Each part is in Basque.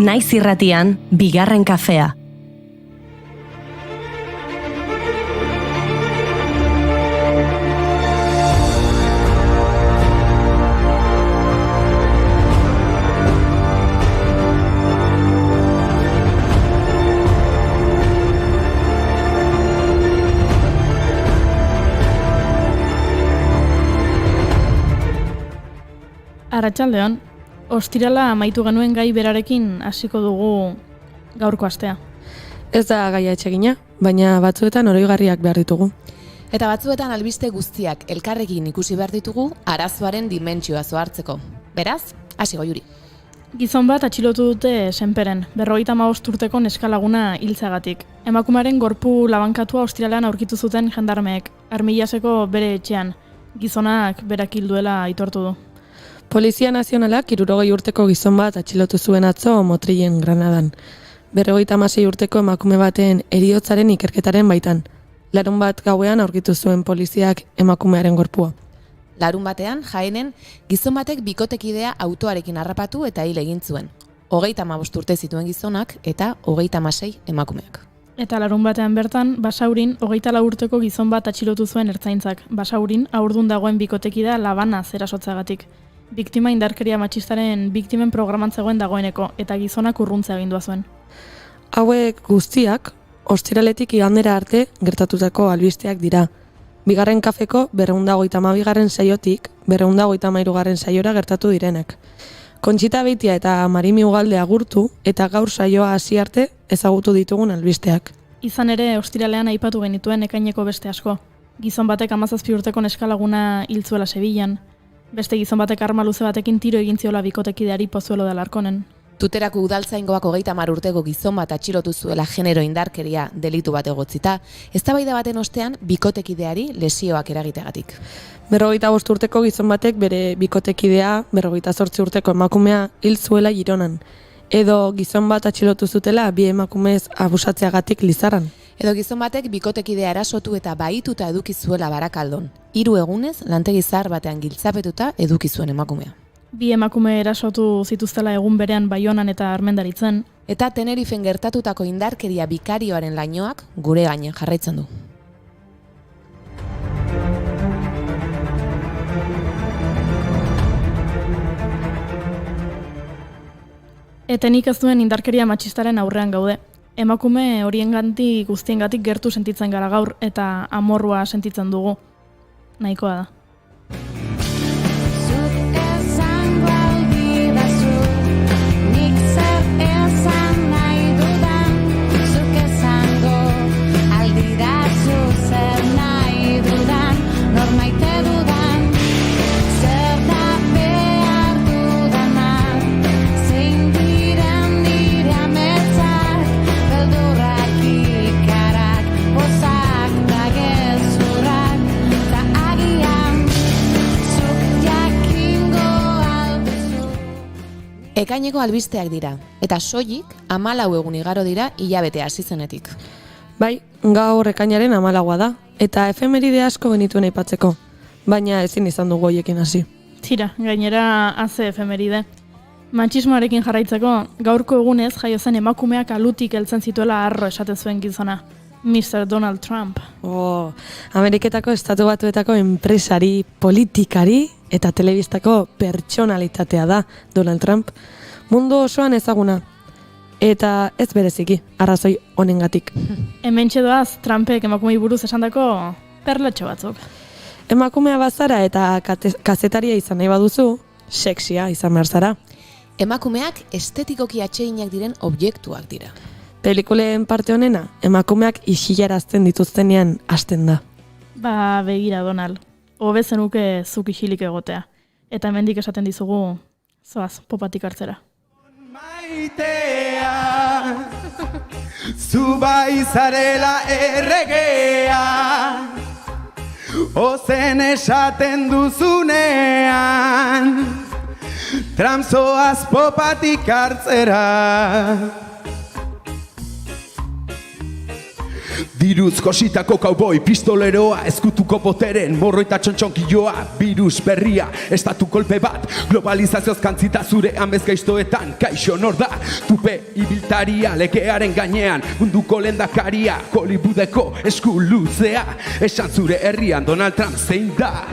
Naiz irratian, bigarren kafea. Arratsaldeon, ostirala amaitu genuen gai berarekin hasiko dugu gaurko astea. Ez da gaia etsegina, baina batzuetan oroigarriak behar ditugu. Eta batzuetan albiste guztiak elkarrekin ikusi behar ditugu arazoaren dimentsioa zohartzeko. Beraz, hasi Juri. Gizon bat atxilotu dute Senperen, 55 urteko neskalaguna hiltzagatik. Emakumearen gorpu labankatua ostiralean aurkitu zuten jendarmeek, Armilaseko bere etxean. Gizonak berak hil duela aitortu du. Polizia Nazionalak 60 urteko gizon bat atxilotu zuen atzo Motrilen Granadan. 56 urteko emakume baten heriotzaren ikerketaren baitan. Larun bat gauean aurkitu zuen poliziak emakumearen gorpua. Larun batean, Jaenen, gizon batek bikotekidea autoarekin harrapatu eta hil egin zuen. 35 urte zituen gizonak eta 36 emakumeak. Eta larun batean bertan, Basaurin, 24 urteko gizon bat atxilotu zuen ertzaintzak. Basaurin, haurdun dagoen bikotekidea Labanaz erasotzagatik. Biktima indarkeria matxistaren biktimen programan zegoen dagoeneko, eta gizonak urruntze agindua zuen. Hauek guztiak, ostiraletik igandera arte gertatutako albisteak dira. Bigarren kafeko 232. saiotik 233. saiora gertatu direnek. Kontxita Beitia eta Marimi Ugalde agurtu eta gaur saioa hasi arte ezagutu ditugun albisteak. Izan ere, ostiralean aipatu genituen ekaineko beste asko. Gizon batek 17 urteko neskalaguna hil zuela Sevillan. Beste gizon batek arma luze batekin tiro egin ziola bikotekideari Pozuelo de Alarkonen. Tuterako udaltzaingoak 30 urteko gizon bat atxilotu zuela genero indarkeria delitu bat egotzita, eztabaida baten ostean bikotekideari lesioak eragiteagatik. 55 urteko gizon batek bere bikotekidea 58 urteko emakumea hil zuela Gironan. Edo gizon bat atxilotu zutela bi emakumez abusatzeagatik Lizarran. Edo gizon batek bikotekidea erasotu eta bahituta eduki zuela Barakaldon. 3 egunez lantegi zahar batean giltzapetuta eduki zuen emakumea. Bi emakume erasotu zituztela egun berean Baionan eta Armendaritzen. Eta Tenerifen gertatutako indarkeria bikarioaren lainoak gure gainen jarraitzen du. Etenik ez duen indarkeria matxistaren aurrean gaude. Emakume horiengandik guztiengatik gertu sentitzen gara gaur eta amorrua sentitzen dugu. Nahikoa da. Ekaineko albisteak dira, eta soilik 14 egun igaro dira hilabete hasi zenetik. Bai, gaur ekainaren 14 da, eta efemeride asko genituen aipatzeko, baina ezin izan dugu hoiekin hasi. Tira, gainera haze efemeride. Matxismoarekin jarraitzeko, gaurko egunez jaio zen emakumeak alutik heltzen zituela harro esaten zuen gizona. Mr. Donald Trump. Ameriketako estatu batuetako enpresari, politikari eta telebistako pertsonalitatea da Donald Trump. Mundu osoan ezaguna. Eta ez bereziki, arrazoi honengatik. Hementxe doaz, Trumpek emakumei buruz esandako perlatxo batzuk. Emakumea bazara eta kazetaria izan nahi baduzu, sexia izan behar zara. Emakumeak estetikoki atseginak diren objektuak dira. Pelikulen parte honena, emakumeak isilarazten dituztenean hasten da. Ba, begira, Donald. Hobe zenuke zuk isilik egotea. Eta hemendik esaten dizugu, zoaz, popatik hartzera. Maitea, zu bai zarela erregea, ozen esaten duzunean, tramzoaz popatik hartzera. Diruz kositako kauboi, pistoleroa, ezkutuko boteren, morro eta txontxonkilloa, virus berria, estatu kolpe bat, globalizazioz kantzita zure amezgaiztoetan, kaixo nor da, tupe ibiltaria, legearen gainean, munduko lendakaria, Hollywoodeko esku luzea, esan zure herrian Donald Trump zein da.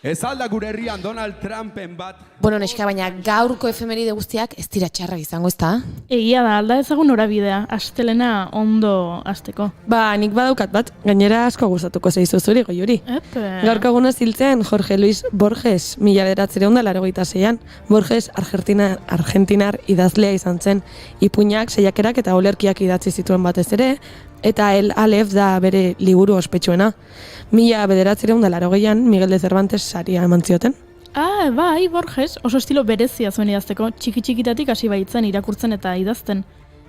Ez alda gure herrian Donald Trumpen bat. Bueno, neska, baina gaurko efemeride guztiak ez dira txarrak izango, ez da? Egia da, alda ezagun norabidea, astelena ondo hasteko. Ba, nik badaukat bat, gainera asko gustatuko zaizu zuri goiuri. Epe. Gaurko eguna ziltzen Jorge Luis Borges, 1986an. Borges argentinar idazlea izan zen, ipuinak, saiakerak eta olerkiak idatzi zituen batez ere, eta El Alef da bere liburu ospetsuena. 1986an Miguel de Cervantes saria eman zioten. Ah, bai, Borges, oso estilo berezia zuen idazteko, txiki-txikitatik hasi baitzen irakurtzen eta idazten.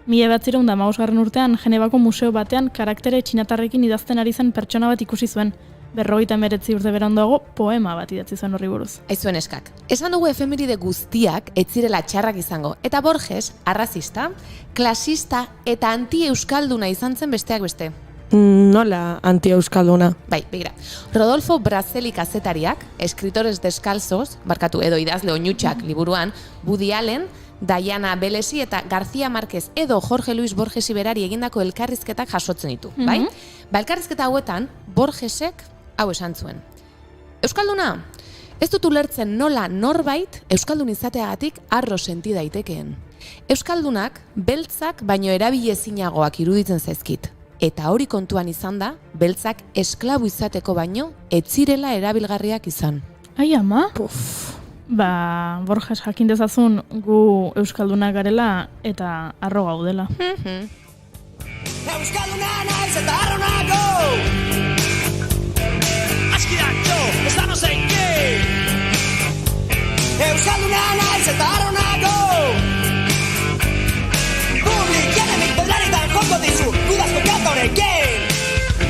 1915 urtean Genebako museo batean karaktere txinatarrekin idazten ari zen pertsona bat ikusi zuen. 59 urte beranduago poema bat idatzi zuen horri buruz. Aizuen eskak, esan dugu efemeride guztiak ez zirela txarrak izango, eta Borges, arrazista, klasista eta anti-euskalduna izan zen besteak beste. Nola anti-euskalduna? Bai, begira. Rodolfo Brazeli kazetariak, Escritores Descalzos, edo idazle oinutxak liburuan, Woody Allen, Diana Belesi eta García Márquez edo Jorge Luis Borgesi berari egindako elkarrizketak jasotzen ditu, bai? Ba, elkarrizketa hauetan, Borgesek hau esan zuen. Euskalduna, ez dut ulertzen nola norbait euskaldun izateagatik arro senti daitekeen. Euskaldunak beltzak baino erabilezinagoak iruditzen zaizkit. Eta hori kontuan izan da, beltzak esklabu izateko baino ez zirela erabilgarriak izan. Ai, ama? Ba, Borges jakin dezazun gu euskaldunak garela eta arro gaudela. Euskalduna naiz eta harro nago Aski datxo, ez da no zeike Euskalduna naiz eta harro nago Publik janemik bedraritan joko dizu Dudazko kantorekin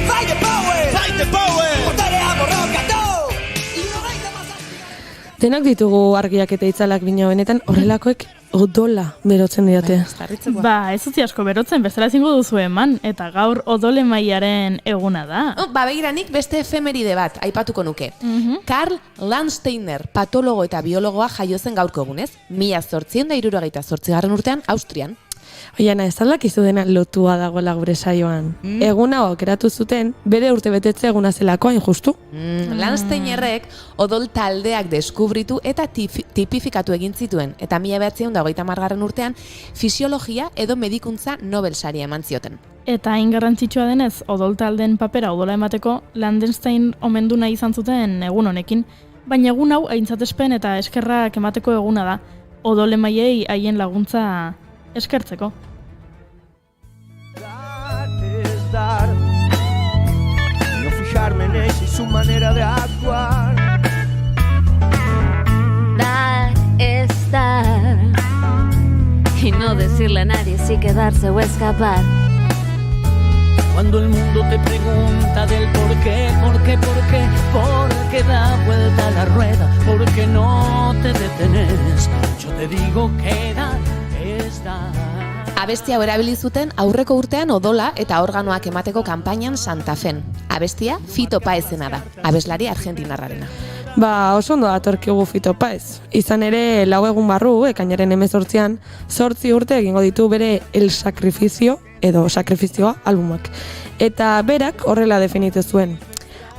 Fight the power! Fight the power! Portarea borrokatu! Denak ditugu argiak eta itzalak bina benetan, horrelakoek odola berotzen didate. Ba, ez utzi asko berotzen, bestela ezingo duzu eman, eta gaur odole mailaren eguna da. Ba, begiranik beste efemeride bat, aipatuko nuke. Karl Landsteiner, patologo eta biologoa jaio zen gaurko egunez, 1868 urtean, Austrian. Oiana, ez aldakizu dena lotua dagoela gure saioan. Eguna aukeratu zuten, bere urte betetze eguna zelako hain justu. Landsteinerrek odol taldeak deskubritu eta tipifikatu egin zituen, eta 1930 urtean fisiologia edo medikuntza Nobel saria eman zioten. Eta hain garrantzitsua denez, odol taldeen papera odola emateko, Landstein omendu nahi izan zuten egun honekin, baina egun hau aintzatespen eta eskerrak emateko eguna da, odol emaiei haien laguntza eskertzeko. Dar no fijarme en ella y su manera de actuar. Dar es dar y no decirle a nadie si quedarse o escapar. Cuando el mundo te pregunta del por qué, porque da vuelta la rueda, porque no te detenes, yo te digo que dar es dar. Abestia erabili zuten aurreko urtean odola eta organoak emateko kanpainan Santa Fen. Abestia Fito Paezena da, abeslari argentinarrarena. Ba, oso ondo datorkigu Fito Paez. Izan ere, 4 egun barru, ekainaren 18an, 8 urte egingo ditu bere El Sacrificio, edo Sakrifizioa albumak. Eta berak horrela definitu zuen.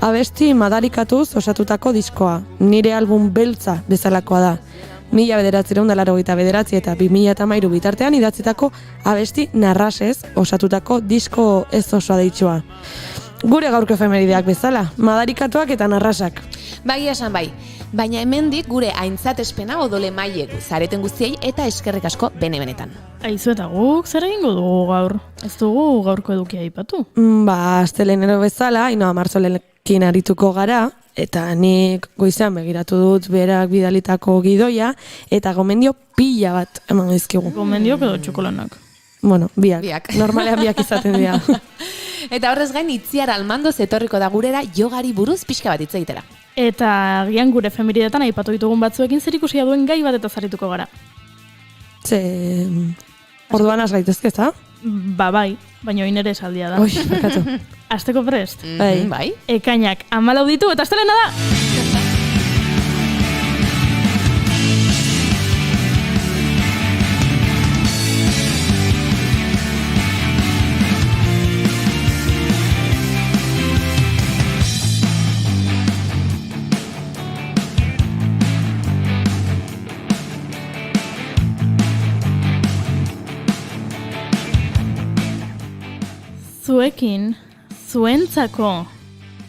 Abesti madarikatuz osatutako diskoa, nire album beltza bezalakoa da. 1989 eta 2013 bitartean idatzitako abesti narrasez osatutako disko ez osoa deitsua. Gure gaurko efemerideak bezala, madarikatuak eta narrasak. Bagia esan bai, baina hemendik gure aintzatespena odole mailek zareten guztiei eta eskerrik asko bene-benetan. Aizu eta guk zer egingo dugu gaur? Ez dugu gaurko edukia aipatu. Ba, astelenero bezala, Ainhoa Marzolekin arituko gara, eta nik goizean begiratu dut berak bidalitako gidoia, eta gomendio pila bat eman dizkigu. Gomendiok edo txokolanak? Bueno, biak. Normalean biak izaten dira. Eta horrez gain Itziar Almandoz etorriko da gurera jogari buruz pixka bat hitz egitera. Eta agian gure efemeridetan aipatu ditugun batzuekin zerikusia duen gai bat eta zarituko gara. Orduan has gaitezke, ezta? Bai, baina oin ere esaldia da. Oi, bakatu. Asteko prest? Bai. Ekainak 14 ditu eta astelena da! Zuekin, zuentzako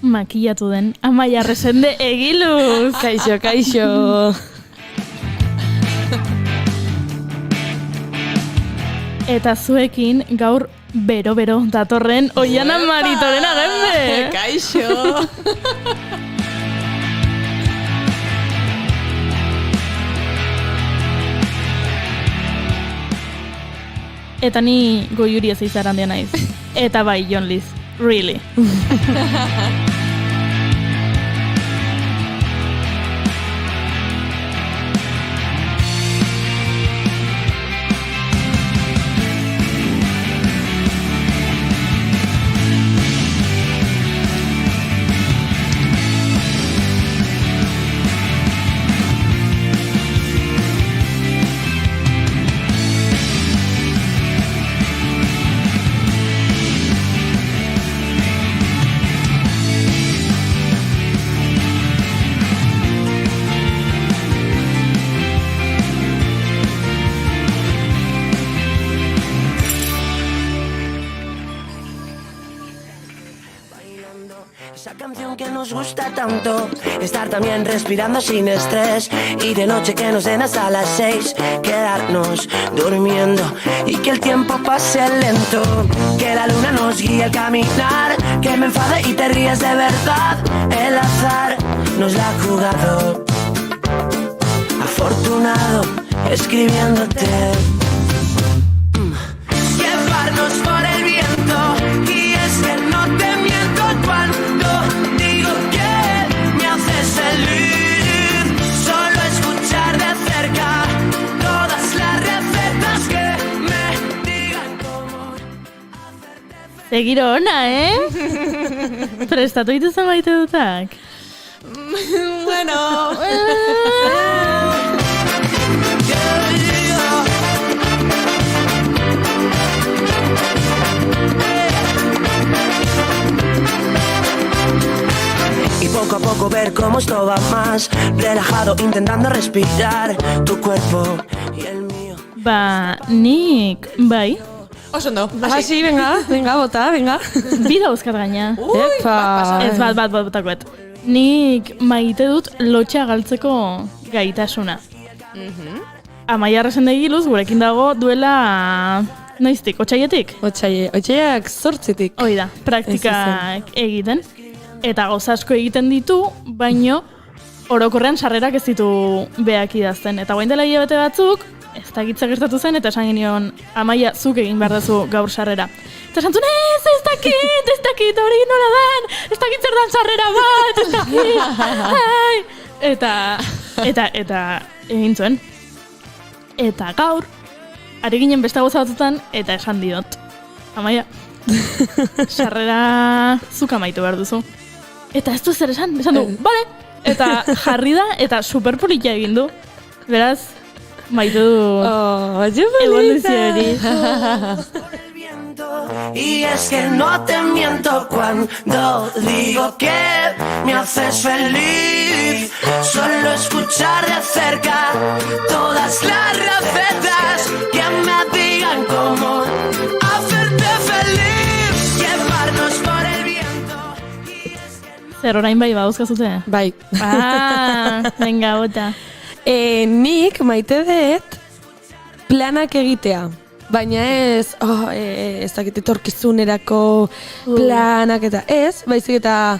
makillatu den Amaia Resende Egiluz. Kaixo, kaixo. Eta zuekin gaur bero-bero datorren Oiana Maritoren Agembe. Kaixo. Eta ni Goiuri ez izarandia naiz. Eta bai, Jon Liz. Really. Esa canción que nos gusta tanto, estar también respirando sin estrés y de noche que nos den hasta las 6, quedarnos durmiendo y que el tiempo pase lento, que la luna nos guíe al caminar, que me enfade y te ríes de verdad, el azar nos la ha jugado, afortunado escribiéndote. Llevarnos por el viento y es que no te miento cuando digo que me haces feliz. Solo escuchar de cerca todas las recetas que me digan cómo hacerte feliz. Segiro ona, Prestatu dituzen maite dutak? Bueno. Y poco a poco ver cómo esto va más relajado, intentando respirar tu cuerpo y el mío. Ba, nik, bai, Oso ondo. Hasi, venga, bota, venga. bi dauzkat gaina. Epa. Ez bat botakoet. Nik maite dut lotxa galtzeko gaitasuna. Amaia Resende Egiluz gurekin dago duela noiztik, otsaietik? Otsaiak 8tik. Hoi da, praktikak egiten. Eta gauza asko egiten ditu, baino orokorrean sarrerak ez ditu beak idazten. Eta guain dela hilabete batzuk, ez dakitza gertatu zen, eta esan genion, Amaia, zuk egin behar duzu gaur sarrera. Eta esan zuen, ez dakit, hori nola dan, ez dakit zer dan sarrera bat, ez dakit. Eta egin zuen. Eta gaur, ari ginen beste gauza batzutan, eta esan diot. Amaia, sarrera zuk amaitu behar duzu. Eta ez du zer esan du, bale! Eta jarri da, eta superpolitia egin du. Beraz, maitu du evoluzioari. Y es que no te miento cuando digo que me haces feliz. Solo escuchar de cerca todas las recetas que me digan cómo hacerte feliz. Llevarnos por el viento. Zer orain bai badauzkazute? Bai. Venga, bota. Nik maite dut planak egitea. Baina ez dakit etorkizunerako planak eta ez, baizik eta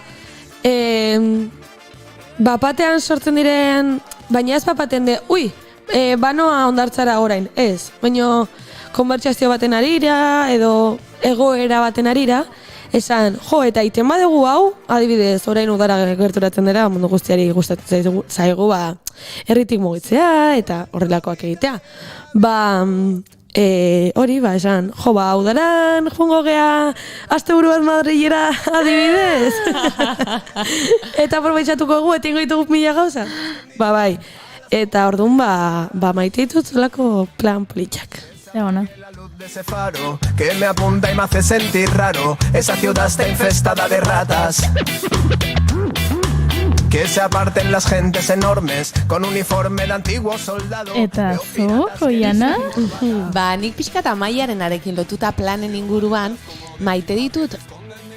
bapatean sortzen diren, baina ez bapatean de, banoa ondartzara orain, ez. Baina konbertsazio baten arira edo egoera baten arira, esan, eta iten badegu hau, adibidez, orain udara gerturatzen dira, mundu guztiari gustatzen zaigu, herritik mugitzea eta horrelakoak egitea. hori, esan, udaran jungo gea asteburu bat Madrilera adibidez. Eta aprobetxatuko gu, etingo ditugu 1000 gauza. Bai. Eta orduan, maite dituzulako plan politxak. Ona. De ese faro que me apunta y me hace sentir raro. Esa ciudad está infestada de ratas. Que se aparten las gentes enormes con uniforme de antiguo soldado. Eta zu, Oiana? Nik pixkat Amaiaren arekin lotuta planen inguruan, maite ditut,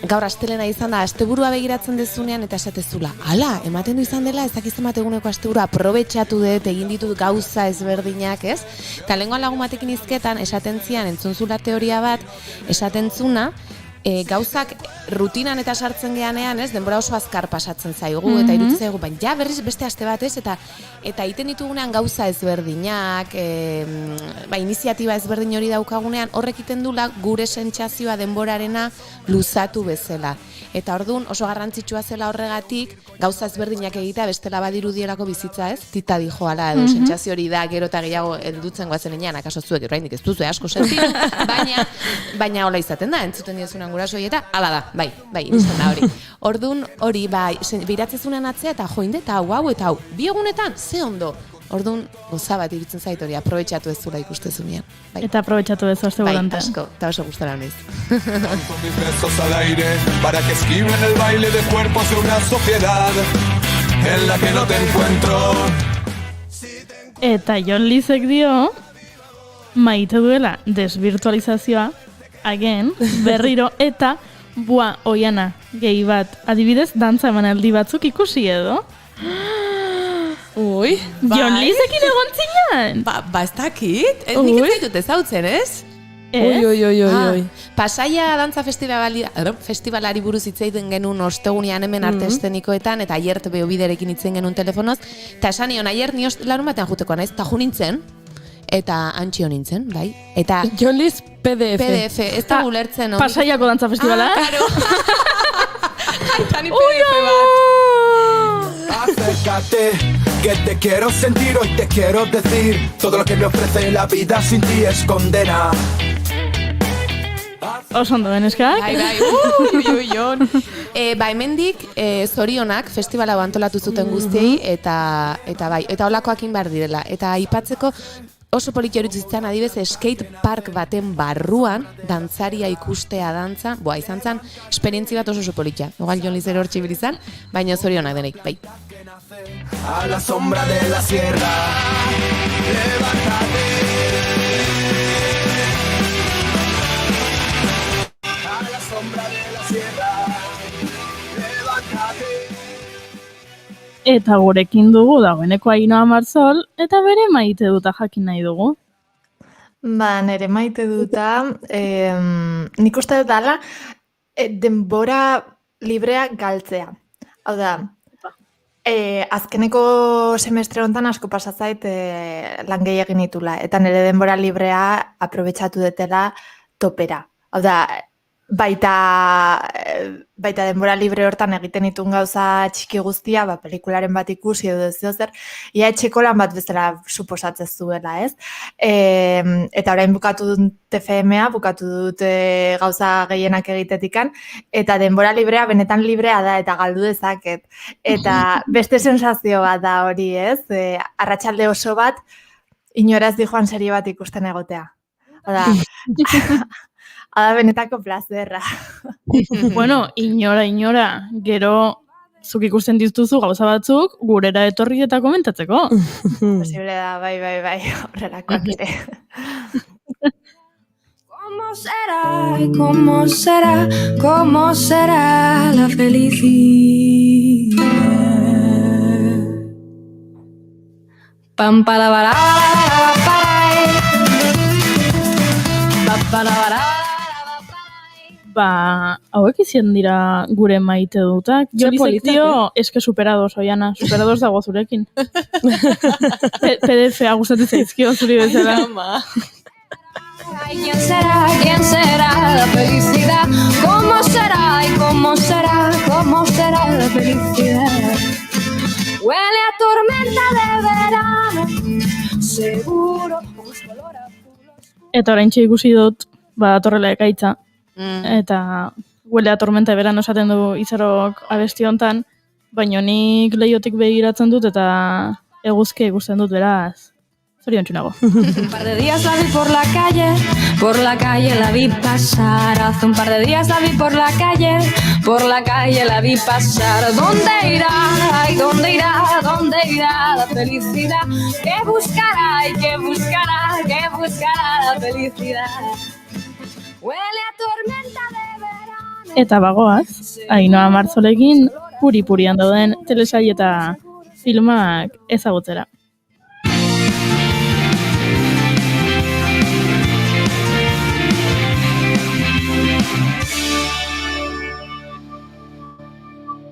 gaur astelena izan da, asteburua begiratzen dezunean eta esatezula. Hala, ematen du izan dela, ez dakiz emateguneko asteburua, aprobetxatu dut, egin ditut gauza ezberdinak, ez? Eta lehengoan lagun batekin izketan, esaten zian, entzunzula teoria bat, esaten zuna, gauzak rutinan eta sartzen geanean, ez, denbora oso azkar pasatzen zaigu, eta iruditzen zaigu, baina berriz beste aste bat, ez, eta egiten ditugunean gauza ezberdinak, iniziatiba ezberdin hori daukagunean, horrek iten dula gure sentsazioa denborarena luzatu bezala. Eta orduan oso garrantzitsua zela horregatik, gauza ezberdinak egitea bestela badirudielako bizitza, ez? Tita dijo ala, edo sentsazio hori da, gero eta gehiago heldutzen goazen enean, akaso zuek oraindik ez duzu asko sentitu, baina hola izaten da, entzuten diozunan gurasoei eta hala da, bai, izan da hori. Orduan hori, beiratzezunen atzea eta joinde eta hau eta hau, bi egunetan, ze ondo. Orduan, goza bat iritzen zait hori, aprobetxatu ez zula ikustezunean. Eta aprobetxatu ez azte volante. Bai, asko, eta oso gustara naiz. Con mis besos al aire para que esquiven el baile de cuerpos de una sociedad en la que no te encuentro. Eta Jon Lizek dio, maite duela desvirtualizazioa, berriro, eta Oiana, gehi bat, adibidez, dantza emanaldi batzuk ikusi edo? Ui, Jon Lizekin egon zinean? Ez dakit, nik ez zaitut ezautzen, ez? Oi. Pasaia dantza festivalari buruz hitzeiten genuen ostegunean hemen arte estenikoetan, eta aiert behobiderekin hitzen genuen telefonoz, eta esan nion, aiert ni larun batean juteko naiz, eta ju nintzen, eta antxio nintzen, bai. Eta Jon Liz PDF, ez da gulertzen. Pasaiako dantza festivala? Claro. Eta ni PDF bat. Acércate, que te quiero sentir, hoy te quiero decir todo lo que me ofrece la vida sin ti es condena. Oso ondo beneskak? Ui, Jon. Hemendik zorionak festivala antolatu zuten guztiei, eta holakoakin bar direla. Eta aipatzeko oso poliki hori zitzen adibez skate park baten barruan dantzaria ikustea dantza, izan zen esperientzi bat oso politia. Ogal Jon Lizer hor txibilizan, baina zorionak denek, bai. A la sombra de la sierra, levántate. A la sombra de la sierra, levántate. Eta gurekin dugu dagoeneko Ainhoa Marzol, eta bere maite duta jakin nahi dugu. Nere maite duta, nik uste dut dala, denbora librea galtzea. Hau da, azkeneko semestre honetan asko pasazait lan gehiagin ditula, eta nire denbora librea aprobetxatu detela topera. Hau da, baita denbora libre hortan egiten ditun gauza txiki guztia, pelikularen bat ikusi edo ez zer, ia etxeko lan bat bezala suposatzen zuela, ez? Eta orain bukatu dut TFM-a, bukatu dut gauza gehienak egitetikan, eta denbora librea benetan librea da, eta galdu dezaket. Eta beste sensazio bat da hori, ez? Arratsalde oso bat, inoraz di joan serie bat ikusten egotea. Ada benetako plazerra. Bueno, inora, gero zuk ikusten dituzu gauza batzuk, gurera etorri eta komentatzeko. Posible da, bai, horrelakoak ere. ¿Cómo será la felicidad? Pam para para hauek izan dira gure maite dutak. Jo Lizek dio, eske superados, Oiana. Superados dago zurekin. PDF-a gustatu zaizkio zuri bezala. ¿Quién será la felicidad? ¿Cómo será la felicidad? Huele a tormenta de verano, seguro, un color azul oscuro. Eta oraintxe ikusi dut, datorrela ekaitza. Eta huele a tormenta beran esaten du Izarok abesti hontan, baina nik leiotik begiratzen dut eta eguzkia ikusten dut, beraz. Zoriontsu nago. Un par de días la vi por la calle la vi pasar. Hace un par de días la vi por la calle la vi pasar. ¿Dónde irá? Ay, ¿dónde irá? ¿Dónde irá la felicidad? ¿Qué buscará? ¿Y qué buscará? ¿Qué buscará la felicidad? Huele a tormenta de verano. Eta bagoaz, Ainhoa Marzolekin puri-purian dauden telesail eta filmak ezagutzera.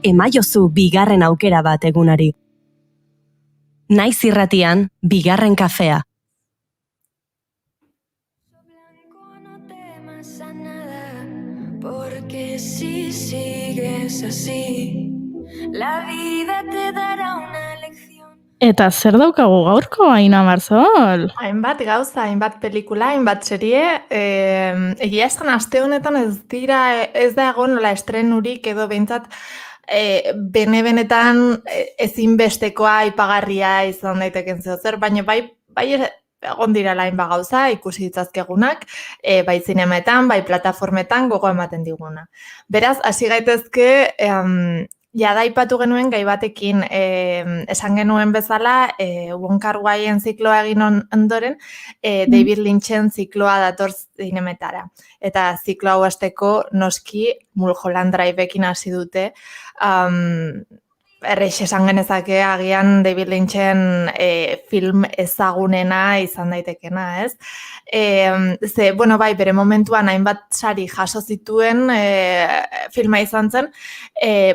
Emaiozu bigarren aukera bat egunari. Naiz irratian, bigarren kafea. Porque si sigues así, la vida te dará una lección. Eta zer daukagu gaurko, Ainhoa Marzol? Hainbat gauza, hainbat pelikula, hainbat serie, egia esan aste honetan ez da egon nola estrenurik edo behintzat bene-benetan ezinbestekoa aipagarria izan daiteken zer, baina bai egon dira hainbat gauza, ikusi ditzazkegunak, bai zinemetan, bai plataformetan gogo ematen diguna. Beraz, hasi gaitezke, jada aipatu genuen gai batekin, esan genuen bezala, Wong Kar-waien zikloa egin ondoren, David Lynchen zikloa dator zinemetara. Eta ziklo hau hasteko noski Mulholland Drive-ekin hasi dute, errex esan genezake agian David Lynchen film ezagunena izan daitekena, ez? Bai, bere momentuan hainbat sari jaso zituen filma izan zen,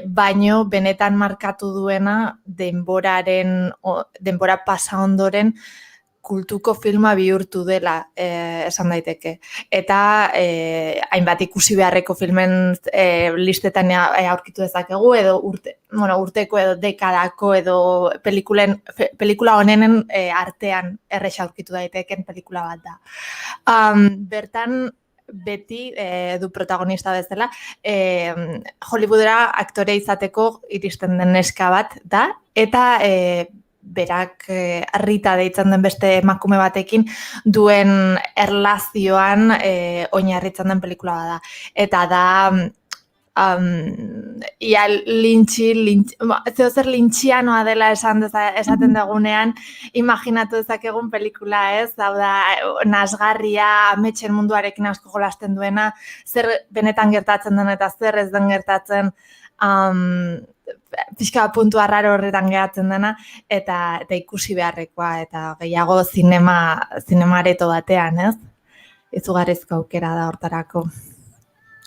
baino benetan markatu duena denbora pasa ondoren kultuko filma bihurtu dela, esan daiteke. Eta hainbat ikusi beharreko filmen listetan aurkitu dezakegu, edo urteko edo dekadako edo pelikula honenen artean errex aurkitu daiteken pelikula bat da. Bertan beti du protagonista bezala, Hollywoodera aktore izateko iristen den neska bat da, eta berak Rita deitzen den beste emakume batekin duen erlazioan oinarritzen den pelikula da. Eta da ia zer lintxianoa dela esaten dagunean, imaginatu dezakegun pelikula, ez? Hau da, nasgarria, ametsen munduarekin asko jolasten duena, zer benetan gertatzen den eta zer ez den gertatzen, pixka puntu arraro horretan geratzen dena, eta ikusi beharrekoa, eta gehiago zinemareto batean, ez? Izugarrizko aukera da hortarako.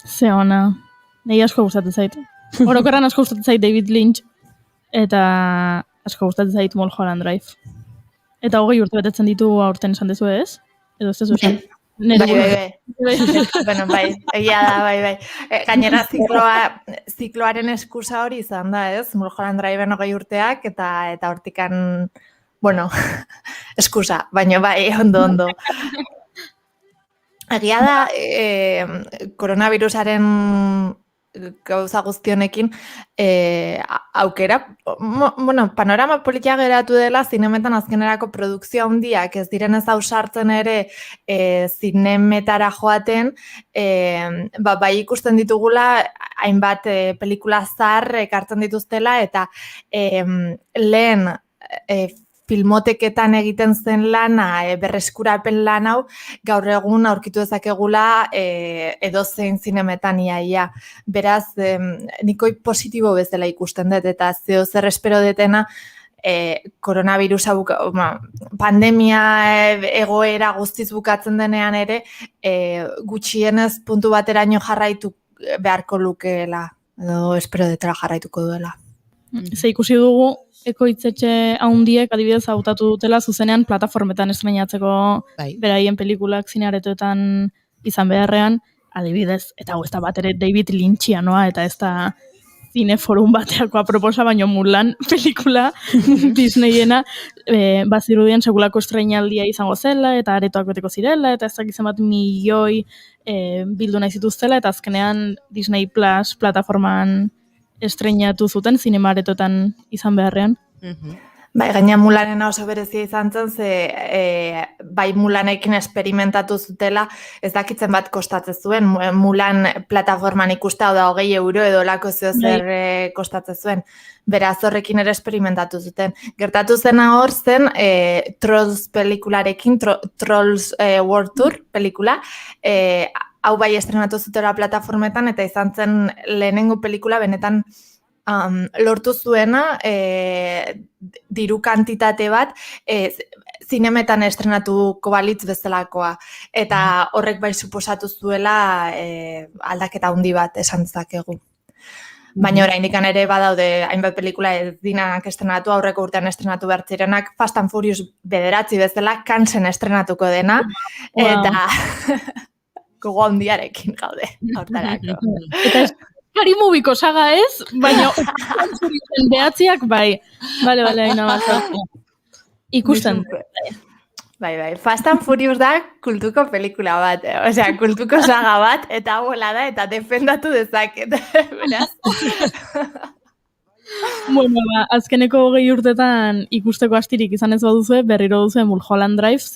Ze ona, nahi asko gustatzen zait. Orokorran asko gustatzen zait David Lynch, eta asko gustatzen zait Mulholland Drive. Eta 20 urte betetzen ditu aurten esan dezu, ez? Edo ez dezu esan? Bai, egia da, bai. Gainera zikloaren eskusa hori izan da, ez? Mulholland Drive-en 20 urteak, eta hortikan, eskusa, baina bai, ondo. Egia da, koronavirusaren gauza guztionekin aukera, panorama politia geratu dela zinemetan azkenerako produkzio handiak ez diren ez ausartzen ere zinemetara joaten, bai ikusten ditugula hainbat pelikula zahar ekartzen dituztela eta lehen filmoteketan egiten zen lana, berreskurapen lan hau, gaur egun aurkitu dezakegula edozein zinemetan iaia. Beraz, nikoi positibo bezala ikusten dut, eta zeo zer espero detena, koronavirusa pandemia egoera guztiz bukatzen denean ere, gutxienez puntu bateraino jarraitu beharko lukeela, edo espero detela jarraituko duela. Ze ikusi dugu, ekoitzetxe handiek adibidez hautatu dutela zuzenean plataformetan estreinatzeko beraien pelikulak zinearetoetan izan beharrean, adibidez, eta ez da bat ere David Lynchianoa, eta ez da zineforum bateako aproposa, baino Mulan pelikula Disneyena bazirudien segulako estreinaldia izango zela, eta aretoak beteko zirela, eta ez dakizen bat milioi bildu nahi zituztela, eta azkenean Disney Plus plataforman estreinatu zuten, zinema aretotan izan beharrean. Bai, gaina Mulanena oso berezia izan zen, bai Mulanekin esperimentatu zutela, ez dakitzen bat kostatzen zuen, Mulan plataforman ikustea da 20 euro edo lako zer kostatzen zuen. Beraz horrekin ere esperimentatu zuten. Gertatu zena hor zen Trolls pelikularekin, Trolls World Tour pelikula, hau bai estrenatu zutela plataformetan, eta izan zen lehenengo pelikula benetan lortu zuena diru kantitate bat zinemetan estrenatuko balitz bezalakoa. Eta horrek bai suposatu zuela aldaketa handi bat esan dezakegu. Baina oraindik ere badaude hainbat pelikula ez dinak estrenatu, aurreko urtean estrenatu behar zirenak, Fast and Furious 9 bezala Cannes estrenatuko dena, eta gogo handiarekin gaude hortarako. Eta Scary Movie-ko saga ez, baina behatziak bai. Bale, haina bat. Ikusten. Bai, Fast and Furious da kultuko pelikula bat, osea, kultuko saga bat, eta bola da, eta defendatu dezaket, beraz. Bueno, azkeneko 20 urtetan ikusteko astirik izan ez baduzue, berriro duzue Mulholland Drive,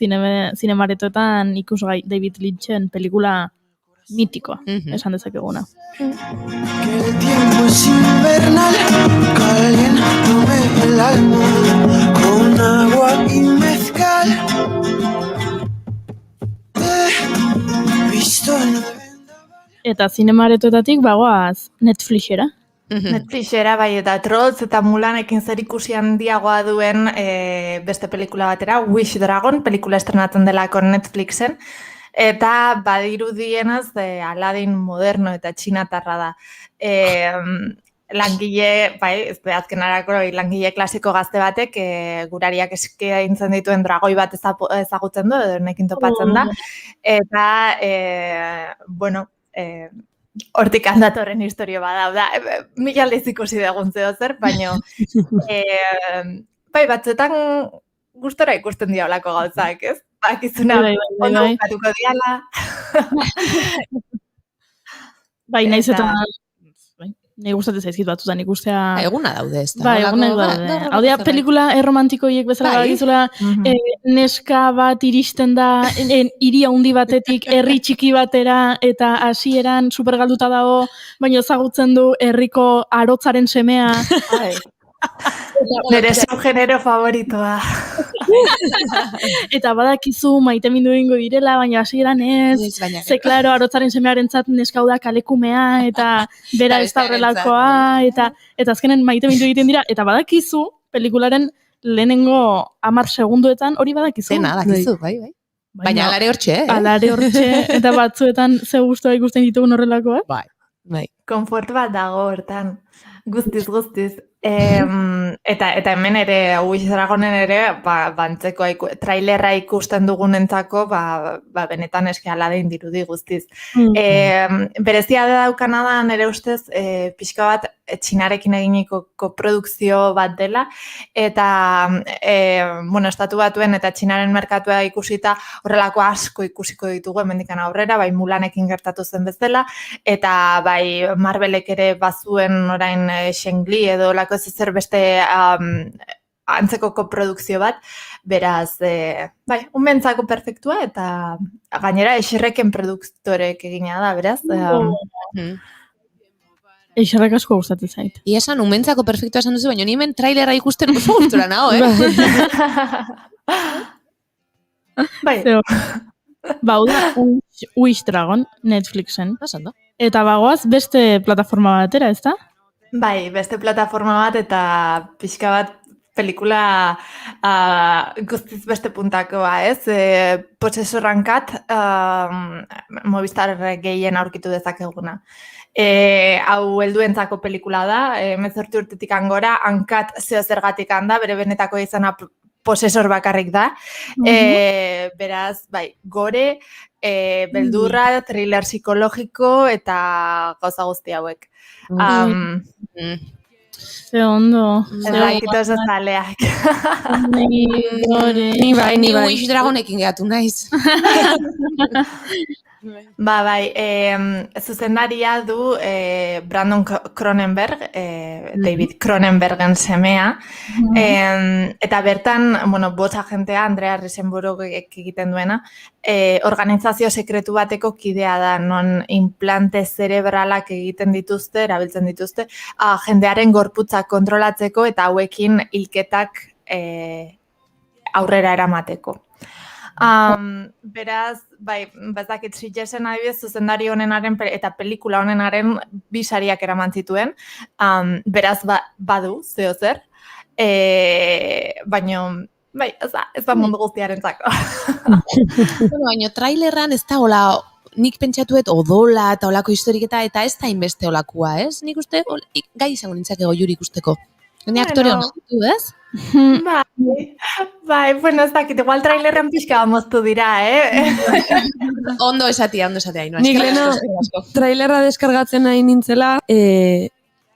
zinemaretoetan ikusgai David Lynchen pelikula mitikoa, esan dezakeguna. Que el tiempo es invernal, caliéntame el alma con agua y mezcal. Eta zinemaretoetatik bagoaz Netflixera. Netflixera, bai, eta Trolls eta Mulanekin zer ikusi handiagoa duen beste pelikula batera, Wish Dragon, pelikula estrenatzen delako Netflixen, eta badirudienaz Aladdin moderno eta txinatarra da. Langile, bai, azken arako langile klasiko gazte batek gurariak eskaintzen dituen dragoi bat ezagutzen du, edo nekin topatzen da, eta, bueno, hortik handatorren historio bada, mila aldiz ikusi dugun zeo zer, baina bai, batzuetan gustora ikusten diablako gauzak, ez? Bakizuna, ondo bukatuko diala. Bai, naiz eta nahi gustatzen zaizkit batzutan ikustea. Eguna daude ez da. Bai, eguna daude. Hau dira, pelikula erromantikoiek bezala bagizula, neska bat iristen da, hiri handi batetik, herri txiki batera, eta hasieran supergalduta dago, baina ezagutzen du herriko arotzaren semea. Nere subgenero favoritoa. Eta badakizu maitemindu egingo direla, baina hasieran ez, ze klaro, arotzaren semearentzat neskau da kalekumea, eta bera ez da horrelakoa, eta azkenen maitemindu egiten dira, eta badakizu, pelikularen lehenengo 10 segunduetan hori badakizu. Dena, badakizu, bai. Baina alare hortxe, Alare hortxe, eta batzuetan ze guztua ikusten ditugun horrelakoa. Bai. Konfort bat dago hortan, guztiz. Eta hemen ere, Wish Dragonen ere, bantzeko trailerra ikusten dugunentzako, benetan eske Aladdin dirudi guztiz. Berezia daukana da, nire ustez, pixka bat Txinarekin eginiko koprodukzio bat dela, eta, estatu batuen eta Txinaren merkatua ikusita horrelako asko ikusiko ditugu hemendikan aurrera, bai Mulanekin gertatu zen bezala, eta bai Marvelek ere bazuen orain Shang-Li edo lako zer beste antzeko koprodukzio bat, beraz, bai, unbentzako perfektua, eta gainera Esherreken produktorek egina da, beraz. Esherrek asko gustatzen zait. Ia esan, unbentzako perfektua esan duzu, baina nimen trailerra ikusten oso gustura nago, Bai. Bauda, Wish Dragon, Netflixen. Eta bagoaz, beste plataforma batera, ez da? Bai, beste plataforma bat eta pixka bat pelikula guztiz beste puntakoa, ez? Possessor Uncut, Movistar gehien aurkitu dezakeguna. Hau helduentzako pelikula da, 18 urtetik angora, Uncut zeo zergatik handa, bere benetako izana Possessor bakarrik da. Beraz, bai, gore, beldurra, thriller psikologiko eta gauza guzti hauek. Ze ondo. Ez dakit oso zaleak. Ni bai. Wish Dragonekin gehatu naiz. Bai, zuzendaria du Brandon Cronenberg, David Cronenbergen semea, eta bertan, bost agentea, Andrea Riseborough egiten duena, organizazio sekretu bateko kidea da, non implante zerebralak egiten dituzte, erabiltzen dituzte, jendearen gorputza kontrolatzeko eta hauekin hilketak aurrera eramateko. Beraz, bazakit Sitgesen adibidez zuzendari honenaren eta pelikula honenaren bi sariak eraman zituen, beraz badu, zeo zer, baina, ez da mundu guztiarentzako. Baina trailerran ez da hola, nik pentsatuet odola eta olako historiketa eta ez da inbeste olakua, ez? Nik uste, gai izango nintzak juri ikusteko. Gene aktore honak ditu, ez? Bueno, ez dakit, igual trailerren pixka moztu dira, Ondo esatia. Nik leno, trailerra deskargatzen nahi nintzela,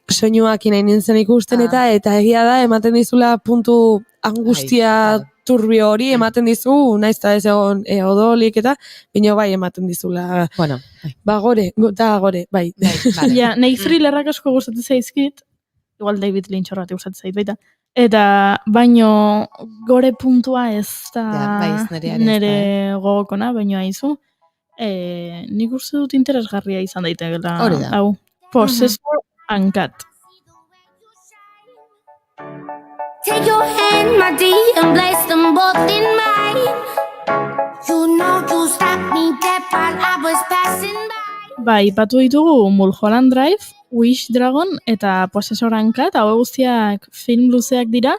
soinuak nahi nintzen ikusten eta egia da, ematen dizula puntu angustia turbio hori, ematen dizu, naiz eta ez egon odolik eta, bino bai ematen dizula. Bueno, gore, bai. Ja, nahi thrillerrak asko gustatzen zaizkit, igual David Lynch horretik gustatzen zait baita. Eta baino gore puntua ez da nire gogokona, baino haizu. Nik uste dut interesgarria izan daitekela. Hau, Possessor Uncut. Take your hand, my dear, and place them both in mine. You know you stopped me dead while I was passing by. Bai, patu ditugu Mulholland Drive, Wish Dragon eta Possessor Uncut, hau guztiak film luzeak dira,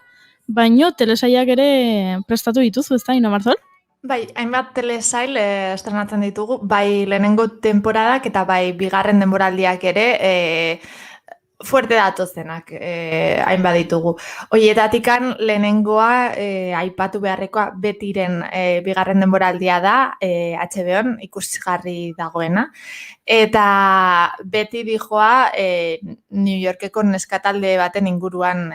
baino telesaiak ere prestatu dituzu, ez da, Ino Marzol? Bai, hainbat telesail estrenatzen ditugu, bai lehenengo temporadak eta bai bigarren denboraldiak ere fuerte datozenak hainbat ditugu. Hoietatikan lehenengoa aipatu beharrekoa betiren bigarren denboraldia da HBO-n ikusgarri dagoena. Eta beti dijoa New Yorkeko neskatalde baten inguruan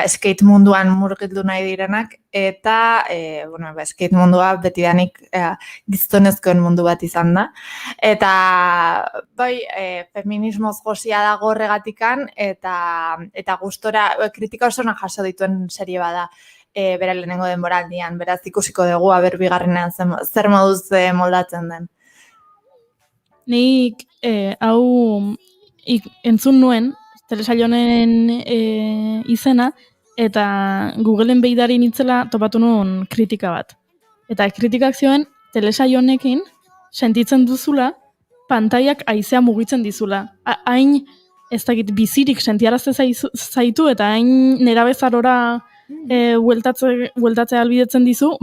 skate munduan murgildu nahi direnak eta skate mundua betidanik gizonezkoen mundu bat izan da. Eta bai, feminismoz josia dago horregatikan eta gustora kritika osona jaso dituen serie bada bera lehenengo denboraldian, beraz ikusiko dugu aber bigarrenean zer moduz moldatzen den. Nik hau entzun nuen, telesail honen izena, eta Googleen beidari nintzela topatu nuen kritika bat. Eta kritikak zioen, telesail honekin sentitzen duzula, pantaiak haizea mugitzen dizula. Hain, ez dakit, bizirik sentiarazte zaitu, eta hain nerabezarora bueltatzea albidetzen dizu,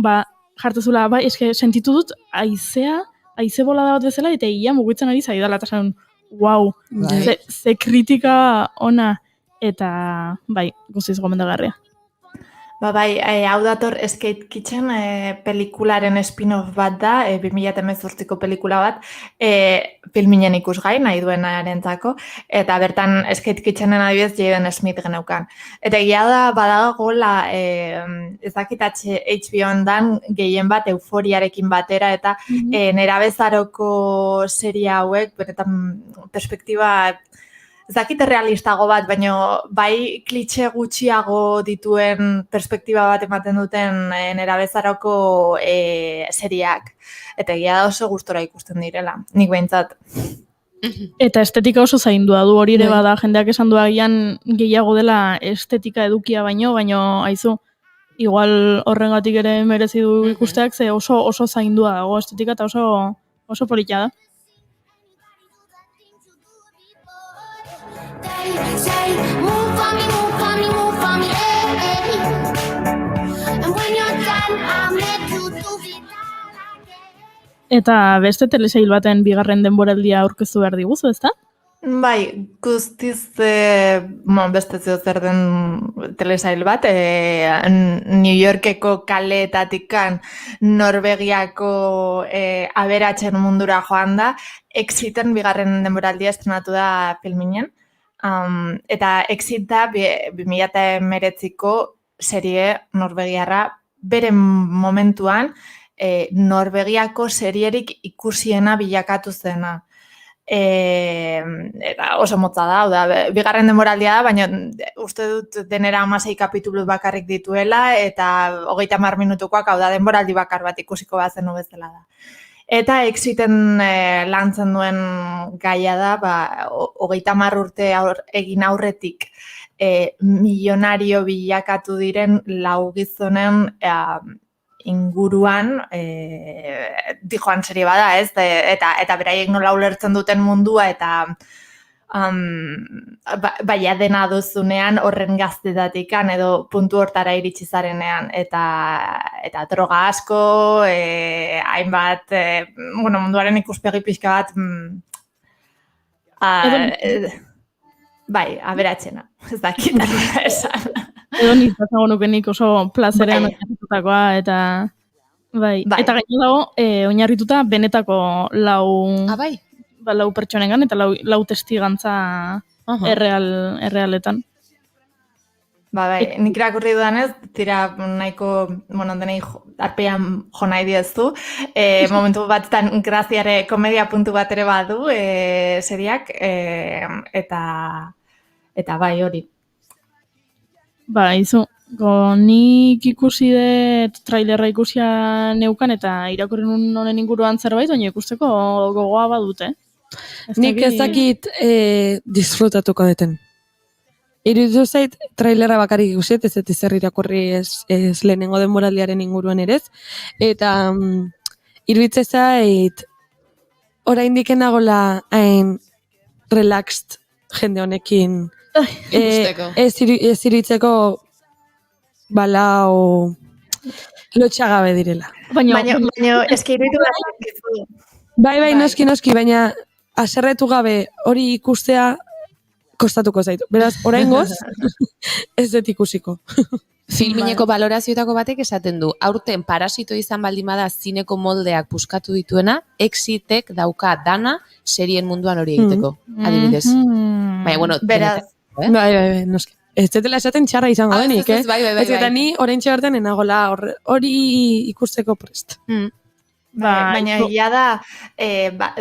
jartezula, eske sentitu dut haize bolada bat bezala, eta ia mugitzen ari zaidala, eta zen, wow, ze kritika ona, eta guztiz gomendagarria. Bai, hau dator Skate Kitchen pelikularen spin-off bat da, 2018ko pelikula bat, filminen ikusgai, nahi duenarentzako, eta bertan Skate Kitchenen adibidez Jaden Smith geneukan. Eta egia da badagola ezakitatxe HBO-n dan gehien bat euforiarekin batera, eta nerabezaroko serie hauek, benetan perspektiba ez dakit realistago bat, baina bai klitxe gutxiago dituen perspektiba bat ematen duten nerabezaroko seriak. Eta egia da oso gustora ikusten direla, nik behintzat. Eta estetika oso zaindua du hori ere bada, jendeak esan du agian gehiago dela estetika edukia baino haizu, igual horrengatik ere merezi du ikusteak, ze oso zaindua dago estetika eta oso polita da. Say, move for me, move for me, move for me, hey. And when you're done, I'll make you do it all again. Eta beste telesail baten bigarren denboraldia aurkeztu behar diguzu, ezta? Bai, guztiz beste zer den telesail bat, New Yorkeko kaleetatikan Norvegiako aberatsen mundura joan da, Exiten bigarren denboraldia estrenatu da filminen. Eta Exit da 2019ko serie norvegiarra bere momentuan Norvegiako serierik ikusiena bilakatu zena. Eta oso motza da, bigarren denboraldia da, baina uste dut denera 16 kapitulu bakarrik dituela, eta 30 minutukoak, hau da, denboraldi bakar bat ikusiko bazenu bezala da. Eta Exiten lantzen duen gaia da, 30 urte egin aurretik milionario bilakatu diren 4 gizonen inguruan dijoan serie bada, ez? Eta beraiek nola ulertzen duten mundua, eta baina dena duzunean horren gaztetatikan edo puntu hortara iritsi zarenean, eta droga asko, hainbat, munduaren ikuspegi pixka bat, bai, aberatxena, ez dakit arra esan. Edo nintzazago nukenik oso plazerean oinarritutakoa, eta bai. Eta gaino dago, oinarrituta benetako lau pertsonengan, eta lau testigantza errealetan. Bai, nik irakurri dudanez, tira nahiko, denei arpean jo nahi diezu, momentu batetan graziare komedia puntu bat ere badu seriak, eta bai hori. Ba, izu, nik ikusi dut trailerra ikusia neukan eta irakurri nun honen inguruan zerbait, baina ikusteko gogoa badute. Nik ez dakit disfrutatuko duten. Iruditu zait trailerra bakarrik ikusi, ez dut zer irakurri ez lehenengo denboraldiaren inguruan ere ez, eta iruditzen zait oraindik nagola hain relaxed jende honekin. Ez iritzeko balau lotxagabe direla. Baina eski iruditu da. Bai, noski, baina aserretu gabe hori ikustea kostatuko zaitu. Beraz, oraingoz ez dut ikusiko. Filmineko balorazioetako batek esaten du, aurten Parasito izan baldin bada zineko moldeak puskatu dituena, Exitek dauka dana serien munduan hori egiteko. Adibidez. Baina, beraz. Bai, noski. Ez dutela esaten txarra izango denik, ez, bai. Ez eta ni oraintxe bertan enagola hori ikusteko prest. Baina egia da,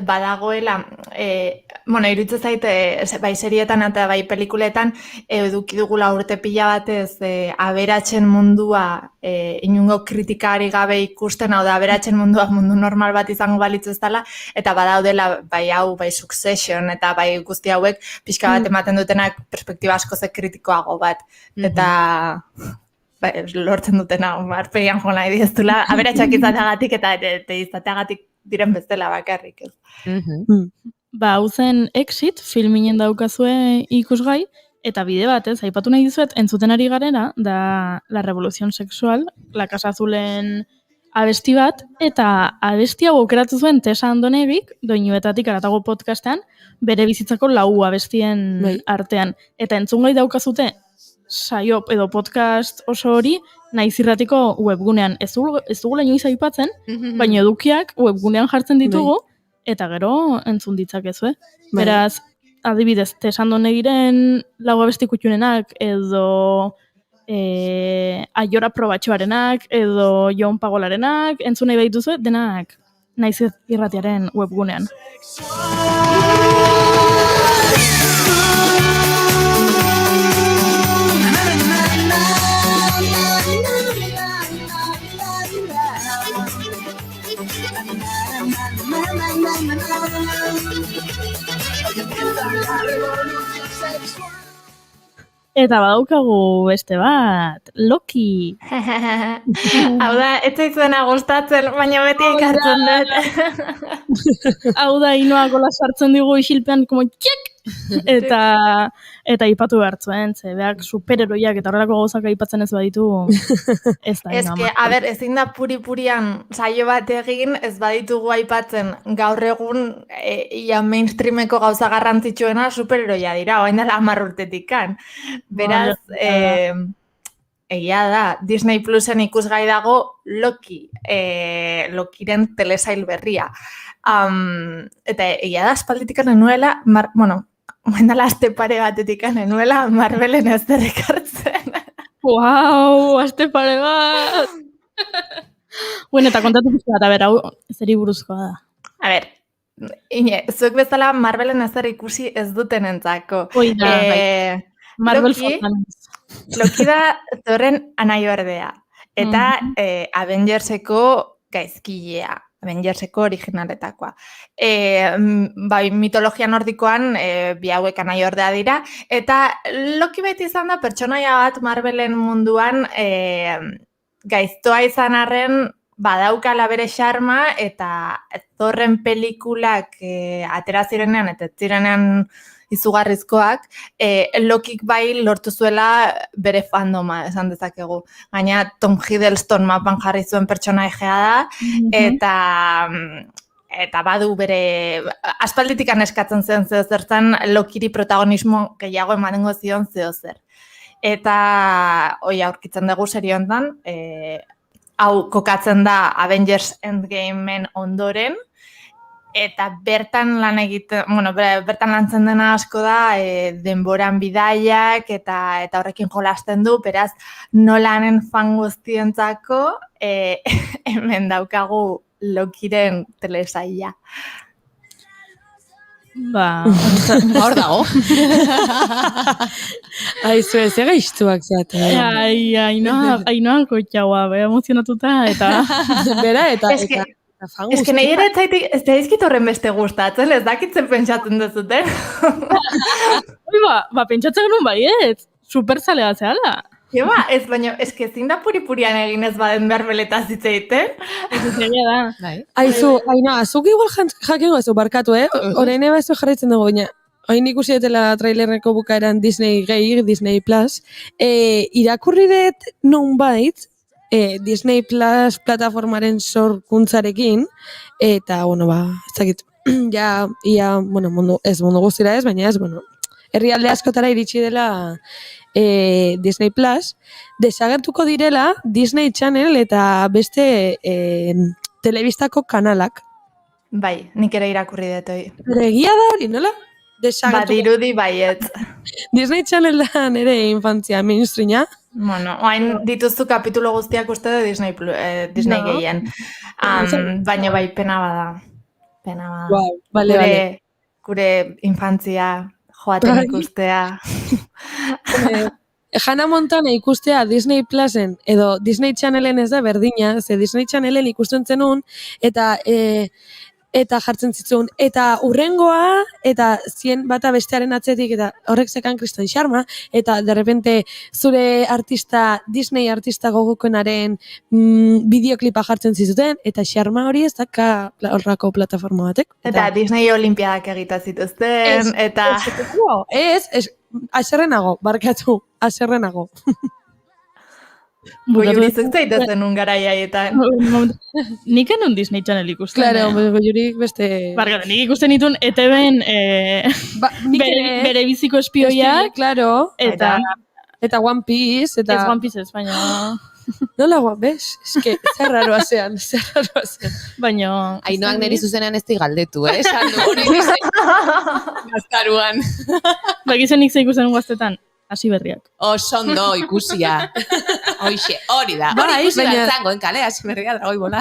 badagoela, iruditzen zaite, bai serietan eta bai pelikuletan, eduki dugula urte pila batez, aberatsen mundua, inungo kritikari gabe ikusten, hau da, aberatsen mundua mundu normal bat izango balitzu ez dela, eta badaudela, bai hau, bai Succession, eta bai guzti hauek, pixka bat ematen dutenak perspektiba asko ze kritikoago bat, eta lortzen dutena, arpegian jo nahi dieztula, aberatsak izateagatik eta izateagatik diren bezala bakarrik. Ba, hau zen Exit, filminen daukazue ikusgai, eta bide batez, aipatu nahi dizuet, entzuten ari garena, da La Revolución Sexual, La Casa Azulen abesti bat, eta abesti hau aukeratu zuen Tessa Andonegik, doinuetatik aratago podcastean, bere bizitzako 4 abestien artean. Eta entzungai daukazute, saio edo podcast oso hori Naiz Irratiko webgunean. Ez dugula inoiz aipatzen, baina edukiak webgunean jartzen ditugu, eta gero entzun ditzakezu. Beraz, adibidez, Tessa Andonegiren 4 abesti kutxunenak, edo Aiora Probatxoarenak, edo Jon Pagolarenak, entzun nahi behituzue, denak Naiz Irratiaren webgunean. Eta badaukagu beste bat, Loki. Hau da, ez zaizuena gustatzen, baina beti ekartzen dut. Hau da, inoa gola sartzen digu isilpean, como txek! Eta ipatu behartzuen, beak superheroiak eta horrelako gauzak aipatzen ez baditu, ez da. Ezin da puri-purian saio bat egin, ez baditugu aipatzen gaur egun ia mainstreameko gauza garrantzitsuena superheroia dira, orain dela 10 urtetik kan. Beraz, egia da, Disney Plusen ikusgai dago Loki, Lokiren telesail berria. Eta egia da, aspalditik nuela, Oendala aste pare batetik anenuela Marvelen ez derrekartzen. Aste pare bat! Bueno, eta kontatu pizka bat, hau zeri buruzkoa da. A ber, zuek bezala Marvelen ezer ikusi ez dutenentzako. Marvel Loki da Thorren anaiordea. Eta Avengerseko gaizkilea. Avengerseko originaletakoa. Bai, mitologia nordikoan bi hauek anaiordea dira. Eta Loki beti izan da pertsonaia bat Marvelen munduan gaiztoa izan arren badaukala bere xarma eta Thorren pelikulak atera zirenean eta ez zirenean izugarrizkoak, Lokik bai lortu zuela bere fandoma, esan dezakegu. Gaina Tom Hiddleston mapan jarri zuen pertsonaia da, eta badu bere aspalditikan eskatzen zen zertan Lokiri protagonismo gehiago emanengo zion zer. Eta hoi aurkitzen dugu serie honetan, hau kokatzen da Avengers Endgameen ondoren, eta bertan bertan lantzen dena asko da denboran bidaiak eta horrekin jolasten du, beraz Nolanen fan guztientzako hemen daukagu Lokiren telesaila. Hor dago. Aizu, ez gaiztuak zate. Ainoa kotxaua, emozionatuta, eta... Bera, eta... Ez que nahi ere ez daizkit horren beste gustatzen, ez dakitzen pentsatzen duzuten. Pentsatzen genuen baiet, superzalea zehala. Ez baina, ez que zin da puri-purian egin ez baden berbeleta zitzeiten. Aizu, azuk igual jakingo ez barkatu, Horein eba ez jarraitzen dugu, baina hain ikusi dutela trailerreko bukaeran Disney Disney Plus, irakurri dut nonbait, Disney Plus plataformaren sorkuntzarekin, eta, ez dakit, mundu guztira ez, baina ez, herrialde askotara iritsi dela Disney Plus, desagertuko direla Disney Channel eta beste telebistako kanalak. Bai, nik ere irakurri dut hori. Egia da hori, nola? Dirudi baiet. Disney Channel da nire infantzia mainstreama. Oain dituzu kapitulo guztiak uste de Disney gehien. Baina bai, pena bada. Gure infantzia joaten ikustea. Hannah Montana ikustea Disney Plusen edo Disney Channelen ez da berdina, ze Disney Channelen ikusten zenun, eta jartzen zitzun, eta urrengoa, eta zien bata bestearen atzetik, eta horrek zekan kriston xarma, eta derrepente zure artista, Disney artista gogokoenaren bideoklipa jartzen zizuten, eta xarma hori ez daka horrako plataforma batek. Eta Disney Olimpiadak egita zituzten, eta... Ez, aserrenago, barkatu, aserrenago. Goiurizuk zaitezen ungaraietan. Nik enun Disney Channel ikusten. Claro, goiurik beste... Barkatu, nik ikusten ditun ETV-en bere biziko espioiak. Claro. Eta One Piece. Ez One Piece ez, baina... Nola guan, bez? Ez que, zerraroa zean. Baina... Ainoak niri zuzenean ez galdetu, esan du hori gaztaruan. Bakizen nik ikusten guaztetan. Hasi berriak. Osondo ikusia. Hoixe, hori da. Hori ikusi bat zangoen kale, hasi berria da, hoi bola.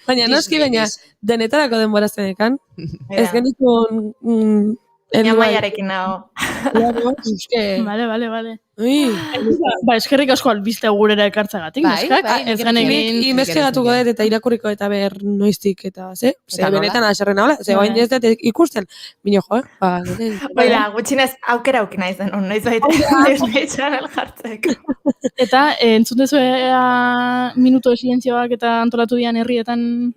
Baina, noski, baina, denetarako denbora zenekan. Ez genitun... Maiarekin nago. Bale. Eskerrik asko albiste gurera ekartzagatik, neskak? Ez genegin... Investigatuko dut eta irakurriko eta ber noiztik eta, ze benetan aserrena hola, ze bain ez dut ikusten. Bino, Baila, gutxinez aukera aukina izan, noiz baita Disney Channel jartzeko. Eta, entzun dezu minuto de silentzioak eta antolatu dian herrietan...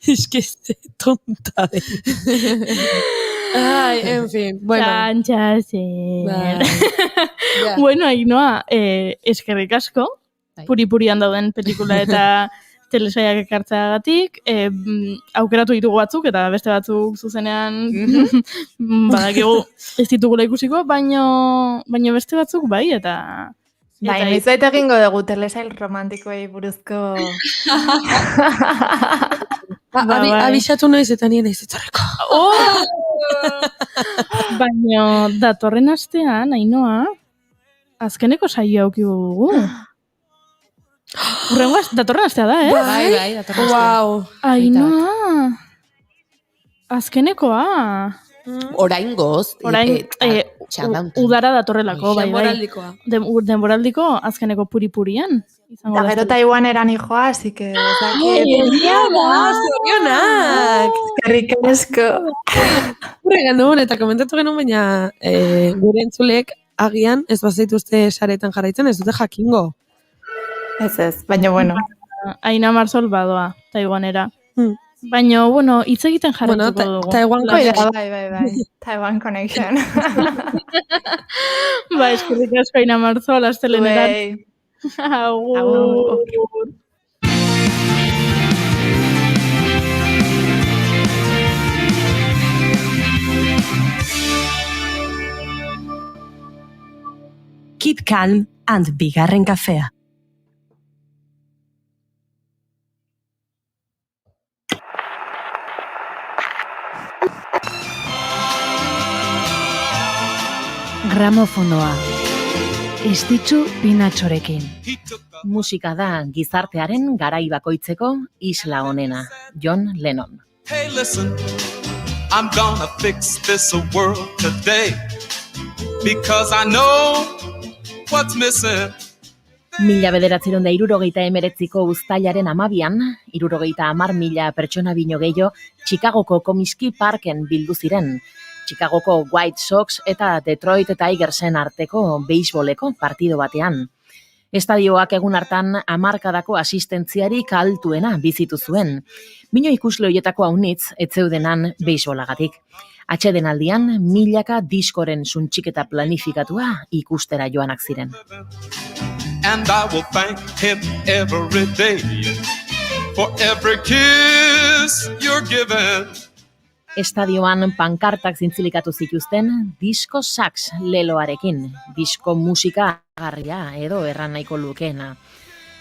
Es que este tonta de... Ay, en fin, bueno. Bueno, Ainoa, eskerrik asko, puri-purian dauden pelikula eta telesaiak ekartzeagatik, aukeratu ditugu batzuk, eta beste batzuk zuzenean badakigu ez ditugula ikusiko, baina beste batzuk bai, eta Bai, noitzait egingo dugu telesail romantikoei buruzko... Abixatu naiz eta nien naiz etorreko. Baina datorren astean, Ainhoa, azkeneko saio aukigu dugu. Datorren astea da, eh? Bai, datorren astea. Wow. Ainhoa, azkenekoa. Oraingoz, udara datorrelako, bai. Denboraldikoa. Denboraldiko azkeneko puripurian. Eta gero Taiwaneran joa, así que... Zorionak! Eskerrik asko. Gure genuen, eta komentatu genuen, baina gure entzulek agian ez bazaituzte saretan jarraitzen, ez dute jakingo. Ez, baina bueno. Aina Marsol badoa, Taiwanera. Baina, bueno, hitz egiten jarratuko dugu. Taiwan Connection. Bai. Taiwan Connection. Ba, eskerrik asko Aina Marsol, astelenetan. Agur. Keep calm and bigarren kafea. Gramofonoa. Estitxu Pinatxorekin. Musika da gizartearen garai bakoitzeko isla honena. John Lennon. Hey, listen, I'm gonna fix this world today because I know what's missing. 1969ko uztailaren 12an, 70.000 pertsona bino gehiago Chicagoko Comiskey Parken bildu ziren. Chicagoko White Sox eta Detroit Tigersen arteko beisboleko partido batean. Estadioak egun hartan 10 asistentziarik altuena bizitu zuen. Bino ikusle hoietako haunitz etzeudenan beisbolagatik. Atsedenaldian 1000 diskoren suntxiketa planifikatua ikustera joanak ziren. And I will thank him every day for every kiss you're given. Estadioan pankartak zintzilikatu zituzten disko sax leloarekin, disko musika agarria edo erran nahiko lukeena.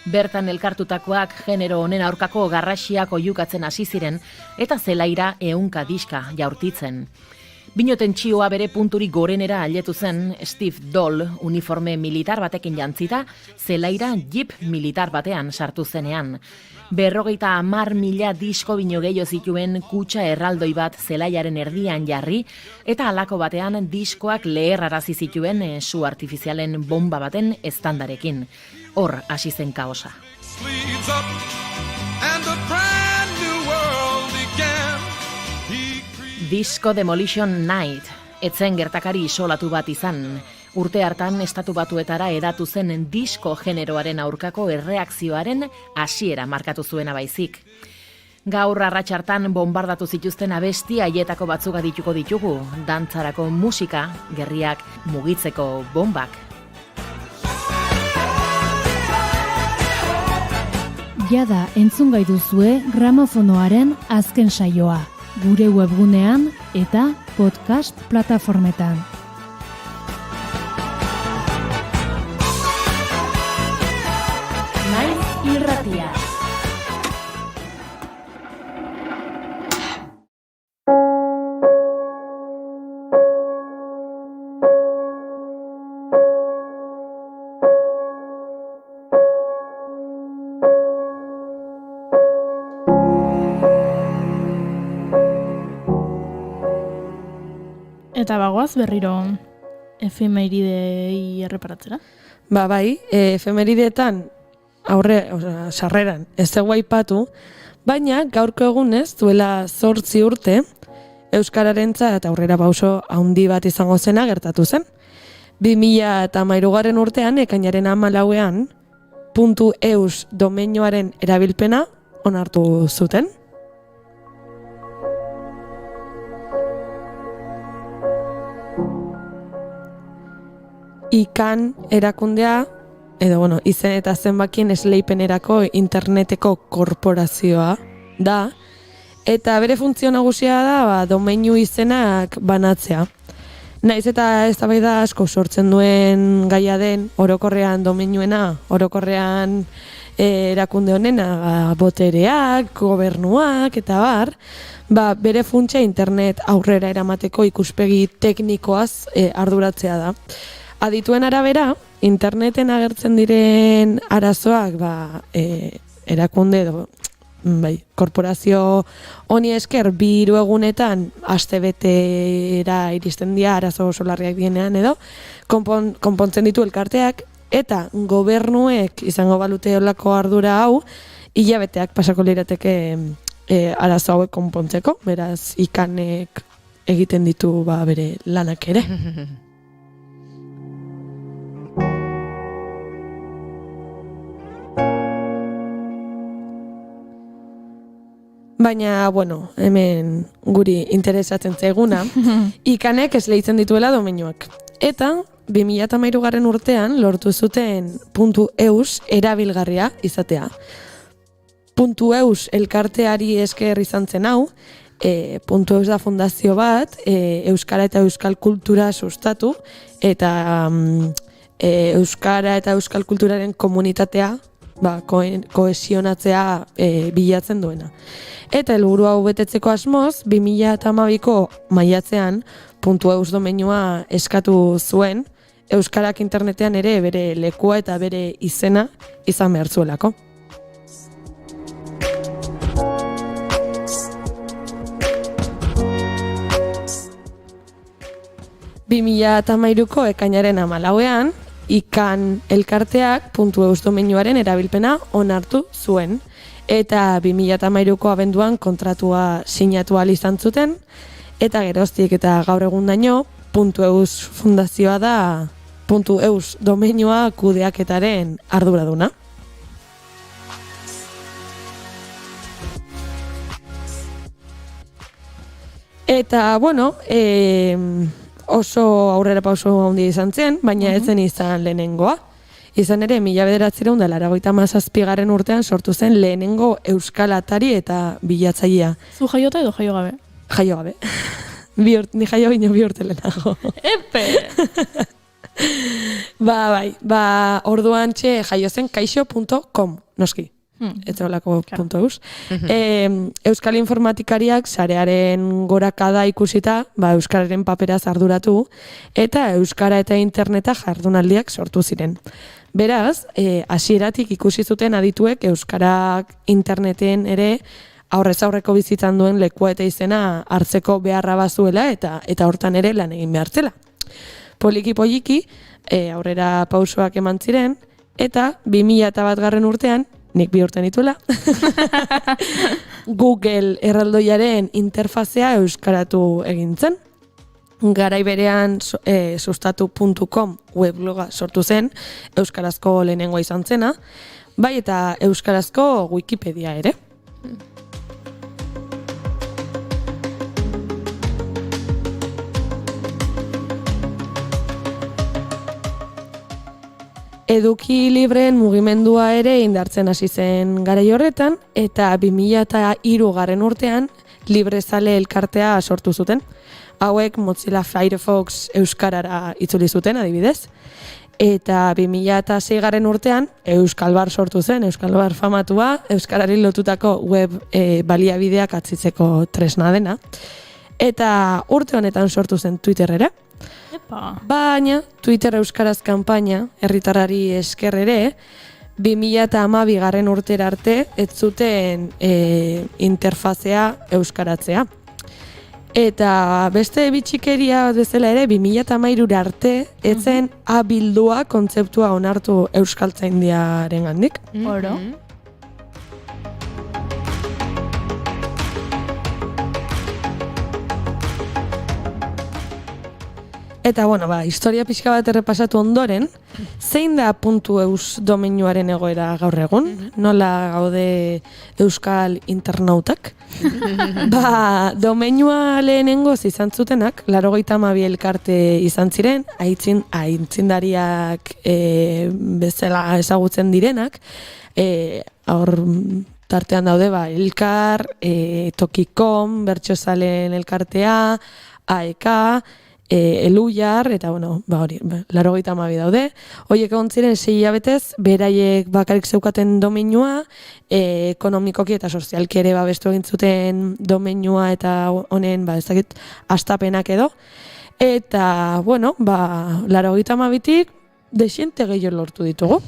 Bertan elkartutakoak genero honen aurkako garrasiak oihukatzen hasi ziren eta zelaira 100 diska jaurtitzen. Bino tentsioa bere punturik gorenera ailetu zen Steve Doll uniforme militar batekin jantzita zelaira jeep militar batean sartu zenean. 50.000 disko bino gehiago zituen kutxa erraldoi bat zelaiaren erdian jarri eta halako batean diskoak leherrarazi zituen su artifizialen bomba baten eztandarekin. Hor hasi zen kaosa. Disco Demolition Night, etzen gertakari isolatu bat izan. Urte hartan estatu batuetara edatu zen disko generoaren aurkako erreakzioaren hasiera markatu zuena baizik. Gaur arratsartan bombardatu zituzten abesti haietako batzuk adituko ditugu, dantzarako musika, gerriak mugitzeko bombak. Jada entzungai duzue gramofonoaren azken saioa, gure webgunean eta podcast plataformetan. Naiz irratia. Eta bagoaz berriro efemeridei erreparatzera? Ba bai, efemerideetan sarreran ez dugu aipatu, baina gaurko egunez duela 8 urte Euskararentzat aurrera pauso handi bat izango zena gertatu zen. 2013 urtean ekainaren 14ean .eus domeinoaren erabilpena onartu zuten. ICANN erakundea, edo izen eta zenbakien esleipenerako interneteko korporazioa da, eta bere funtzio nagusia da domeinu izenak banatzea. Naiz eta eztabaida asko sortzen duen gaia den, orokorrean domeinuena, orokorrean erakunde honena, botereak, gobernuak eta bar, bere funtsa internet aurrera eramateko ikuspegi teknikoaz arduratzea da. Adituen arabera, interneten agertzen diren arazoak erakunde korporazio honi esker 3 egunetan astebetera iristen dira arazo oso larriak dienean edo konpontzen ditu elkarteak eta gobernuek izango balute olako ardura hau hilabeteak pasako lirateke arazo hauek konpontzeko, beraz ikanek egiten ditu bere lanak ere. Baina, bueno, hemen guri interesatzen zaiguna, ikanek esleitzen dituela domeinuak. Eta 2013 urtean lortu zuten .eus erabilgarria izatea. .eus elkarteari esker izan zen hau, .eus da fundazio bat, euskara eta euskal kultura sustatu, eta euskara eta euskal kulturaren komunitatea kohesionatzea bilatzen duena. Eta helburu hau betetzeko asmoz, 2012ko maiatzean .eus domeinua eskatu zuen, euskarak internetean ere bere lekua eta bere izena izan behar zuelako. ko ekainaren 14ean, ikan elkarteak .eus domeinuaren erabilpena onartu zuen. Eta 2013ko abenduan kontratua sinatu ahal izan zuten, eta geroztik eta gaur egundaino .eus fundazioa da .eus domeinua kudeaketaren arduraduna. Eta, bueno, oso aurrera pauso handia izan zen, baina ez zen izan lehenengoa. Izan ere, 1987 urtean sortu zen lehenengo euskal atari eta bilatzailea. Zu jaiota edo jaio gabe? Jaio gabe. Ni jaio bino 2 urte lehenago. Epe! Orduan txe jaio zen kaixo.com, noski. Ez olako .eus. Euskal informatikariak sarearen gorakada ikusita, euskararen paperaz arduratu, eta euskara eta interneta jardunaldiak sortu ziren. Beraz, hasieratik ikusi zuten adituek euskarak interneten ere aurrez aurreko bizitzan duen lekua eta izena hartzeko beharra bazuela eta hortan ere lan egin behartzela. Poliki-poliki aurrera pausoak eman ziren, eta 2001 urtean, nik 2 urte nituela, Google erraldoiaren interfazea euskaratu egin zen. Garai berean sustatu.com webloga sortu zen, euskarazko lehenengoa izan zena, bai eta euskarazko Wikipedia ere. Eduki libreen mugimendua ere indartzen hasi zen garai horretan, eta 2003 urtean librezale elkartea sortu zuten. Hauek Mozilla Firefox euskarara itzuli zuten, adibidez. Eta 2006 urtean Euskalbar sortu zen, Euskalbar famatua, euskarari lotutako web baliabideak atzitzeko tresna dena. Eta urte honetan sortu zen Twitter ere. Baina Twitter euskaraz kanpaina, herritarrari esker ere, 2012 urtera arte ez zuten interfazea euskaratzea. Eta beste bitxikeria bezala ere, 2013 arte, etzen abildua kontzeptua onartu euskaltzaindiaren gandik. Oro. Eta, historia pixka bat errepasatu ondoren, zein da .eus domeinuaren egoera gaur egun? Nola gaude euskal internautak? Domeinua lehenengoz izan zutenak, 82 elkarte izan ziren, aitzindariak bezala ezagutzen direnak, hor tartean daude, Elkar, Tokikom, Bertxozalen elkartea, AEK, Elujar, eta bueno, hori, 92 daude. Horiek egon ziren 6 hilabetez, beraiek bakarrik zeukaten domeinua, ekonomikoki eta sozialki ere babestu egin zuten domeinua eta honen, ezakit, astapenak edo. Eta, bueno, 92tik desiente gehiago lortu ditugu.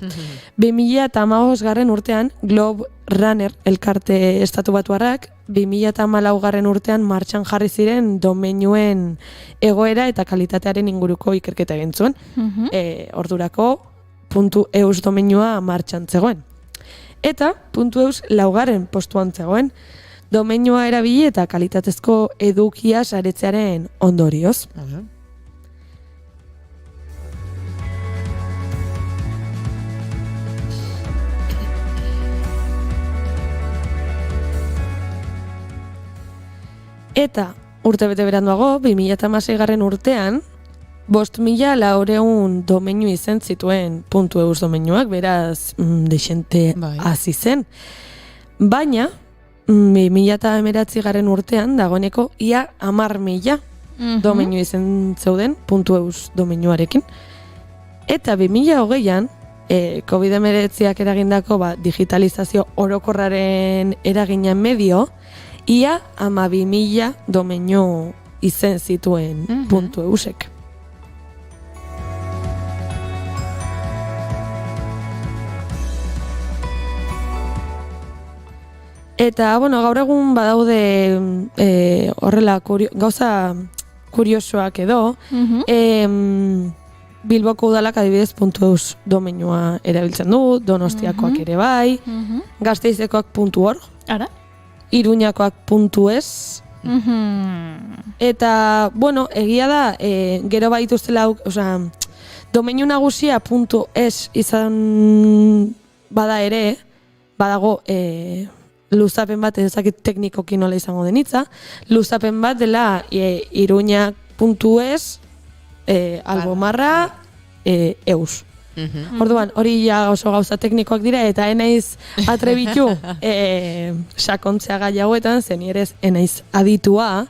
2015 urtean, Globe Runner elkarte estatu batuarrak, 2014 urtean martxan jarri ziren domeinuen egoera eta kalitatearen inguruko ikerketa egin zuen. Ordurako .eus domeinua martxan zegoen. Eta .eus 4. postuan zegoen. Domeinua erabili eta kalitatezko edukia saretzearen ondorioz. Eta urte bete beranduago, 2016 urtean, 5.400 domeinu izen zituen .eus domeinuak, beraz, dexente hasi zen. Baina, 2019 urtean, dagoeneko, ia 10.000 domeinu izen zeuden .eus domeinuarekin. Eta 2020an, COVID-19ak eragindako digitalizazio orokorraren eragina medio, ia 12.000 domeinu izen zituen .eusek. Eta, bueno, gaur egun badaude horrela gauza kuriosoak edo, Bilboko udalak adibidez .eus domeinua erabiltzen du, Donostiakoak ere bai, Gasteizekoak .org, Iruñakoak .es, eta, bueno, egia da, gero baituztela, domeinu nagusia .es izan bada ere, badago luzapen bat, ezakit teknikoki nola izango denitza, luzapen bat dela iruñak.es, albomarra, eus. Orduan, hori ja oso gauza teknikoak dira, eta enaiz atrebitu sakontzea gai hauetan, zen erez enaiz aditua,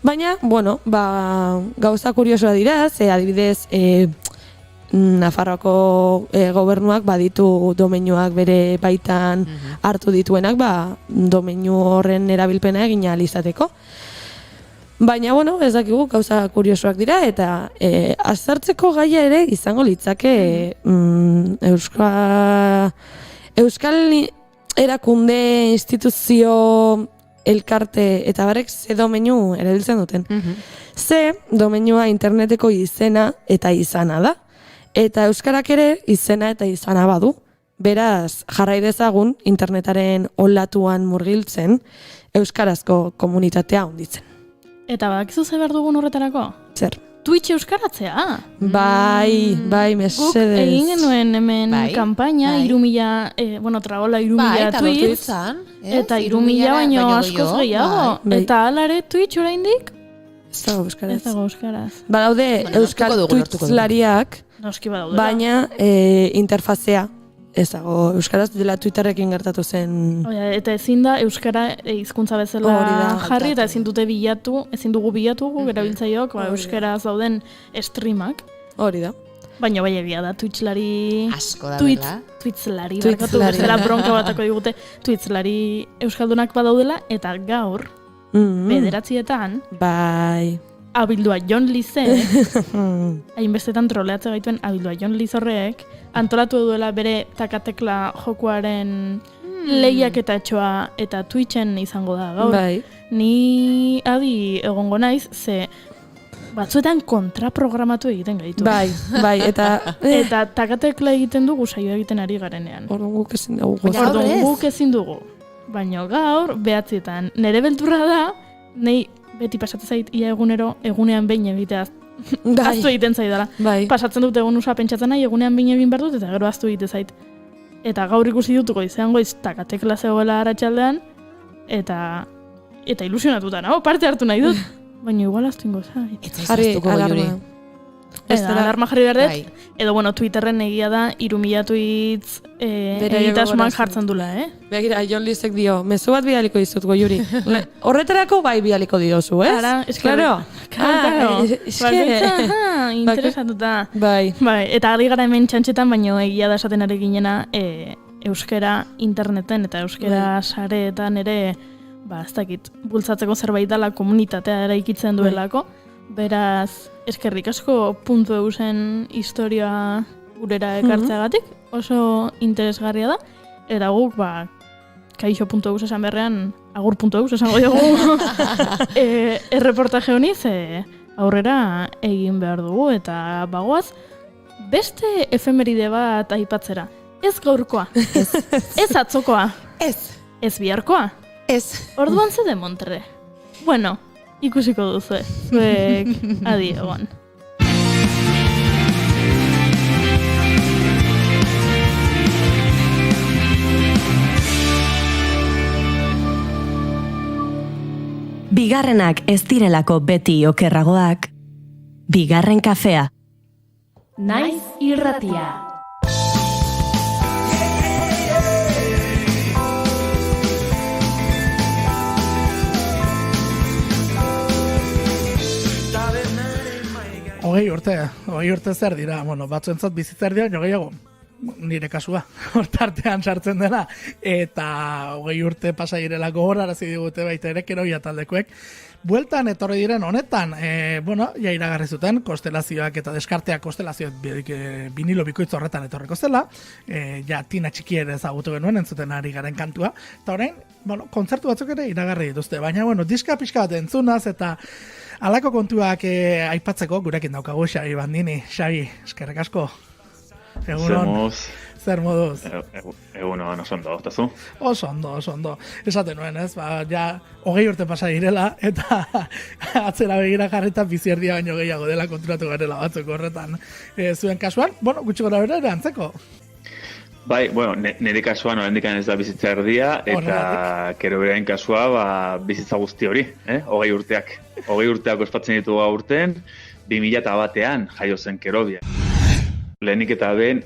baina, bueno, gauza kuriosoa dira, ze adibidez, Nafarroako gobernuak baditu domeinuak bere baitan hartu dituenak, domeinu horren erabilpena egin ahal izateko. Baina, bueno, ez dakigu gauza kuriosoak dira, eta aztertzeko gaia ere izango litzake Euskal erakunde, instituzio, elkarte eta barek ze domeinu erabiltzen duten. Ze domeinua interneteko izena eta izana da. Eta euskarak ere izena eta izana badu. Beraz, jarrai dezagun internetaren olatuan murgiltzen euskarazko komunitatea handitzen. Eta badakizu ze behar dugun horretarako? Zer? Twitch euskaratzea. Bai, mesedez. Guk egin genuen hemen kanpaina, 3.000, tragola 3.000 tweets, eta 3.000 baino askoz gehiago. Eta alare Twitch oraindik? Ez dago euskaraz. Ez dago euskaraz. Badaude euskal tweetslariak, baina interfazea ez dago euskaraz, dela Twitterrekin gertatu zen. Eta ezin da euskara hizkuntza bezala jarri, eta ezin dugu bilatu guk erabiltzaileok euskaraz dauden streamak. Hori da. Baina bai egia da, Twitchlari... Asko da dela. Twitchlari, barkatu bezala bronka batako digute, Twitchlari euskaldunak badaudela, eta gaur, bederatzietan, bai, abildua Jon Lize, hainbestetan troleatze gaituen abildua Jon Lize horrek, antolatu duela bere takatekla jokuaren lehiak eta etxoa eta Twitchen izango da gaur. Bai. Ni adi egongo naiz, ze batzuetan kontraprogramatu egiten gaitu. Bai, eta... Eta takatekla egiten dugu saioa egiten ari garenean. Orduan guk ezin dugu. Orduan guk ezin dugu. Baina gaur, behatzietan, nire belturra da, nahi beti pasatzen zait, ia egunean behin egitea aztu egiten zaidala. Pasatzen dut egun usa pentsatzen nahi, egunean behin egin behar dut, eta gero aztu egite zait. Eta gaur ikusi dutuko izan goiz, takatekla zegoela aratsaldean, eta ilusionatuta nago, parte hartu nahi dut. Baina igual aztu ingo zait. Ez zaizuko Juri. alarma jarri behar dut, edo, bueno, Twitterren egia da, 3.000 tweets egitasmoan jartzen dula, Begira, Jon Lisek dio, mezu bat bidaliko dizut, Goiuri. Horretarako bai bidaliko diozu, ez? Ara, claro. Interesatuta. Bai. Eta ari gara hemen txantxetan, baino egia da esaten ari ginena, euskera interneten eta euskera sareetan ere, ez dakit, bultzatzeko zerbait dela komunitatea eraikitzen duelako. Beraz, eskerrik asko .eusen historia gurera ekartzeagatik, oso interesgarria da, eta guk, kaixo.eus esan berrean, agur.eus esango dugu, erreportaje honiz aurrera egin behar dugu, eta bagoaz, beste efemeride bat aipatzera. Ez gaurkoa, ez atzokoa, ez biharkoa, orduan ze de Monterre. Bueno, ikusiko duzu, zuek adi egon. Bigarrenak ez direlako beti okerragoak, bigarren kafea. Naiz irratia. Hogei urte zer dira, batzuentzat bizitzer dira, gehiago, nire kasua, hortartean sartzen dela, eta 20 urte pasa girelako horarazi digute baita ere keroia taldekoek. Bueltan etorri diren honetan, ja iragarri zuten, konstelazioak eta deskarteak konstelazioak vinilo bikoitz horretan etorriko zela, ja tina txiki ere ezagutu genuen entzuten ari garen kantua, eta orain, kontzertu batzuk ere iragarri dituzte, baina, diska pixka bat entzunaz, eta halako kontuak aipatzeko gurekin daukagu Xabi Bandini. Xabi, eskerrik asko. Egunon. Zer moduz? Egunon, oso ondo, otazu? Oso ondo. Esaten nuen, ez? Ja, 20 urte pasa direla, eta atzera begira jarrita bizierdia baino gehiago dela konturatu garela batzuk horretan zuen kasuan. Gutxi gora bera ere antzeko. Bai, nire kasuan oraindik ez da bizitza erdia, eta Keroberen kasua bizitza guzti hori, 20 urteak. 20 urteak ospatzen ditugu aurten, 2001an jaio zen Kerobia. Lehenik eta ben,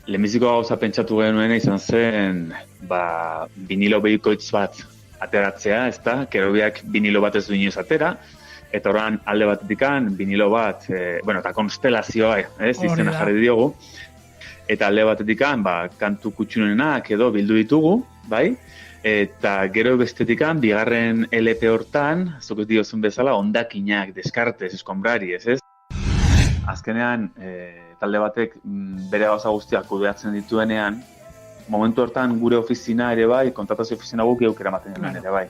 lehenbiziko gauza pentsatu genuen izan zen, vinilo bikoitz bat ateratzea, ez da? Kerobiak vinilo bat ez du inoiz atera, eta oran alde batetikan vinilo bat, eta konstelazioa, izena jarri diogu, eta alde batetikan, kantu kutxunenak edo bildu ditugu, bai? Eta gero bestetikan, bigarren LP hortan, zuk diozun bezala, ondakinak, deskartez, eskombrari, ez? Azkenean, talde batek bere gauza guztiak kudeatzen dituenean, momentu hortan gure ofizina ere bai, kontratazio ofizina guk eukera maten genuen ere bai.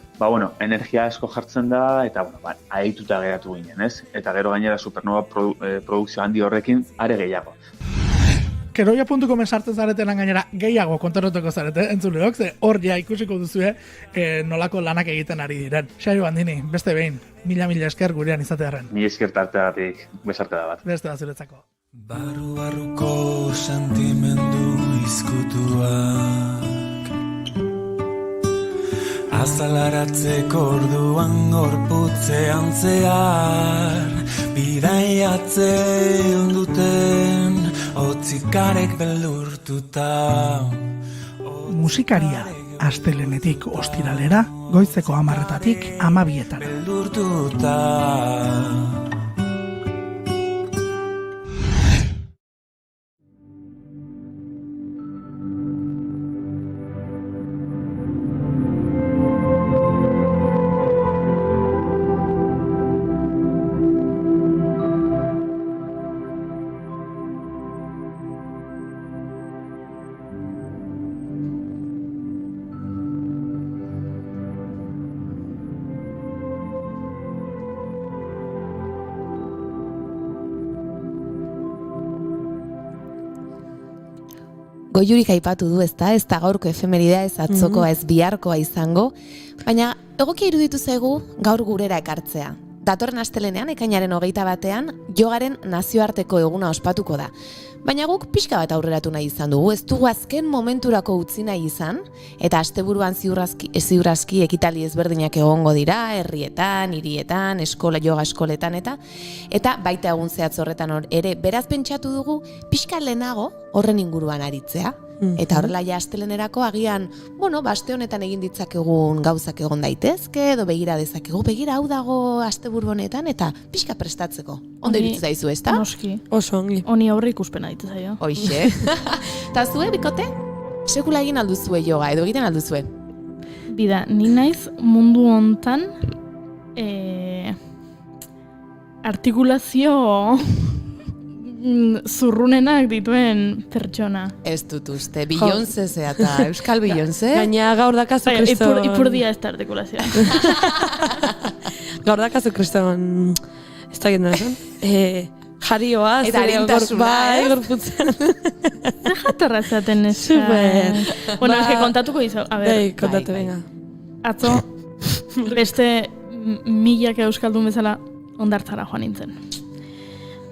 Energia asko jartzen da, eta ahituta geratu ginen, ez? Eta gero gainera Supernova produkzio handi horrekin are gehiago. Keroia.com sartzen zaretenan gainera gehiago kontaratuko zarete, entzuleok, ze hor ja ikusiko duzue nolako lanak egiten ari diren. Xabi Bandini, beste behin, mila esker gurean izatearen. Mila esker tarteagatik, besarte da bat. Beste da zuretzako. Barru-barruko sentimendu izkutuak azalaratzeko orduan gorputzean zehar bidaiatzen duten otzikarek beldurtuta. Musikaria, astelenetik ostiralera, goizeko 10:00-tatik 12:00-etara. Beldurtuta. Goiurik aipatu du, ez da gaurko efemeridea, ez atzokoa, ez biharkoa izango, baina egokia iruditu zaigu gaur gurera ekartzea. datorren astelenean, ekainaren 21ean, jogaren nazioarteko eguna ospatuko da. Baina guk pixka bat aurreratu nahi izan dugu, ez dugu azken momenturako utzi nahi izan, eta asteburuan ziurazki ekitali ezberdinak egongo dira, herrietan, hirietan, yoga eskoletan eta baita egun zehatz horretan ere, beraz pentsatu dugu, pixka lehenago horren inguruan aritzea. Eta horrela ja astelenerako agian, aste honetan egin ditzakegun gauzak egon daitezke, edo begira dezakegu, begira hau dago asteburu honetan, eta pixka prestatzeko. Ondo iritzu zaizu, ezta? Noski. Oso ongi. Honi aurre ikuspena ditu zaio. Hoixe. Eta zue, bikote? Sekula egin alduzue yoga, edo egiten alduzue? Bida, ni naiz mundu hontan artikulazio zurrunenak dituen pertsona. Ez dut uste, Beyoncé eta Euskal Beyoncé. Gaina gaur dakazu kriston... Ipurdia ez da artikulazioa. Gaur dakazu kriston... Ez da gendara esan? Jarioa, eta harintasuna, gorputzen. Zer jatorra zaten ez. Super. Bueno, eske kontatuko izo. A ber, kontatu, venga. Atzo, beste milak euskaldun bezala ondartzara joan nintzen.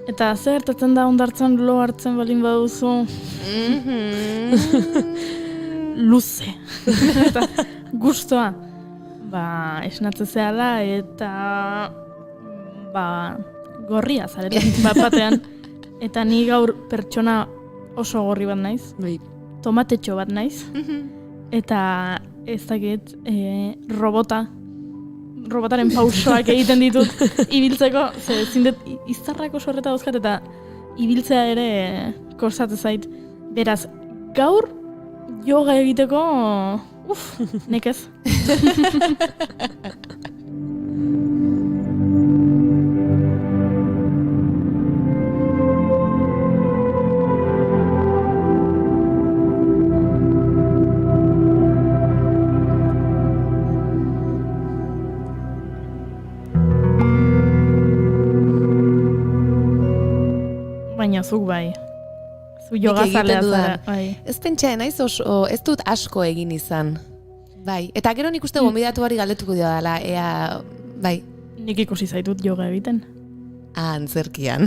Eta zer gertatzen da ondartzan lo hartzen balin baduzu? Luze. Eta gustoa. Esnatze zehala eta gorria zarela batean. Eta ni gaur pertsona oso gorri bat naiz. Tomatetxo bat naiz. Eta ez dakit robotaren pausoak egiten ditut ibiltzeko, ze zindet izarrako sorreta dauzkat eta ibiltzea ere kostatzen zait. Beraz, gaur yoga egiteko, nekez. Baina zuk bai. Zu yoga zalea zara. Ez pentsa naiz oso, ez dut asko egin izan. Bai, eta gero nik uste gonbidatuari galdetuko dio dela, ea, bai. Nik ikusi zaitut yoga egiten. Antzerkian.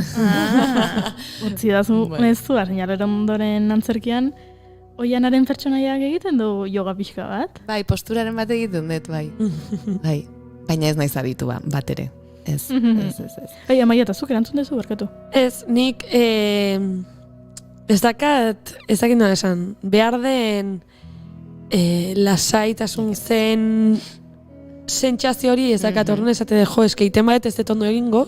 Utzi da zu mezua, seinalero ondoren antzerkian, oianaren pertsonaiak egiten du yoga pixka bat? Bai, posturaren bat egiten dut, bai. Bai, baina ez naiz aditu bat ere. Ez. Amaia, eta zuk erantzun dezu, barkatu? Ez, nik ez dakit nola esan, behar den lasaitasun zen sentsazio hori ez dakat orduan esate de jo, eske iten badet ez dut ondo egingo,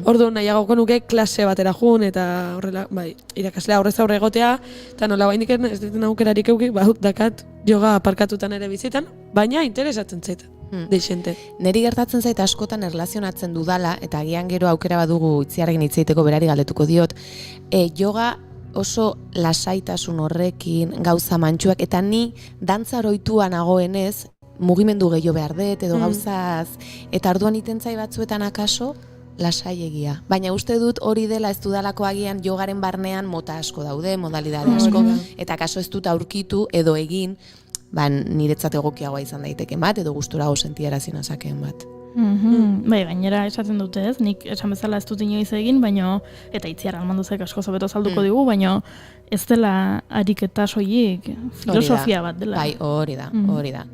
orduan nahiagoko nuke klase batera jun, eta horrela, bai, irakaslea aurrez aurre egotea, eta nola bainik ez duten aukerarik euki, dakat yoga aparkatutan ere bizitan, baina interesatzen zait. Deixente. Neri gertatzen zait askotan erlazionatzen dudala, eta agian gero aukera badugu itziarrekin hitzeiteko berari galdetuko diot, yoga oso lasaitasun horrekin, gauza mantxuak, eta ni dantza oroitua nagoenez, mugimendu gehiago behar dut, edo gauzaz, eta orduan itentzai batzuetan akaso, lasaiegia. Baina uste dut hori dela ez dudalako agian jogaren barnean mota asko daude, modalidade asko, eta akaso ez dut aurkitu edo egin, niretzat egokiagoa izan daiteken bat, edo gusturago sentiarazien azakeen bat. Bai, gainera esaten dute ez, nik esan bezala ez dut inoiz egin, baina, eta itziar almanduzek asko zobeto salduko digu, baina ez dela ariketa soilik, filosofia bat dela. Bai, hori da, hori da.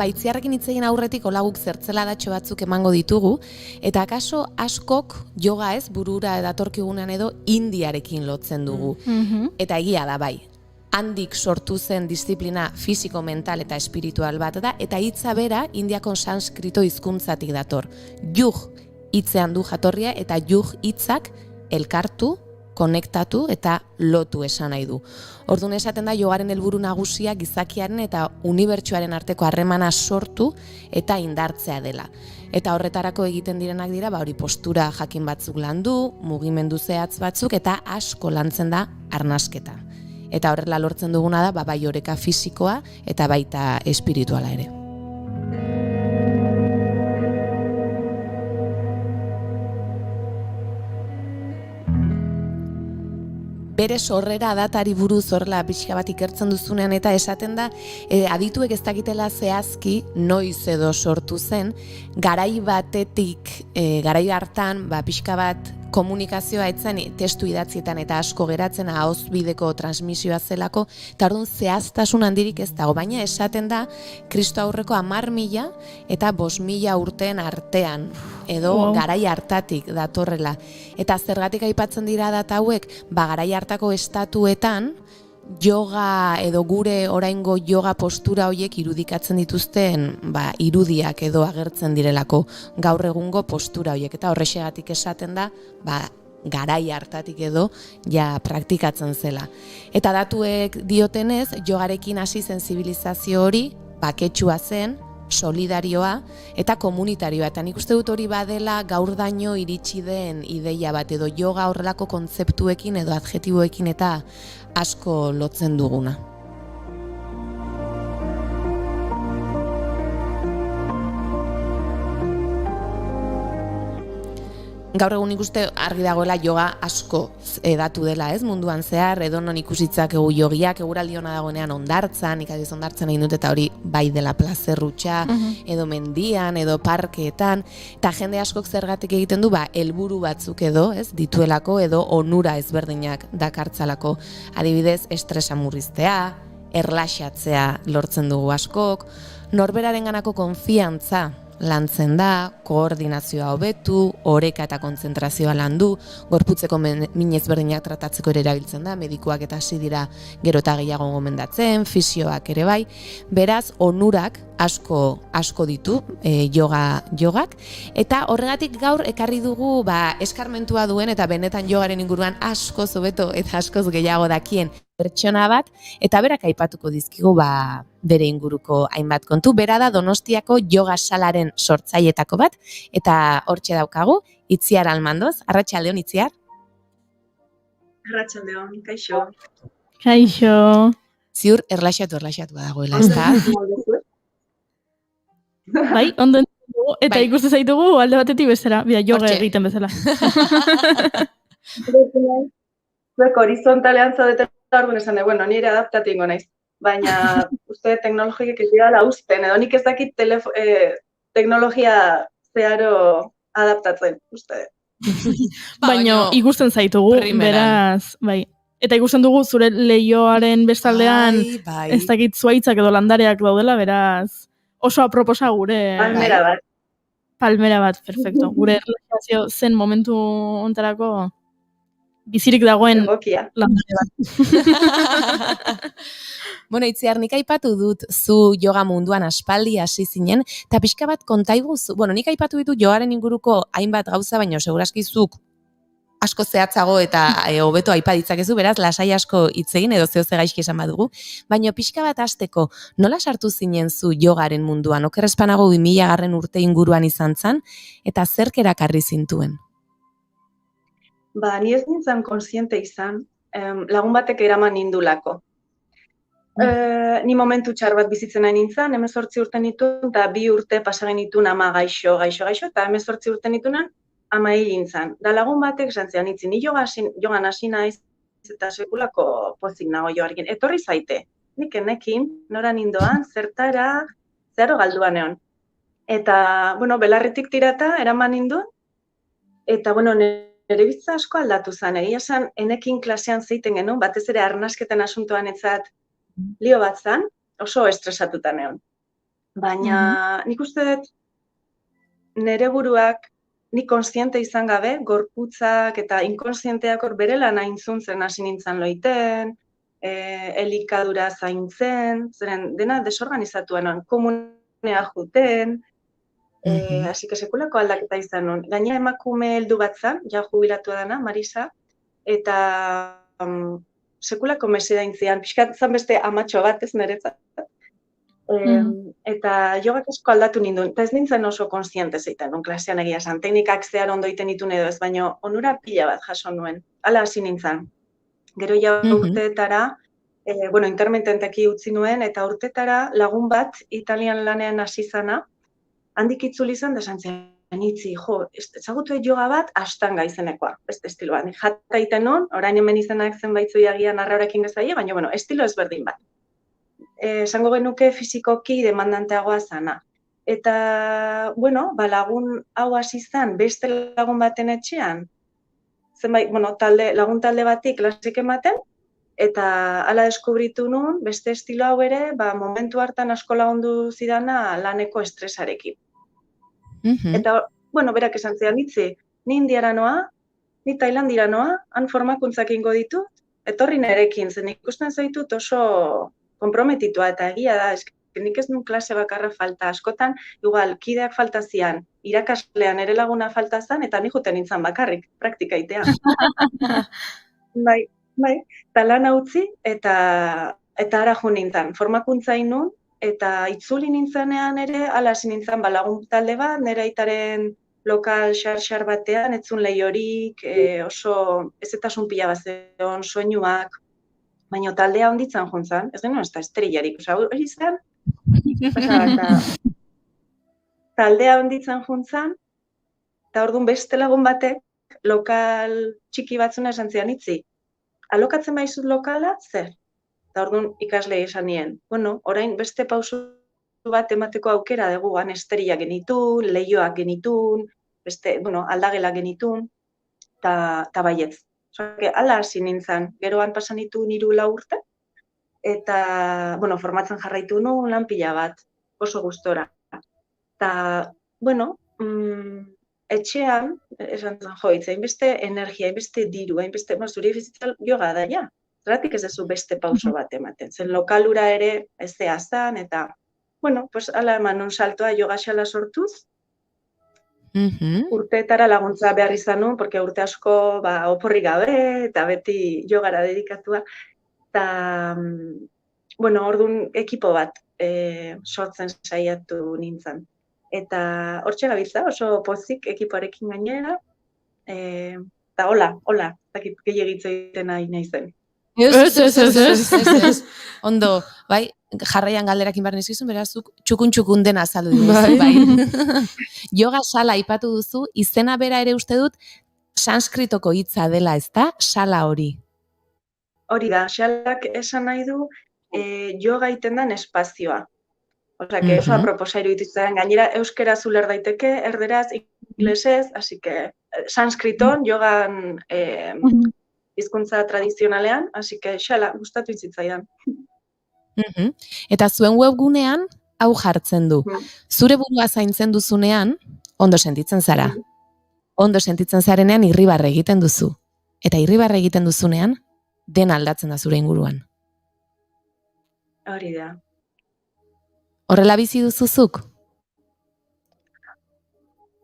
Itziarrekin hitz egin aurretik olaguk zertzeladatxo batzuk emango ditugu, eta akaso askok yoga ez burura datorkigunean edo indiarekin lotzen dugu. Eta egia da bai, handik sortu zen disiplina fisiko, mental eta espiritual bat da, eta hitza bera indiako sanskrito hizkuntzatik dator. Yug hitzean du jatorria, eta yug hitzak elkartu, konektatu eta lotu esan nahi du. Orduan esaten da jogaren helburu nagusia gizakiaren eta unibertsuaren arteko harremana sortu eta indartzea dela. Eta horretarako egiten direnak dira, hori postura jakin batzuk landu, mugimendu zehatz batzuk eta asko lantzen da arnasketa. Eta horrela lortzen duguna da, bai oreka fisikoa eta baita espirituala ere. bere sorrera datari buruz horrela pixka bat ikertzen duzunean eta esaten da adituek ez dakitela zehazki noiz edo sortu zen, garai batetik, garai hartan, pixka bat komunikazioa etzen testu idatzietan eta asko geratzen ahoz bideko transmisioa zelako, eta orduan zehaztasun handirik ez dago, baina esaten da Kristo aurreko 10.000 eta 5.000 urteen artean, edo garai hartatik datorrela. Eta zergatik aipatzen dira data hauek, garai hartako estatuetan, yoga edo gure oraingo yoga postura horiek irudikatzen dituzten irudiak edo agertzen direlako gaur egungo postura horiek, eta horrexegatik esaten da garai hartatik edo ja praktikatzen zela. Eta datuek diotenez, yogarekin hasi zen zibilizazio hori, baketsua zen, solidarioa eta komunitarioa, eta nik uste dut hori badela gaurdaino iritsi den ideia bat, edo yoga horrelako kontzeptuekin edo adjetiboekin eta asko lotzen duguna. Gaur egun ikuste argi dagoela yoga asko edatu dela, ez, munduan zehar, edo non ikusitzak egu jogiak, eguraldi hona dagoenean ondartzan, ikadiz ondartzan egin dut, eta hori bai dela plazerrutxa, edo mendian, edo parkeetan, eta jende askok zergatik egiten du, helburu batzuk edo, ez, dituelako, edo onura ezberdinak dakartzalako, adibidez, estresa murriztea, erlaxatzea lortzen dugu askok, norberarenganako konfiantza lantzen da, koordinazioa hobetu, oreka eta kontzentrazioa landu, gorputzeko min ezberdinak tratatzeko ere erabiltzen da, medikuak eta hasi dira gero eta gehiago gomendatzen, fisioak ere bai, beraz onurak asko ditu jogak, eta horregatik gaur ekarri dugu eskarmentua duen eta benetan jogaren inguruan askoz hobeto eta askoz gehiago dakien pertsona bat, eta berak aipatuko dizkigu bere inguruko hainbat kontu. Bera da Donostiako yoga salaren sortzailetako bat, eta hortxe daukagu, Itziar Almandoz. Arratsaldeon, Itziar? Arratsaldeon, kaixo. Kaixo. Ziur, erlaxatu dagoela, ez da? Bai, ondo dugu, eta ikuste zaitugu alde batetik bestera, yoga egiten bezala. Zuek horizontalean zaudeten orduan esan da, bueno, nire adaptatu ingo naiz. Baina uste teknologiak ez dira uzten, edo nik ez dakit teknologia zeharo adaptatzen, uste. Baina ikusten zaitugu, beraz, bai. Eta ikusten dugu zure leioaren bestaldean ez dakit zuaitzak edo landareak daudela, beraz, oso aproposa gure... Palmera bat, perfecto. Gure relazio zen momentu ontarako bizirik dagoen landare bat. Bueno, Itziar, nik aipatu dut zu yoga munduan aspaldi hasi zinen, eta pixka bat kontaiguzu, nik aipatu ditut yogaren inguruko hainbat gauza, baina segurazki zuk asko zehatzago eta hobeto aipa ditzakezu, beraz, lasai asko hitz egin edo zeo gaizki esan badugu, baina pixka bat hasteko, nola sartu zinen zu yogaren munduan, okerrespanago 2000 urte inguruan izan zen, eta zerk erakarri zintuen? Ni ez nintzen konsiente izan, lagun batek eraman nindulako. Ni momentu txar bat bizitzen nahi nintzen, 18 urte nituen, eta 2 urte pasagen nituen ama gaixo, eta 18 urte nituenan ama egin zen. Da lagun batek esan zian itzi, ni jogan hasi naiz eta sekulako pozik nago joarekin. Etorri zaite, nik enekin, nora nindoan, zertara, zero galduan egon. Eta, belarretik tirata, eraman ninduen, eta, nire bizitza asko aldatu zen. Egia zen, enekin klasean zeiten genuen, batez ere arnasketen asuntoan etzat lio bat zen, oso estresatutan egon. Baina nik uste dut, nire buruak, nik konsiente izan gabe, gorputzak eta inkonsienteak hor bere lan aintzuntzen hasi nintzen loiten, elikadura zaintzen, zeren dena desorganizatuan, komunea juten, hasi que sekulako aldaketa izan nun. Gaina emakume heldu bat zen, ja jubilatu dana, Marisa, eta sekulako meseda intzian, pixkat zan beste amatxo bat ez niretzat. Eta jogak asko aldatu ninduen, eta ez nintzen oso konsiente zeiten, klasean egia esan, teknikak zehar ondo iten ditun edo ez, baina onura pila bat jaso nuen, hala hasi nintzen. Gero ja urteetara, intermitenteki utzi nuen, eta urteetara lagun bat Italian lanean hasi zana, handik itzuli zen, da esan zen, nitzi, ezagutu yoga bat astanga izenekoa, beste estiloa. Nik jata iten non, orain hemen izenak zenbaitzui agian arraurakin gezaile, baina, bueno, estilo ezberdin bat. Esango genuke fizikoki demandanteagoa zana. Eta, bueno, lagun hau hasi izan, beste lagun baten etxean, zenbait, bueno, lagun talde bati klasik ematen, eta hala deskubritu nun, beste estilo hau ere, momentu hartan asko lagundu zidana laneko estresarekin. Eta, bueno, berak esan zidan ditzi, ni Indiara noa, ni Tailandira noa, han formakuntzak ingo ditut, etorri nerekin, zen ikusten zaitut oso konprometitua eta egia da, nik ez nun klase bakarra falta, askotan, igual, kideak falta zian, irakaslean ere laguna falta zan, eta ni juten nintzen bakarrik, praktikaitea. Bai, eta lan utzi, eta ara jo nintzen, formakuntza inun, eta itzuli nintzenean ere, ala hasi nintzen lagun talde bat, nire aitaren lokal xar batean, etzun lehiorik, oso ezetasun pila bat zeon, soinuak, baina taldea onditzen juntzan, ez genuen ez da esterillarik, hori zen, taldea onditzen juntzan, eta orduan beste lagun batek, lokal txiki batzuna esan zian itzi, alokatzen baizut lokala, zer? Eta orduan ikaslei esan nien, bueno, orain beste pausu bat emateko aukera dugu, esterilla genitun, lehioak genitun, beste, bueno, aldagela genitun, eta baietz. Hala hasi nintzen, geroan pasan nitu 3-4 urte, eta, bueno, formatzen jarraitu nuen lan pila bat, oso gustora. Eta, bueno, etxean, esan zen, hainbeste energia, hainbeste diru, hainbeste, zure bizitza yoga da, ja. Zeratik ez duzu beste pauso bat ematen. Zen lokalura ere ez zehazan, eta, bueno, pues ala eman non saltoa yoga xala sortuz, urteetara laguntza behar izan nuen, porque urte asko oporri gabe, eta beti yogara dedikatua, eta, bueno, orduan ekipo bat sortzen saiatu nintzen. Eta hortxe gabiltza, oso pozik ekipoarekin gainera, eta hola, gehiagitza egiten nahi naizen. Ez. Ondo, bai, jarraian galderakin behar nizkizun, berazuk txukun dena azaldu duzu, bai. Yoga sala aipatu duzu, izena bera ere uste dut, sanskritoko hitza dela, ezta? Sala hori. Hori da, salak esan nahi du yoga iten den espazioa. Osea, que oso aproposa iruditzen, gainera euskera zuler daiteke, erderaz, inglesez, así que sanskriton, yogan hizkuntza tradizionalean, así que xala, gustatu itzitzaidan. Eta zuen webgunean, hau jartzen du. Zure burua zaintzen duzunean, ondo sentitzen zara. Ondo sentitzen zarenean irribarre egiten duzu. Eta irribarre egiten duzunean, dena aldatzen da zure inguruan. Hori da. Horrela bizi duzuzuk?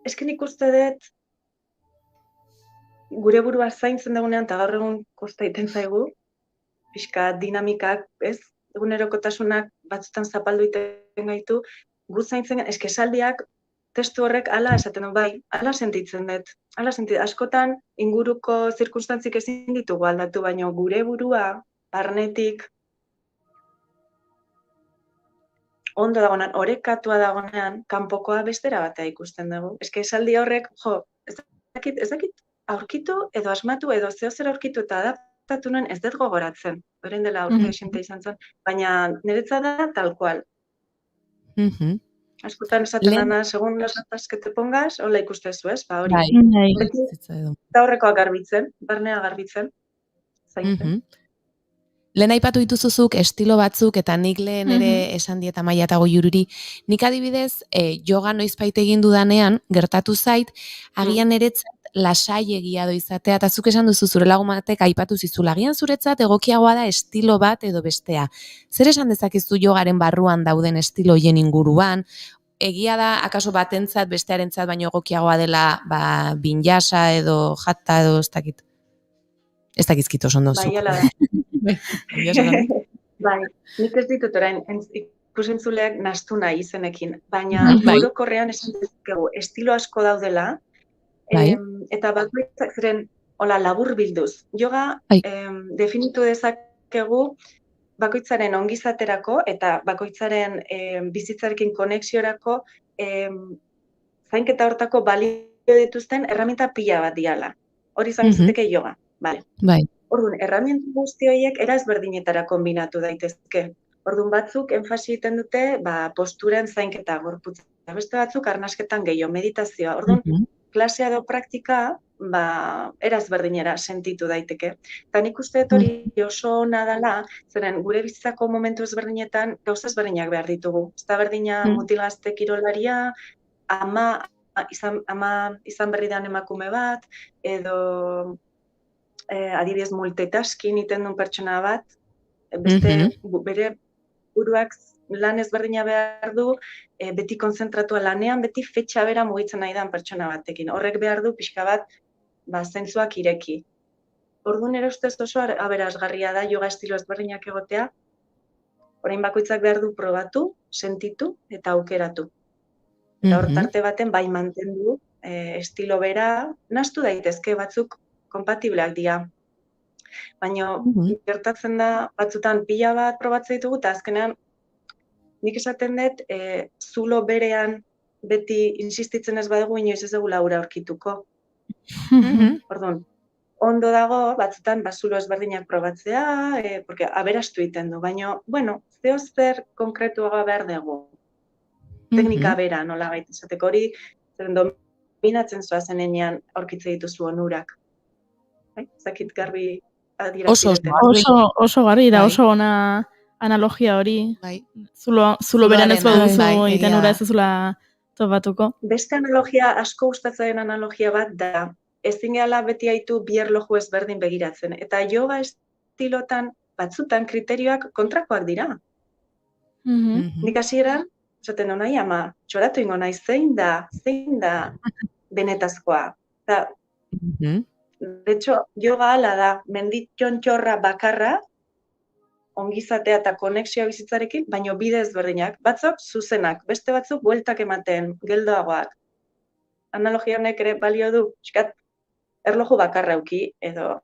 Esken ikuste dut, gure burua zaintzen dugunean, eta gaur egun kosta iten zaigu, pixka dinamikak, ez? Egunerokotasunak batzutan zapaldu iten gaitu, gu zaintzen, eske esaldiak, testu horrek ala esaten du, bai, ala sentitzen dut. Askotan, inguruko zirkunstantzik ezin ditugu aldatu, baino gure burua, barnetik, ondo dagoenan, orekatua dagoenan, kanpokoa bestera batea ikusten dugu. Eske esaldi horrek, ez dakit aurkitu edo asmatu edo zehozer aurkitu eta adaptatu nuen ez dut gogoratzen. Orain dela urte esinta izan zen, baina niretzat da tal cual. Askotan esaten dana, segun las notas que te pongas, hola ikustezu, ez? Hori. Eta horrekoa garbitzen, barnea garbitzen. Zaintzen. Lehen aipatu dituzuzuk estilo batzuk eta nik lehen ere esan dieta Maia eta Goiururi. Nik adibidez, yoga noizbait egin dudanean, gertatu zait, agian eretzat lasai egia izatea, eta zuk esan duzu zure lagun batek aipatu zizula. Agian zuretzat egokiagoa da estilo bat edo bestea. Zer esan dezakezu yogaren barruan dauden estilo hoien inguruan? Egia da, akaso batentzat, bestearentzat baino egokiagoa dela vinyasa edo hatha edo ez dakit. Ez dakizkit oso ondo zuk. Bai, nik ez ditut orain ikusentzuleak nahastu nahi izenekin, baina orokorrean esan dezakegu estilo asko daudela, eta bakoitzak ziren labur bilduz. Yoga definitu dezakegu bakoitzaren ongizaterako eta bakoitzaren bizitzarekin konexiorako zainketa hortako balio dituzten erraminta pila bat diala. Hori izan izateke yoga, bale. Bai. Orduan, erraminta guzti horiek era ezberdinetara kombinatu daitezke. Orduan batzuk enfasi egiten dute posturen zainketa gorputza. Beste batzuk arnasketan gehiago, meditazioa. Orduan, klasea edo praktika era ezberdinera sentitu daiteke. Eta nik uste dut hori oso ona dela, zeren gure bizitzako momentu ezberdinetan gauza ezberdinak behar ditugu. Ez da berdina mutil gazte kirolaria, ama izan berri den emakume bat, edo adibidez multitasking iten duen pertsona bat, beste bere buruak lan ezberdina behar du, beti konzentratua lanean, beti fetxa bera mugitzen nahi den pertsona batekin. Horrek behar du pixka bat, zentzuak ireki. Orduan ere ustez oso aberasgarria da yoga estilo ezberdinak egotea, orain bakoitzak behar du probatu, sentitu eta aukeratu. Eta hor tarte baten bai mantendu estilo bera, nahastu daitezke batzuk kompatibleak dira. Baina gertatzen da batzutan pila bat probatzen ditugu eta azkenean nik esaten dut zulo berean beti insistitzen ez badugu inoiz ez dugu laura aurkituko. Orduan, ondo dago batzutan zulo ezberdinak probatzea, porque aberastu egiten du, baina, bueno, zeo zer konkretuaga behar dugu. Teknika bera, nola baita esateko hori, zeren dominatzen zoazen enean aurkitze dituzu onurak. Zakit garbi adirazireten. Oso garbi da, oso ona analogia hori. Zulo beran ez baduzu egiten ura ez zuzula topatuko. Beste analogia, asko gustatzen analogia bat da, ezin gehala beti haitu bi erloju ezberdin begiratzen. Eta yoga estilotan batzutan kriterioak kontrakoak dira. Nik hasieran esaten honai, ama, txoratu ingo nahi, zein da benetazkoa. De hecho, yoga ala da, menditxon txorra bakarra, ongizatea eta konexioa bizitzarekin, baino bide ezberdinak. Batzuk zuzenak, beste batzuk bueltak ematen, geldoagoak. Analogia honek ere balio du, txikat, erloju bakarra euki, edo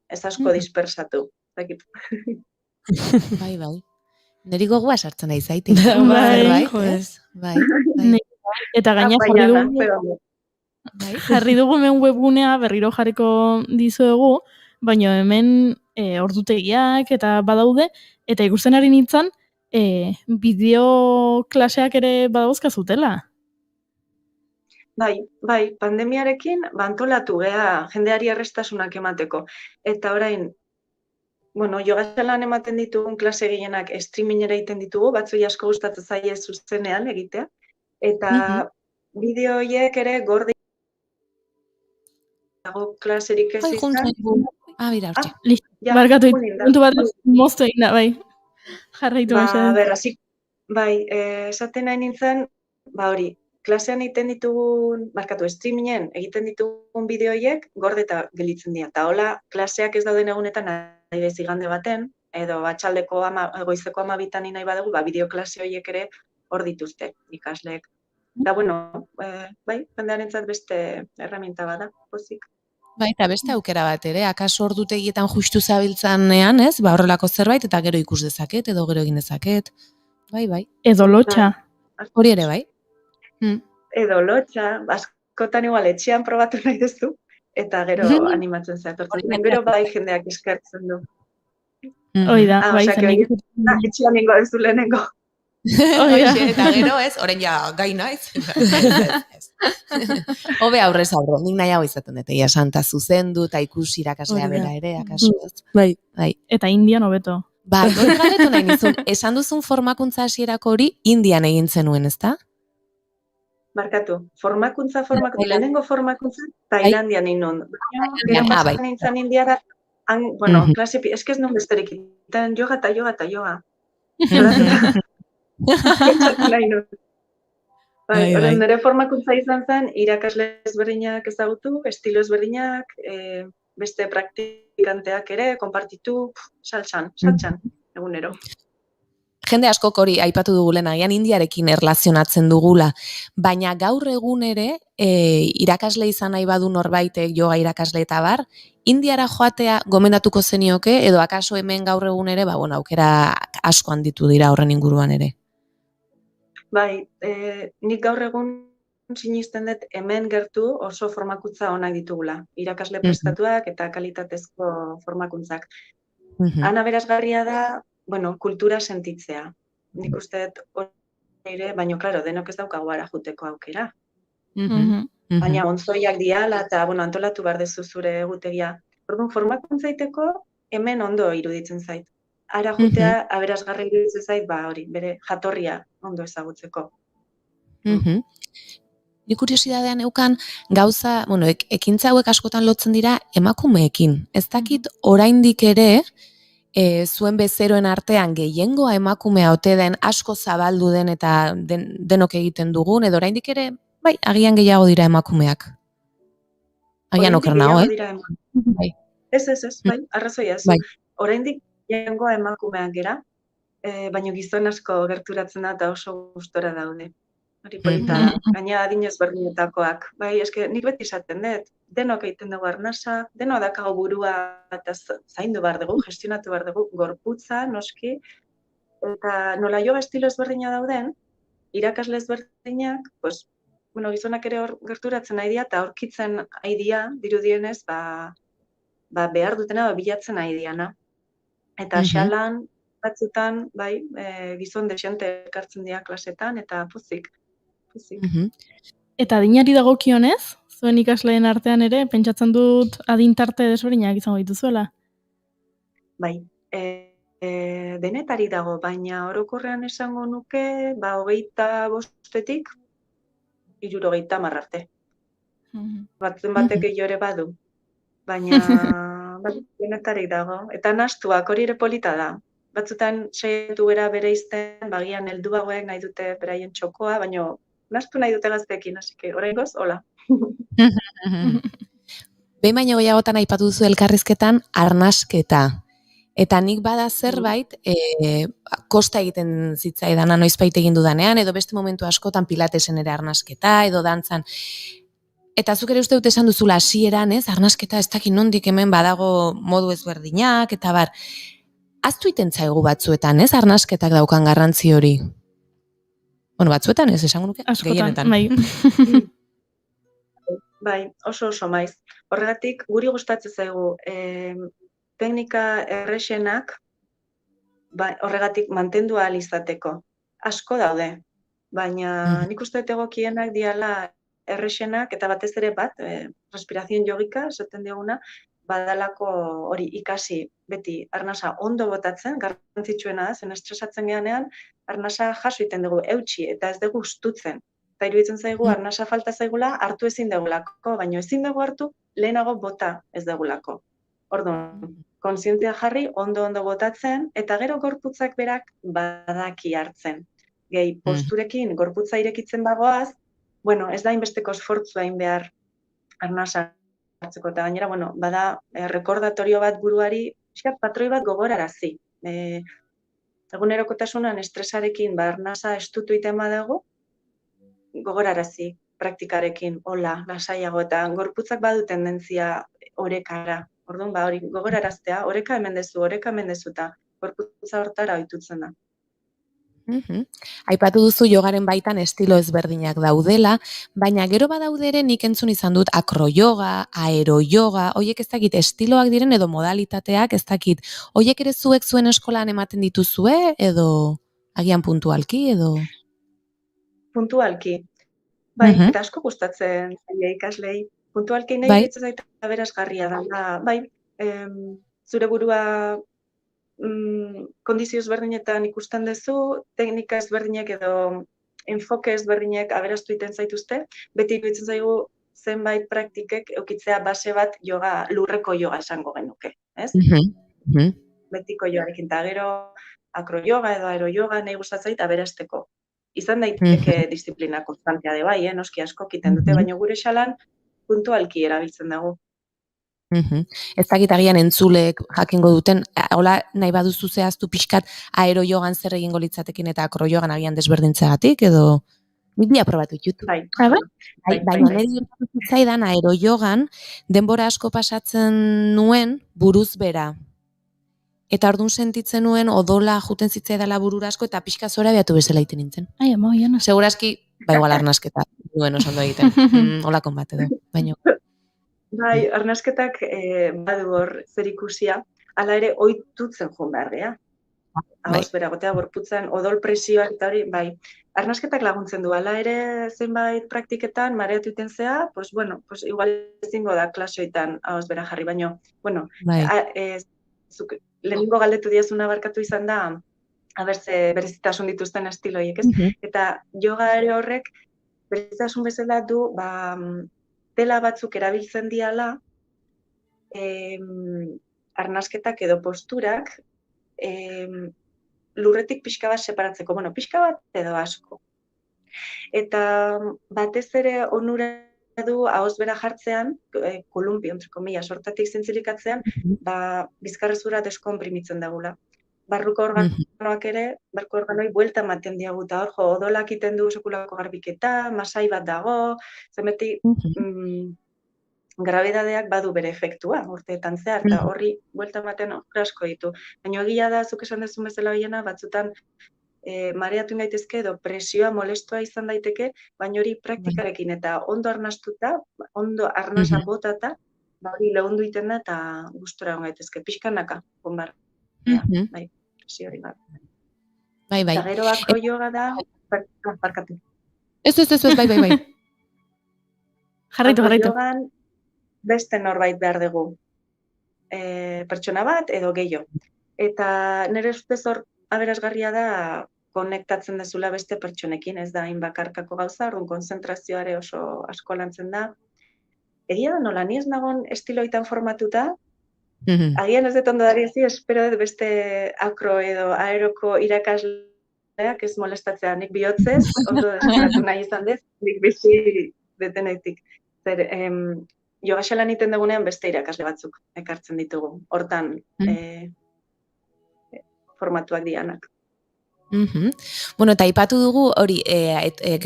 ez asko dispersatu. Bai. Neri gogoa sartzen nahi zaite. Bai. Eta gaina jarri dugu hemen webgunea berriro jarriko dizuegu, baina hemen ordutegiak eta badaude, eta ikusten ari nintzen bideo klaseak ere badauzka zutela. Bai, pandemiarekin antolatu gea jendeari errestasunak emateko. Eta orain, jogazelan ematen ditugun klase gehienak streamingera egiten ditugu, batzui asko gustatzen zaie zuzenean egitea. Eta bideo horiek ere gorde dago klaserik ez izan. Bira, hortxe. Barkatu, puntu bat moztu egin da, bai. Jarraitu esan. Bai, esaten nahi nintzen, hori, klasean egiten ditugun, streamingen egiten ditugun bideo horiek gorde eta gelitzen dira. Eta hola, klaseak ez dauden egunetan adibidez igande baten, edo batxaldeko goizeko 12 nahi badugu, bideo klase horiek ere hor dituzte ikasleek. Eta, bai, jendearentzat beste herramienta bada, pozik. Bai, eta beste aukera bat ere, akaso ordutegietan justu zabiltzanean, ez? Horrelako zerbait, eta gero ikus dezaket, edo gero egin dezaket. Bai. Edo lotxa. Hori ere, bai. Edo lotxa, askotan igual etxean probatu nahi duzu, eta gero animatzen zatortzen. Gero bai jendeak eskertzen du. Hoi da, bai zen. Etxean ningo ez du lehenengo. Eta gero ez, orain ja gai naiz. Hobe aurrez aurre, nik nahiago izaten dut, santa zuzendu eta ikusi irakaslea bera ere, akaso ez. Bai. Eta Indian hobeto. Bai, hori galdetu nahi nizun, esan duzun formakuntza hasierako hori Indian egin zenuen, ezta? Barkatu, formakuntza, lehenengo formakuntza, Tailandian egin non. Gero pasan nintzen Indiara, klase, ez non besterik, yoga eta yoga. Nire formakuntza izan zen, irakasle ezberdinak ezagutu, estilo ezberdinak, beste praktikanteak ere, konpartitu, saltxan, egunero. Jende askok hori aipatu dugu lehenagian Indiarekin erlazionatzen dugula, baina gaur egun ere irakasle izan nahi badu norbaitek yoga irakasle eta bar, Indiara joatea gomendatuko zenioke, edo akaso hemen gaur egun ere, aukera asko handitu dira horren inguruan ere. Bai, nik gaur egun sinisten dut hemen gertu oso formakuntza onak ditugula. Irakasle prestatuak eta kalitatezko formakuntzak. Han aberasgarria da, bueno, kultura sentitzea. Nik uste dut hori ere, baina, klaro, denok ez daukagu ara juteko aukera. Baina onzoiak diala eta, bueno, antolatu behar dezu zure egutegia. Orduan, formakuntzaiteko hemen ondo iruditzen zait. Ara jutea aberasgarri iruditzen zait, hori, bere jatorria ondo ezagutzeko. Ni kuriosidadean eukan gauza, bueno, ekintza hauek askotan lotzen dira emakumeekin. Ez dakit oraindik ere, zuen bezeroen artean gehiengoa emakumea ote den asko zabaldu den eta denok egiten dugun, edo oraindik ere, bai, agian gehiago dira emakumeak. Agian oker nago, Bai. Ez, bai, arrazoia ez. Oraindik gehiengoa emakumeak gera, baina gizon asko gerturatzen da eta oso gustora daude. Hori polita da, gaina adin ezberdinetakoak. Bai, eske nik beti esaten dut, denok egiten dugu arnasa, denok dakago burua eta zaindu behar dugu, gestionatu behar dugu, gorputza, noski, eta nola yoga estilo ezberdina dauden, irakasle ezberdinak, pues, bueno, gizonak ere gerturatzen nahi dira, eta aurkitzen nahi dira, dirudienez, behar dutena, bilatzen nahi diana. Eta xalan, batzutan, bai, gizon desente ekartzen dira klasetan, eta pozik. Eta adinari dagokionez, zuen ikasleen artean ere, pentsatzen dut adintarte desberdinak izango dituzuela? Bai, denetari dago, baina orokorrean esango nuke, 25-etik 60 arte. Batek gehiore badu, baina denetari dago. Eta nahastuak hori ere polita da. Batzutan saiatu gara bereizten, bagian helduagoek nahi dute beraien txokoa, baina nahastu nahi dute gazteekin, hasi que oraingoz, hola. Behin baino gehiagotan aipatu duzu elkarrizketan arnasketa. Eta nik bada zerbait, kosta egiten zitzaidana noizbait egin dudanean, edo beste momentu askotan pilatesen ere arnasketa, edo dantzan. Eta zuk ere uste dut esan duzula hasieran, ez? Arnasketa ez dakit nondik hemen badago modu ezberdinak, eta bar. Aztu iten zaigu batzuetan, ez? Arnasketak daukan garrantzi hori. Bueno, batzuetan ez, esango nuke? Askotan, bai. Bai, oso maiz. Horregatik, guri gustatzen zaigu teknika errexenak, horregatik mantendu ahal izateko. Asko daude, baina nik uste dut egokienak diala errexenak, eta batez ere bat, respirazion jogika, esaten dioguna, badalako hori ikasi beti arnasa ondo botatzen, garrantzitsuena da, zen estresatzen geanean, arnasa jaso iten dugu eutxi eta ez dugu ustutzen. Eta iruditzen zaigu, arnasa falta zaigula, hartu ezin dugulako, baina ezin dugu hartu, lehenago bota ez dugulako. Orduan, kontzientzia jarri, ondo botatzen, eta gero gorputzak berak badaki hartzen. Gehi, posturekin gorputza irekitzen bagoaz, bueno, ez da inbesteko esfortzua hain behar arnasa hartzeko, eta gainera, bueno, bada rekordatorio bat buruari, patroi bat gogorarazi. Egunerokotasunan estresarekin arnasa estutu iten badago, gogorarazi praktikarekin, hola, lasaiago, eta gorputzak badu tendentzia orekara. Orduan, hori gogoraraztea, oreka hemen dezu, eta gorputza hortara ohitutzen da. Aipatu duzu jogaren baitan estilo ezberdinak daudela, baina gero badaude ere nik entzun izan dut akroyoga, aeroyoga, hoiek ez dakit estiloak diren edo modalitateak ez dakit. Hoiek ere zuek zuen eskolan ematen dituzue edo agian puntualki edo? Puntualki. Bai, eta asko gustatzen zaila ikaslei. Puntualki nahi ditzen zaita aberasgarria da. Bai, zure burua kondizio ezberdinetan ikusten duzu, teknika ezberdinek edo enfoke ezberdinek aberastu iten zaituzte, beti iruditzen zaigu zenbait praktikek eukitzea base bat yoga, lurreko yoga esango genuke, ez? Betiko yogarekin, eta gero akroyoga edo aeroyoga nahi gustatzen zait aberasteko. Izan daiteke disiplina konstantea de bai, noski asko kiten dute, baina gure xalan puntualki erabiltzen dugu. Ez dakit agian entzulek jakingo duten, hola nahi baduzu zehaztu pixkat aeroyogan zer egingo litzatekin eta akroyogan agian desberdintzeagatik, edo nik aprobatu ditut. Baina nire zitzaidan aeroyogan denbora asko pasatzen nuen buruz bera. Eta orduan sentitzen nuen odola juten zitzaidala burura asko eta pixka zora beatu bezala iten nintzen. Ai, ama, oiana. Segurazki, igual arnasketa nuen oso ondo egiten. Olakon bat edo, baino. Bai, arnasketak badu hor zer ikusia, hala ere ohitutzen joan behar gea. Ahoz beragotea gorputzen odol presioak eta hori, bai. Arnasketak laguntzen du, hala ere zenbait praktiketan mareatu iten zea, pues bueno, pues igual ezingo da klaseoetan ahoz bera jarri, baino, bueno, zuk lehenengo galdetu diazuna barkatu izan da, ze berezitasun dituzten estiloiek, ez? Eta yoga ere horrek berezitasun bezala du, tela batzuk erabiltzen diala, arnasketak edo posturak, lurretik pixka bat separatzeko, bueno, pixka bat edo asko. Eta batez ere onura du ahoz bera jartzean, kolumpio, entre comillas, hortatik zintzilikatzean, bizkarrezura deskomprimitzen dagula. Barruko organoak ere, barruko organoi buelta ematen diagu, eta hor, odolak iten du sekulako garbiketa, masai bat dago, zemeti grabedadeak badu bere efektua, urteetan zehar, eta horri buelta ematen asko ditu. Baina egia da, zuk esan dezun bezala gehiena, batzutan mareatu gaitezke edo presioa molestua izan daiteke, baina hori praktikarekin eta ondo arnastuta, ondo arnasa botata, hori lehundu iten da eta gustora egon gaitezke, pixkanaka, bombar. Bai, presio hori bat. Bai. Eta gero bako yoga da, parkatu. Ez, bai. Jarraitu. Beste norbait behar dugu, pertsona bat edo gehiago. Eta nire ustez hor aberasgarria da konektatzen dezula beste pertsonekin, ez da hain bakarkako gauza, orduan konzentrazioare oso asko lantzen da. Egia da nola, ni ez nagon estiloitan formatuta, agian ez dut ondo dariezi, espero dut beste akro edo aeroko irakasleak ez molestatzea, nik bihotzez, ondo deskratu nahi izan dez, nik bizi detenetik. Zer, yoga xalan iten dugunean beste irakasle batzuk ekartzen ditugu, hortan formatuak dianak. Bueno, eta aipatu dugu, hori,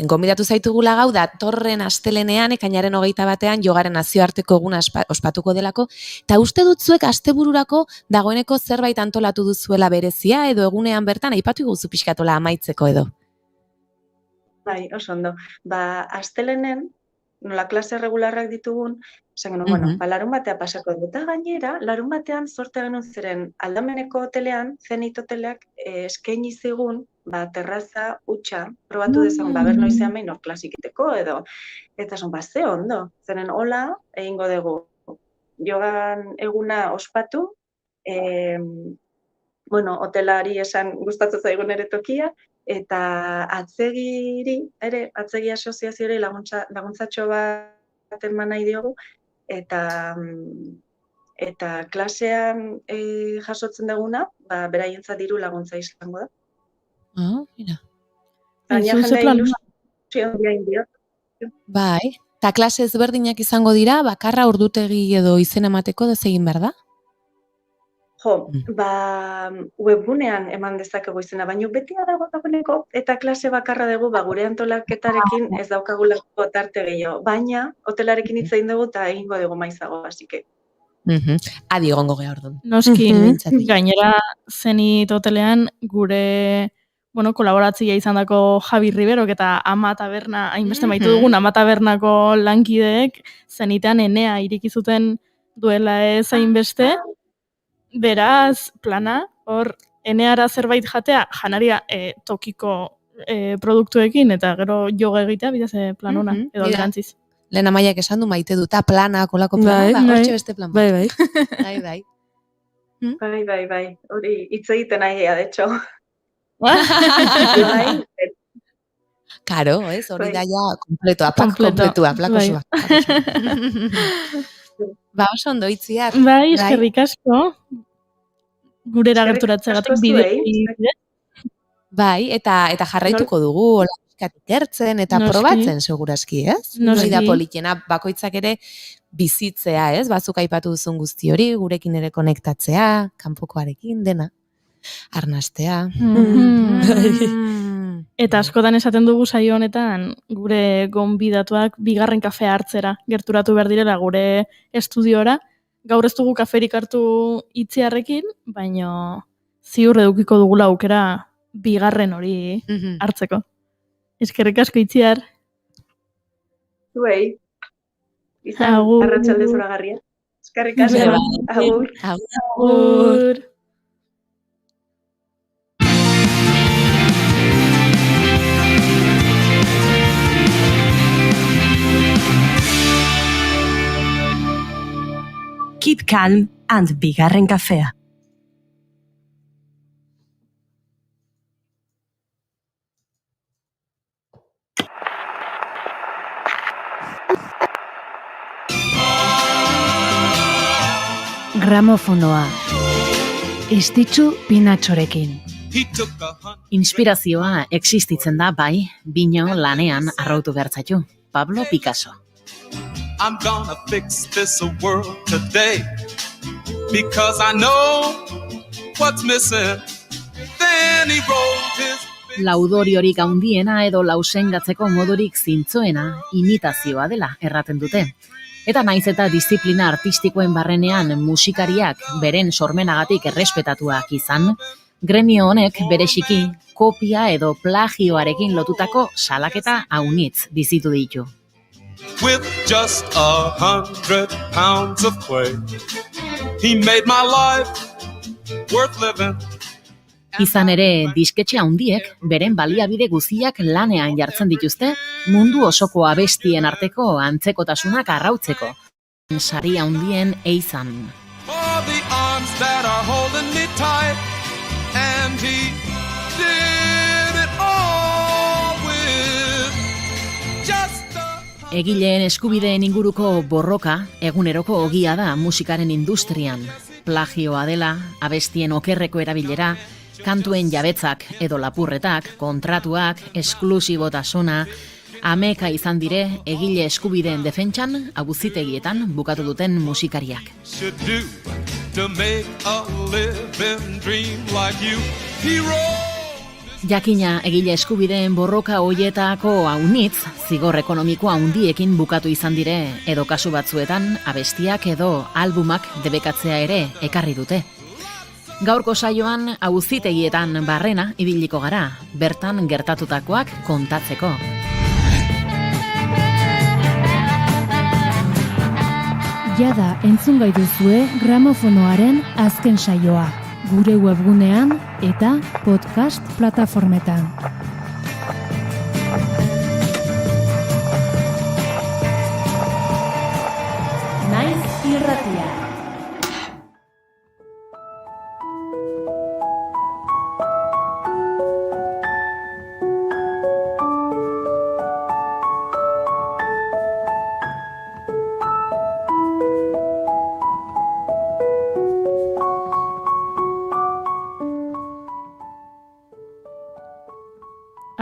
gonbidatu zaitugula gau, da torren astelenean, ekainaren 21 jogaren nazioarteko eguna ospatuko delako, eta uste dutzuek astebururako dagoeneko zerbait antolatu duzuela berezia, edo egunean bertan, aipatu guzu pixkatola amaitzeko edo? Bai, oso ondo. Astelenen, nola klase regularrak ditugun, esan genuen, bueno, larun batea pasako dugu. Eta gainera, larun batean sorte genuen ziren aldameneko hotelean, Zenit hoteleak eskaini zigun, terraza hutsa, probatu dezagun, ber noizean behin hor klasikiteko edo. Eta son, ze ondo, zeren hola, egingo dugu. Jogan eguna ospatu, bueno, hotelari esan gustatzen zaigun ere tokia, eta atzegiri, atzegi asoziazioari laguntzatxo bat eman nahi diogu, eta klasean jasotzen duguna, beraientzat diru laguntza izango da. Mira. Baina jendea ilusio handia indio. Bai, eta klase ezberdinak izango dira, bakarra ordutegi edo izen emateko da egin behar da? Jo, webgunean eman dezakegu izena, baina beti dagoeneko eta klase bakarra dugu, gure antolaketarekin ez daukagulako tarte gehiago, baina hotelarekin hitz egin dugu eta egingo dugu maizago, hasike. Adi egongo geha orduan. Noski, gainera Zenit hotelean gure kolaboratzia izan dako Javi Riberok eta Ama Taberna, hainbeste maitu dugun Ama Tabernako lankideek Zenitean Enea irikizuten duela ez hainbeste. Beraz, plana, hor, Eneara zerbait jatea, janaria tokiko produktuekin, eta gero yoga egitea, bidez plan ona, edo alderantziz. Lehen Amaiak esan du maite duta plana, kolako plana, hortxe beste plan. Bai. Bai. Hori, hitz egiten nahia, de hecho. Karo, ez, hori da ja, kompletua, plakosua. Oso ondo itziar. Bai, eskerrik asko. Gurera gerturatzegatik bide. Bai, eta jarraituko dugu, hola ikertzen eta probatzen segurazki, ez? Hori da politena, bakoitzak ere bizitzea, ez? Batzuk aipatu duzun guzti hori, gurekin ere konektatzea, kanpokoarekin, dena. Arnastea. Eta askotan esaten dugu saio honetan, gure gonbidatuak bigarren kafea hartzera gerturatu behar direla gure estudiora. Gaur ez dugu kaferik hartu itziarrekin, baina ziur edukiko dugula aukera bigarren hori hartzeko. Eskerrik asko itziar. zuei. Izan arratsalde zoragarria. Eskerrik asko. Agur. Agur. Keep calm and bigarren kafea. Gramofonoa. Istitzu Pinatxorekin. Inspirazioa existitzen da bai, bino lanean arrautu bertzaitu. Pablo Picasso. I'm gonna fix this world today because I know what's missing. Then he wrote his Laudoriorik handiena edo lausengatzeko modurik zintzoena imitazioa dela erraten dute. Eta naiz eta disiplina artistikoen barrenean musikariak beren sormenagatik errespetatuak izan, gremio honek bereziki kopia edo plagioarekin lotutako salaketa haunitz bizitu ditu. with just 100 pounds of clay. He made my life worth living. Izan ere, disketxe handiek beren baliabide guztiak lanean jartzen dituzte mundu osoko abestien arteko antzekotasunak arrautzeko. Sari handien eizan. For the arms that are holding me tight. And he did it all with just Egileen eskubideen inguruko borroka eguneroko ogia da musikaren industrian. Plagioa dela, abestien okerreko erabilera, kantuen jabetzak edo lapurretak, kontratuak, esklusibotasuna, ameka izan dire egile eskubideen defentsan abuzitegietan bukatu duten musikariak. should do to make a living dream like you. He wrote Jakina egile eskubideen borroka hoietako haunitz, zigor ekonomiko handiekin bukatu izan dire edo kasu batzuetan abestiak edo albumak debekatzea ere ekarri dute. Gaurko saioan auzitegietan barrena ibiliko gara, bertan gertatutakoak kontatzeko. Jada entzun gai duzue gramofonoaren azken saioa, gure webgunean eta podcast plataformetan. Naiz irratia.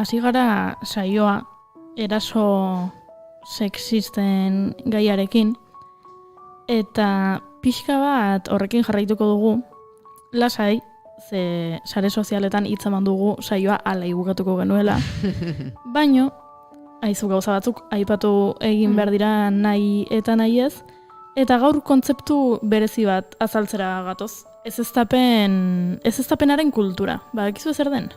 Hasi gara saioa eraso sexisten gaiarekin, eta pixka bat horrekin jarraituko dugu, lasai, ze sare sozialetan hitz eman dugu saioa alai bukatuko genuela, baino, aizu gauza batzuk aipatu egin behar dira nahi eta nahi ez, eta gaur kontzeptu berezi bat azaltzera gatoz. Ezeztapenaren kultura, badakizu zer den?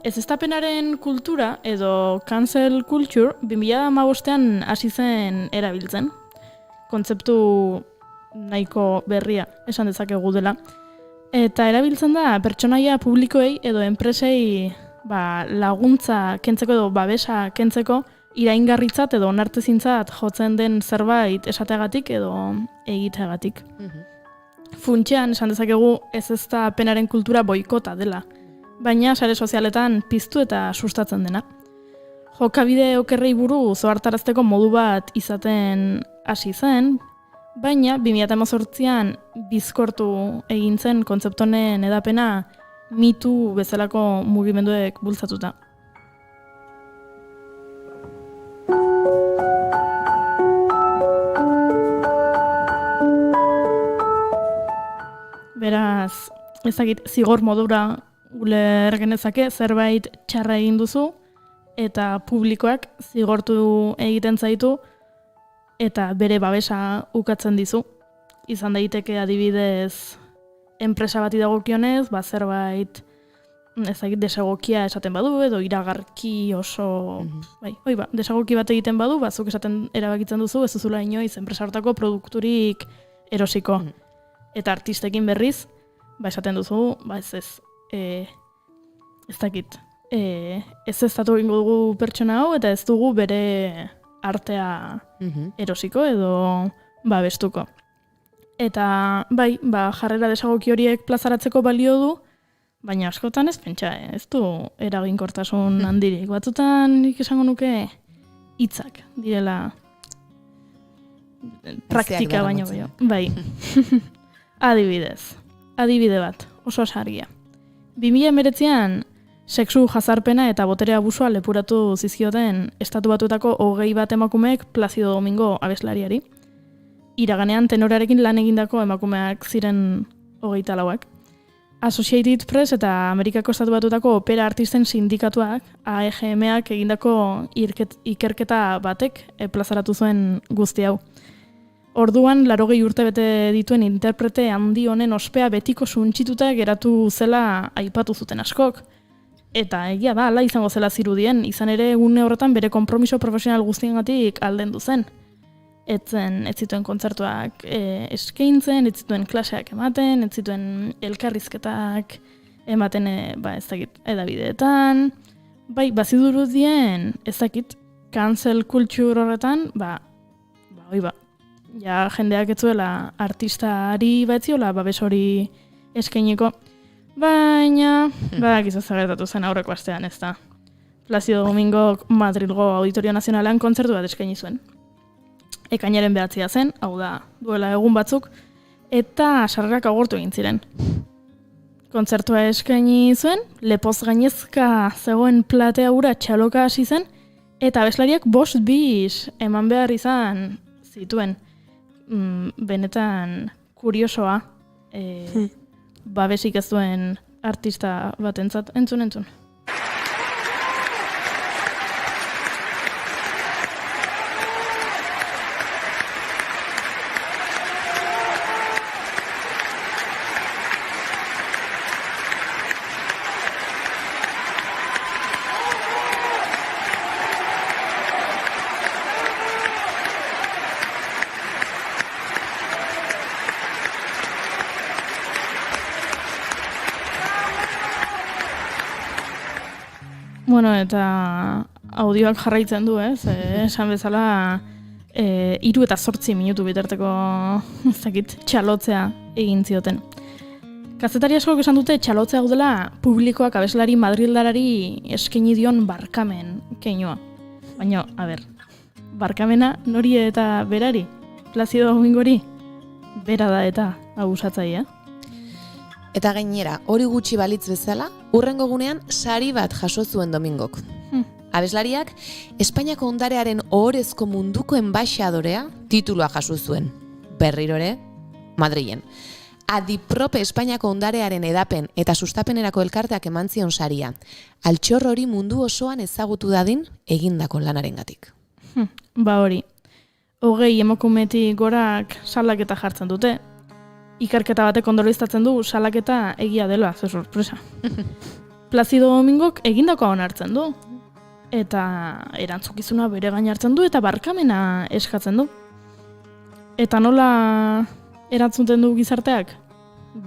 Ezeztapenaren kultura edo cancel culture 2015an hasi zen erabiltzen. Kontzeptu nahiko berria esan dezakegu dela. Eta erabiltzen da pertsonaia publikoei edo enpresei laguntza kentzeko edo babesa kentzeko iraingarritzat edo onartezintzat jotzen den zerbait esateagatik edo egiteagatik. Funtsean esan dezakegu ezeztapenaren kultura boikota dela, baina sare sozialetan piztu eta sustatzen dena. Jokabide okerrei buruz ohartarazteko modu bat izaten hasi zen, baina 2018an bizkortu egin zen kontzeptu honen hedapena Me Too bezalako mugimenduek bultzatuta. Beraz, ezagit zigor modura uler genezake zerbait txarra egin duzu eta publikoak zigortu egiten zaitu eta bere babesa ukatzen dizu. Izan daiteke adibidez enpresa bati dagokionez, zerbait ezagik desagokia esaten badu, edo iragarki oso, desagoki bat egiten badu, zuk esaten erabakitzen duzu, ez duzula inoiz enpresa hortako produkturik erosiko. Eta artistekin berriz, esaten duzu, ez dakit, ez estatu egingo dugu pertsona hau, eta ez dugu bere artea erosiko edo babestuko. Eta jarrera desagoki horiek plazaratzeko balio du, baina askotan ez pentsa, ez du eraginkortasun handirik. Batzutan nik esango nuke hitzak direla praktika baino gehiago. Bai. Adibide bat, oso sargia. 2019an sexu jazarpena eta botere abusua lepuratu zizkioten Estatu Batuetako 21 emakumeek Placido Domingo abeslariari. Iraganean tenorearekin lan egindako emakumeak ziren 24ak. Associated Press eta Amerikako Estatu Batuetako opera artisten sindikatuak, AEGM-ak egindako ikerketa batek plazaratu zuen guzti hau. Orduan, 80 urte bete dituen interprete handi honen ospea betiko suntsituta geratu zela aipatu zuten askok. Eta egia da, ala izango zela zirudien, izan ere une horretan bere konpromiso profesional guztiengatik aldendu zen. Ez zituen kontzertuak eskaintzen, ez zituen klaseak ematen, ez zituen elkarrizketak ematen ez dakit edabideetan. Bazidurudien, ez dakit, cancel culture horretan, ja jendeak ez zuela artistari batziola babes hori eskainiko. Baina, gizu zagertatu zen aurreko astean, ez da. Placido Domingo Madrilgo Auditorio Nazionalean kontzertu bat eskaini zuen. Ekainaren 9 zen, hau da, duela egun batzuk, eta sarrerak agortu egin ziren. Kontzertua eskaini zuen, lepoz gainezka zegoen platea hura txaloka hasi zen, eta abeslariak 5 bis eman behar izan zituen. Benetan kuriosoa, babesik ez duen artista batentzat. Entzun. Bueno, eta audioak jarraitzen du, ez? Esan bezala 3 eta 8 minutu bitarteko txalotzea egin zioten. Kazetari askok esan dute txalotzea hau dela publikoak abeslari madrildarari eskaini dion barkamen keinua. Baina, barkamena nori eta berari? Placido Domingori? Bera da eta abusatzaia. Eta gainera, hori gutxi balitz bezala, hurrengo gunean sari bat jaso zuen Domingok. Abeslariak, Espainiako ondarearen ohorezko munduko enbaixadorea titulua jaso zuen. Berriro ere, Madrilen. Adiprope Espainiako ondarearen edapen eta sustapenerako elkarteak eman zion saria. Altxor hori mundu osoan ezagutu dadin egindako lanarengatik. Hori. 20 emakumetik gorak salaketa jartzen dute. Ikerketa batek ondorioztatzen du salaketa egia dela, ze sorpresa. Placido Domingok egindakoa onartzen du. Eta erantzukizuna bere gain hartzen du eta barkamena eskatzen du. Eta nola erantzuten du gizarteak?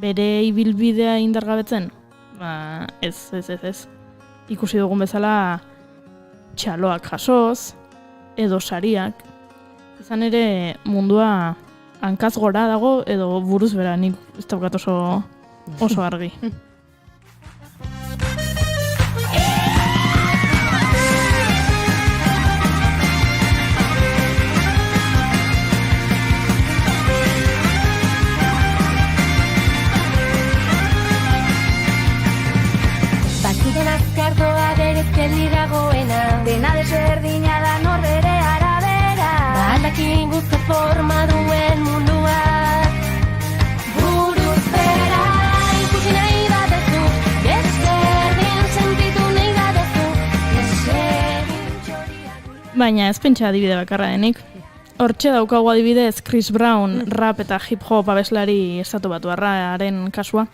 Bere ibilbidea indargabetzen? Ez. Ikusi dugun bezala txaloak jasoz, edo sariak. Izan ere mundua hankaz gora dago edo buruz bera, nik ez daukat oso argi. Bazkiden azkartoa berezkeli dagoena, dena desberdina da norbere arabera. Aldakin guzko forma duen mundua, buruz bera ikusi nahi batezu, ezberdin sentitu nahi batezu, ezberdin txoriak. Baina ez pentsa adibide bakarra denik. Hortxe daukagu adibidez Chris Brown, rap eta hip-hop abeslari Estatu Batuarraren kasua.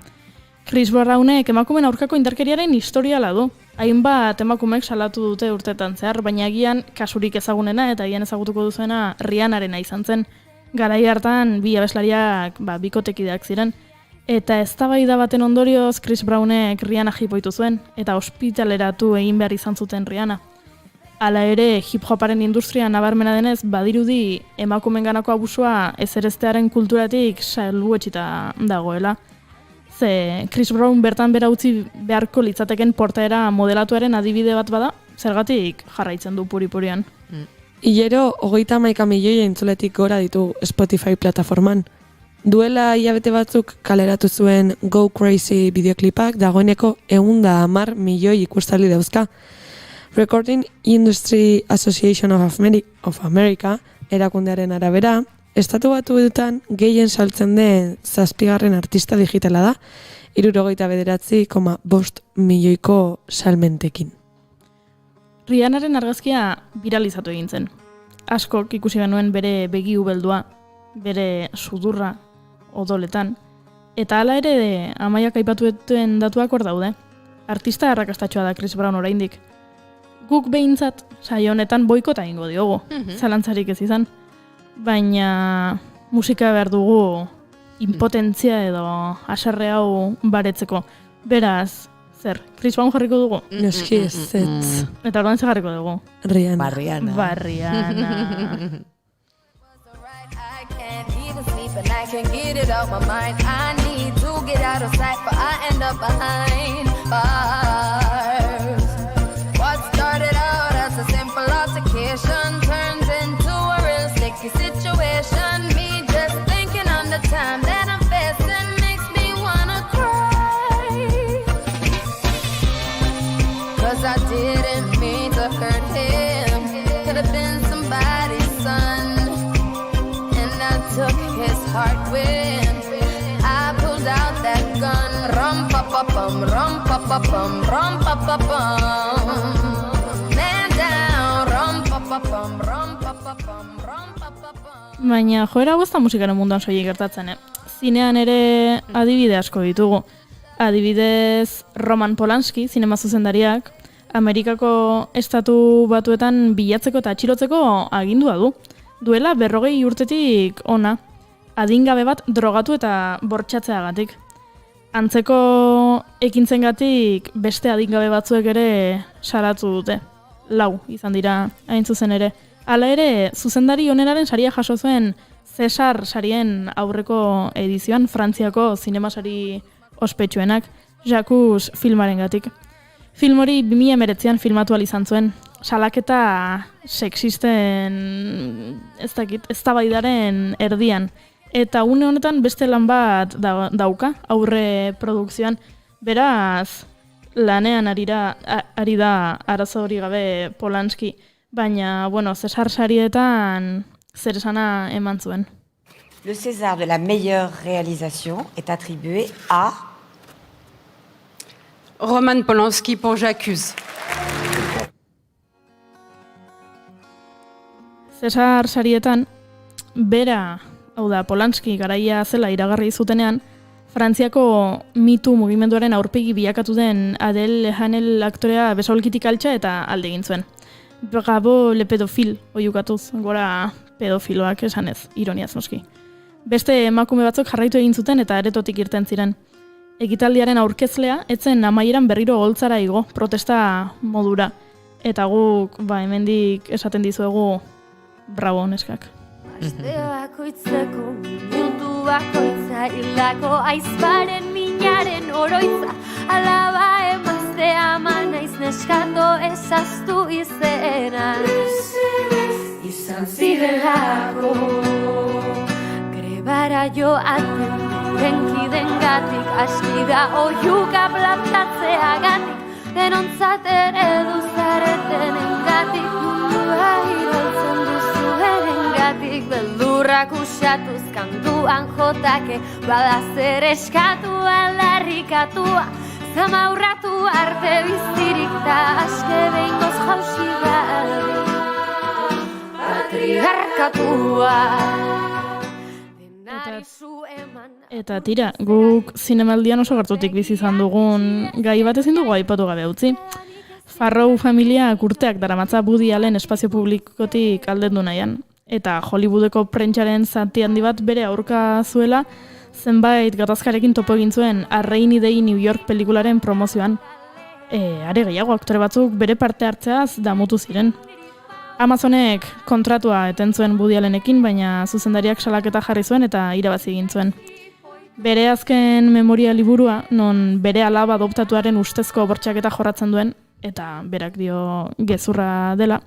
Chris Brownek emakumeen aurkako indarkeriaren historiala du. Hainbat emakumeek salatu dute urtetan zehar, baina agian kasurik ezagunena eta agian ezagutuko duzuena Rihannarena izan zen. Garai hartan bi abeslariak bikotekideak ziren. Eta eztabaida baten ondorioz Chris Brownek Rihanna jipoitu zuen eta ospitaleratu egin behar izan zuten Rihanna. Hala ere, hip-hoparen industria nabarmena denez, badirudi emakumenganako abusua ezereztearen kulturatik salbuetsita dagoela. Ze Chris Brown bertan bera utzi beharko litzateken portaera modelatuaren adibide bat bada, zergatik jarraitzen du puri-purian. Hilero, 31 milioi entzuletik gora ditu Spotify plataforman. Duela hilabete batzuk kaleratu zuen Go Crazy bideoklipak dagoeneko 110 milioi ikustaldi dauzka. Recording Industry Association of America erakundearen arabera, Estatu Batuetan gehien saltzen den 7. artista digitala da, 69,5 milioiko salmentekin. Rihannaren argazkia viralizatu egin zen. Askok ikusi genuen bere begi ubeldua, bere sudurra odoletan, eta hala ere Amaiak aipatuen datuak hor daude. Artista arrakastatxoa da Chris Brown oraindik. Guk behintzat saio honetan boikota egingo diogu, zalantzarik ez izan. Baina musika behar dugu impotentzia edo haserre hau baretzeko. Beraz, zer, Chris Brown jarriko dugu? Noski ez. Eta orduan ze jarriko dugu? Rihanna. Rihanna. And I can't get it out my mind. I need to get out of sight, but I end up behind bars. What started out as a simple altercation turns into a real sticky situation. Me just thinking on the time that I'm facing makes me wanna cry. 'Cause I didn't mean to hurt him. Could have been somebody's son. Took his heart when I pulled out that gun. Rum pa pa pum, rum pa pa pum, rum pa pa pum. Man down, rum pa pa pum, rum pa pa pum, rum pa pa pum. Baina joera hau ez da musikaren munduan soilik gertatzen, Zinean ere adibide asko ditugu. Adibidez Roman Polanski, zinema zuzendariak, Amerikako Estatu Batuetan bilatzeko eta atxilotzeko agindua du. Duela 40 urtetik ona, adingabe bat drogatu eta bortxatzeagatik. Antzeko ekintzengatik beste adingabe batzuek ere salatu dute. 4 izan dira hain zuzen ere. Hala ere, zuzendari onenaren saria jaso zuen Cesar sarien aurreko edizioan Frantziako zinemasari ospetsuenak, Jacques filmarengatik. Film hori 2019an filmatu ahal izan zuen. Salaketa sexisten eztabaidaren erdian. Eta une honetan beste lan bat dauka, aurre produkzioan. Beraz, lanean ari da arazo hori gabe Polanski. Baina, bueno, Cesar sarietan zer esana eman zuen. Le César de la meilleure réalisation est attribué à Roman Polanski pour J'accuse. Cesar sarietan, bera, hau da, Polanski garaia zela iragarri zutenean, Frantziako mitu mugimenduaren aurpegi bilakatu den Adele Hanel aktorea besaulkitik altxa eta alde egin zuen. Bravo le pedofil, oiukatuz, gora pedofiloak esanez, ironiaz noski. Beste emakume batzuk jarraitu egin zuten eta aretotik irten ziren. Ekitaldiaren aurkezlea, etzen amaieran berriro holtzara igo, protesta modura. Eta guk, hemendik esaten dizuegu, bravo, neskak. Aste bakoitzeko, minutu bakoitza, hilako aizparen minaren oroitza, alaba emazte ama naiz neskato ezaztu izena. Izan zirelako, grebara joaten, denkidengatik, aski da oiuka plantatzeagatik, denontzat eredu zaretenengatik, mundua irautzen duzuerengatik, beldurrak usatuz kantuan jotake, bada zer eskatu aldarrikatua, zamaurratu arte bizirik da aske behingoz jausi gabe, patriarkatua. Denari zu eman Eta tira, guk zinemaldian oso gertutik bizi izan dugun gai bat ezin dugu aipatu gabe utzi. Farrow familia urteak daramatza Woody Allen espazio publikotik aldendu nahian. Eta Hollywoodeko prentsaren zati handi bat bere aurka zuela, zenbait gatazkarekin topo egin zuen A Rainy Day New York pelikularen promozioan. Are gehiago, aktore batzuk bere parte hartzeaz damutu ziren. Amazonek kontratua eten zuen Woody Allenekin, baina zuzendariak salaketa jarri zuen eta irabazi egin zuen. Bere azken memoria liburua, non bere alaba adoptatuaren ustezko bortxaketa jorratzen duen, eta berak dio gezurra dela,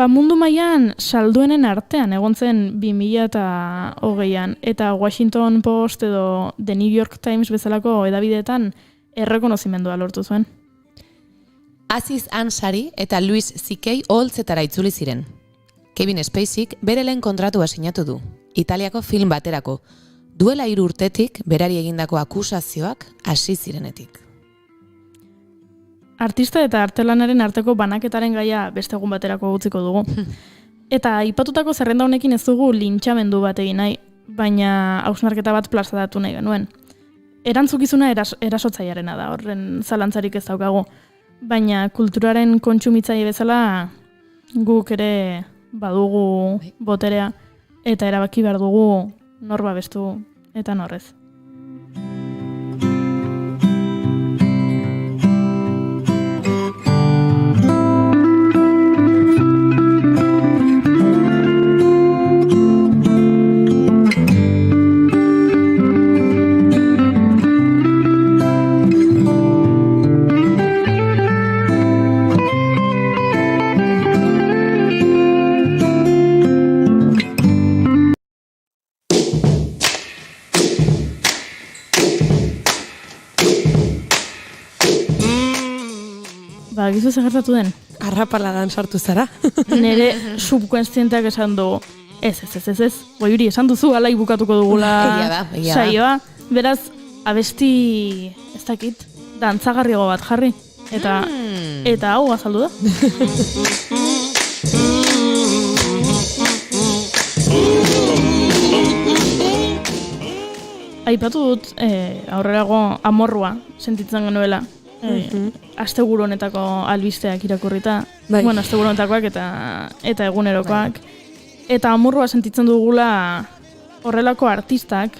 mundu mailan salduenen artean egon zen 2020an, eta Washington Post edo The New York Times bezalako edabideetan errekonozimendua lortu zuen. Aziz Ansari eta Louis C.K. oholtzetara itzuli ziren. Kevin Spaceyk bere lehen kontratua sinatu du, Italiako film baterako, duela 3 urtetik berari egindako akusazioak hasi zirenetik. Artista eta artelanaren arteko banaketaren gaia beste egun baterako utziko dugu. Eta aipatutako zerrenda honekin ez dugu lintxamendu bat egin nahi, baina hausnarketa bat plazadatu nahi genuen. Erantzukizuna erasotzailearena da, horren zalantzarik ez daukagu. Baina kulturaren kontsumitzaile bezala guk ere badugu boterea eta erabaki behar dugu nor babestu eta norrez. Gizu ze gertatu den? Arrapaladan sartu zara. Nere subkonstienteak esan du, ez, goiuri esan duzu alai bukatuko dugula saioa. Beraz, abesti, ez dakit, dantzagarriago bat jarri. Eta hau azaldu da. Aipatu dut, aurrerago amorrua sentitzen genuela. Asteguru honetako albisteak irakurrita, asteguru honetakoak eta egunerokoak. Eta amorrua sentitzen dugula horrelako artistak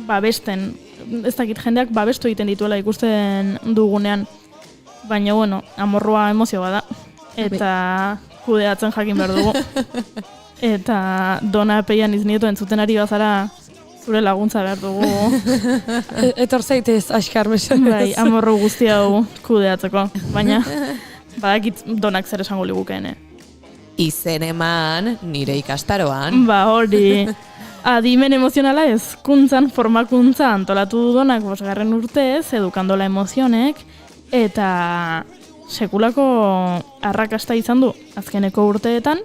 babesten, ez dakit jendeak babestu egiten dituela ikusten dugunean. Baina, amorrua emozio bada. Eta kudeatzen jakin behar dugu. Eta Dona Peian Iznieto entzuten ari bazara zure laguntza behar dugu. Etor zaitez, askar mesedez. Bai, amorru guzti hau kudeatzeko. Baina, badakit Donak zer esango ligukeen, Izen eman, nire ikastaroan. Hori. Adimen emozionala hezkuntzan formakuntza antolatu du Donak 5. urtez, edukandola emozionek, eta sekulako arrakasta izan du azkeneko urteetan,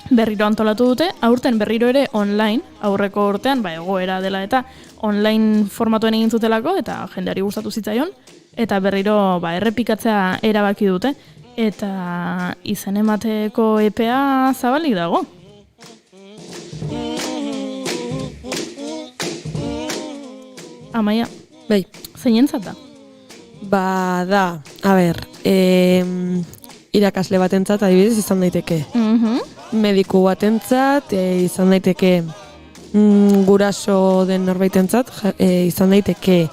berriro antolatu dute, aurten berriro ere online, aurreko urtean, egoera dela eta online formatuen egin zutelako, eta jendeari gustatu zitzaion, eta berriro errepikatzea erabaki dute, eta izen emateko epea zabalik dago. Amaia, zeinentzat da? Da, irakasle batentzat adibidez izan daiteke. Mediku batentzat, izan daiteke guraso den norbaitentzat, izan daiteke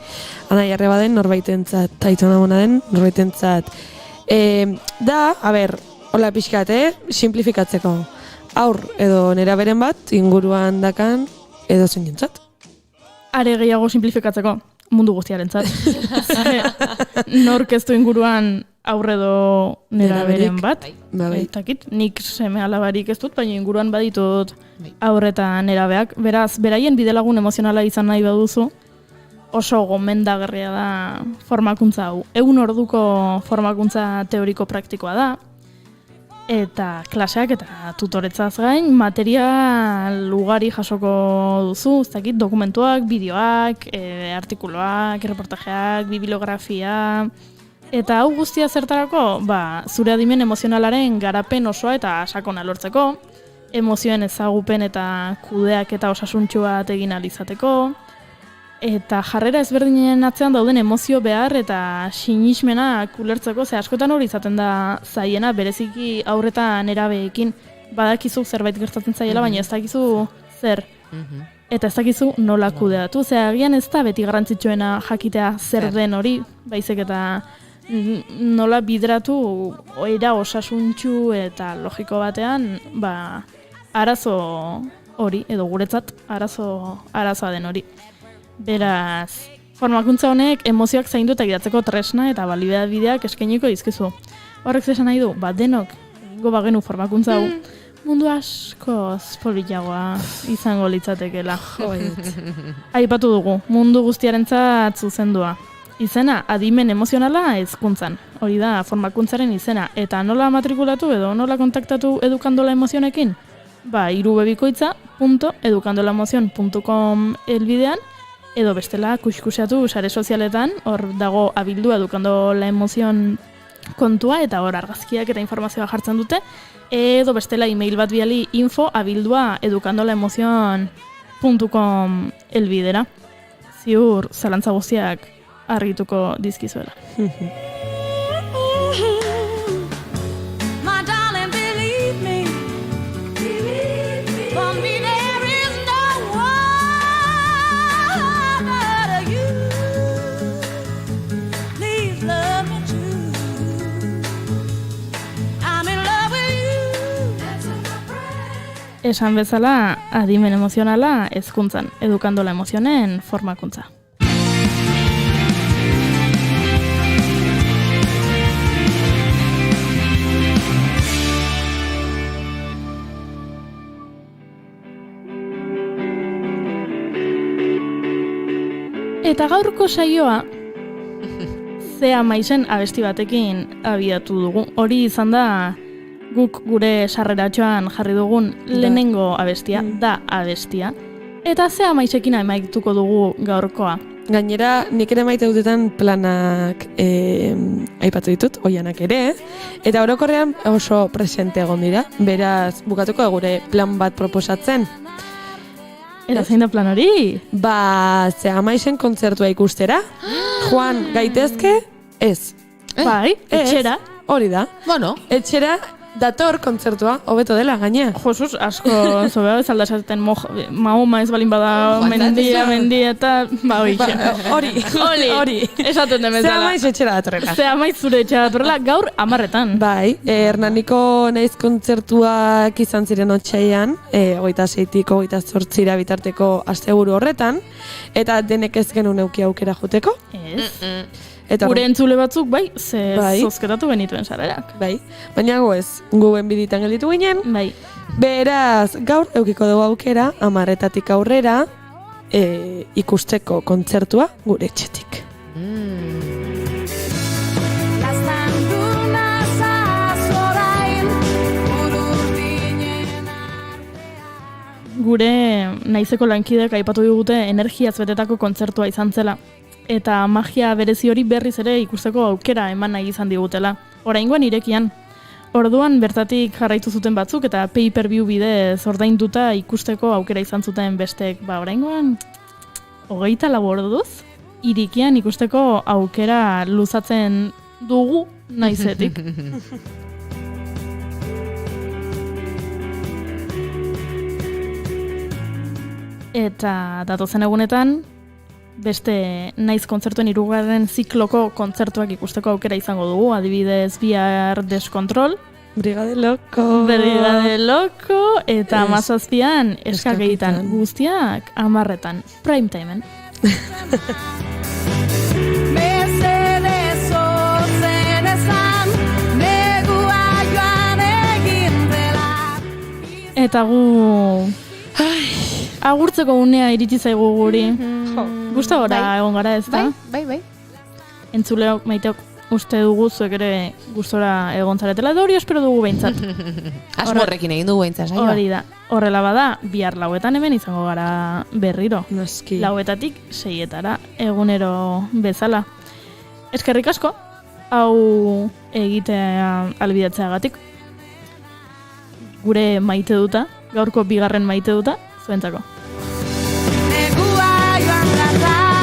anaiarre baden norbaitentzat, taitona mona den norbaitentzat. Hola pixkat, simplifikatzeko. Aur edo nera beren bat, inguruan dakan edo zeinentzat. Are gehiago simplifikatzeko, mundu guztiarentzat. Nork ez du inguruan aurredo nera beren bat. Nik seme alabarik ez dut, baina inguruan baditut aurreta nerabeak. Beraz, beraien bidelagun emozionala izan nahi baduzu, oso gomendagarria da formakuntza hau. 1 orduko formakuntza teoriko praktikoa da, eta klaseak eta tutoretzaz gain, material ugari jasoko duzu, ez dakit, dokumentuak, bideoak, artikuluak, reportajeak, bibliografia. Eta hau guztia zertarako, zure adimen emozionalaren garapen osoa eta sakona lortzeko, emozioen ezagupen eta kudeak eta osasuntxu bat egin ahal izateko, Eta jarrera ezberdinen atzean dauden emozio behar eta sinismenak ulertzeko, ze askotan hori izaten da zaiena, bereziki aurreta nerabeekin. Badakizu zerbait gertatzen zaiela, baina ez dakizu zer. Eta ez dakizu nola kudeatu. Ze agian ez da beti garrantzitsuena jakitea zer den hori, baizik eta nola bidratu era osasuntsu eta logiko batean, arazo hori, edo guretzat arazoa den hori. Beraz, formakuntza honek emozioak zaindu eta gidatzeko tresna eta baliabideak eskainiko dizkizu. Horrek esan nahi du, denok egingo bagenu formakuntza hau, mundu askoz poliagoa izango litzatekeela. Aipatu dugu, mundu guztiarentzat zuzendua. Izena, adimen emozionala hezkuntzan. Hori da, formakuntzaren izena. Eta nola matrikulatu edo nola kontaktatu edukandola emozionekin? irubebikoitza.edukandolaemozion.com elbidean, edo bestela kuskuseatu sare sozialetan, hor dago abildua edukandola emozion kontua, eta hor argazkiak eta informazioa jartzen dute, edo bestela email bat biali info@edukandolaemozion.com elbidera. Ziur, zalantza guztiak argituko dizkizuela. Esan bezala, adimen emozionala hezkuntzan, edukandola emozionen formakuntza. Eta gaurko saioa, Zea Maizen abesti batekin abiatu dugu. Hori izan da guk gure sarreratxoan jarri dugun lehenengo abestia, da abestia. Eta Zea Maizekin amaituko dugu gaurkoa. Gainera, nik ere maite dutetan planak aipatu ditut, oianak ere, eta orokorrean oso presente egon dira. Beraz, bukatuko gure plan bat proposatzen. Eta zein da plan hori? Zea Maizen kontzertua ikustera. Joan gaitezke, ez. Bai, etxera. Hori da. Bueno. Etxera dator kontzertua, hobeto dela, gainea. Josuz, asko, zobea ez aldazaten Mahoma ez balin bada mendia eta hori. Esaten den bezala. Zea Maiz etxera datorrela. Zea Maiz zure etxera datorrela, gaur 10:00. Bai, Hernaniko naiz kontzertuak izan ziren otsailean, 26tik 28 bitarteko asteburu horretan, eta denek ez genuen eduki aukera joteko. Ez. Gure entzule batzuk, zozketatu genituen sarrerak. Bai, baina ez, guen biditan gelditu ginen. Bai. Beraz, gaur eukiko dugu aukera, 10:00 aurrera, ikusteko kontzertua gure etxetik. Gure naizeko lankideak aipatu digute energiaz betetako kontzertua izan zela. Eta magia berezi hori berriz ere ikusteko aukera eman nahi izan digutela. Oraingoan irekian. Orduan bertatik jarraitu zuten batzuk eta pay-per-view bidez ordainduta ikusteko aukera izan zuten bestek. Oraingoan 24 orduz irikian ikusteko aukera luzatzen dugu naizetik. Eta datozen egunetan beste naiz kontzertuen 3. zikloko kontzertuak ikusteko aukera izango dugu, adibidez bihar Deskontrol, Brigade Loko, eta 17an eskakeitan guztiak 10:00 prime timen. Eta gu agurtzeko unea iritsi zaigu guri. Gustagora egon gara, ez da? Bai. Entzuleok, maiteok, uste dugu zuek ere gustora egon zaretela, da hori espero dugu behintzat. Asmo horrekin egin dugu behintzat, saioa. Hori da, horrela bada, bihar 9:00 hemen izango gara berriro. Noski. 9:00 6:00 egunero bezala. Eskerrik asko, hau egitea albidatzeagatik. Gure maite duta, gaurko 2. maite duta, zuentzako. Negua joan gara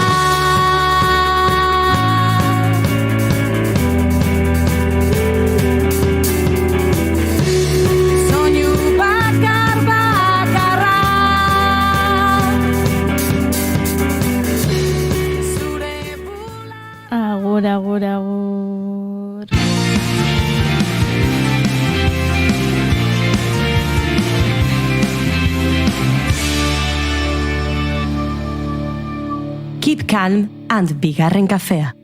Calm and bigarren kafea.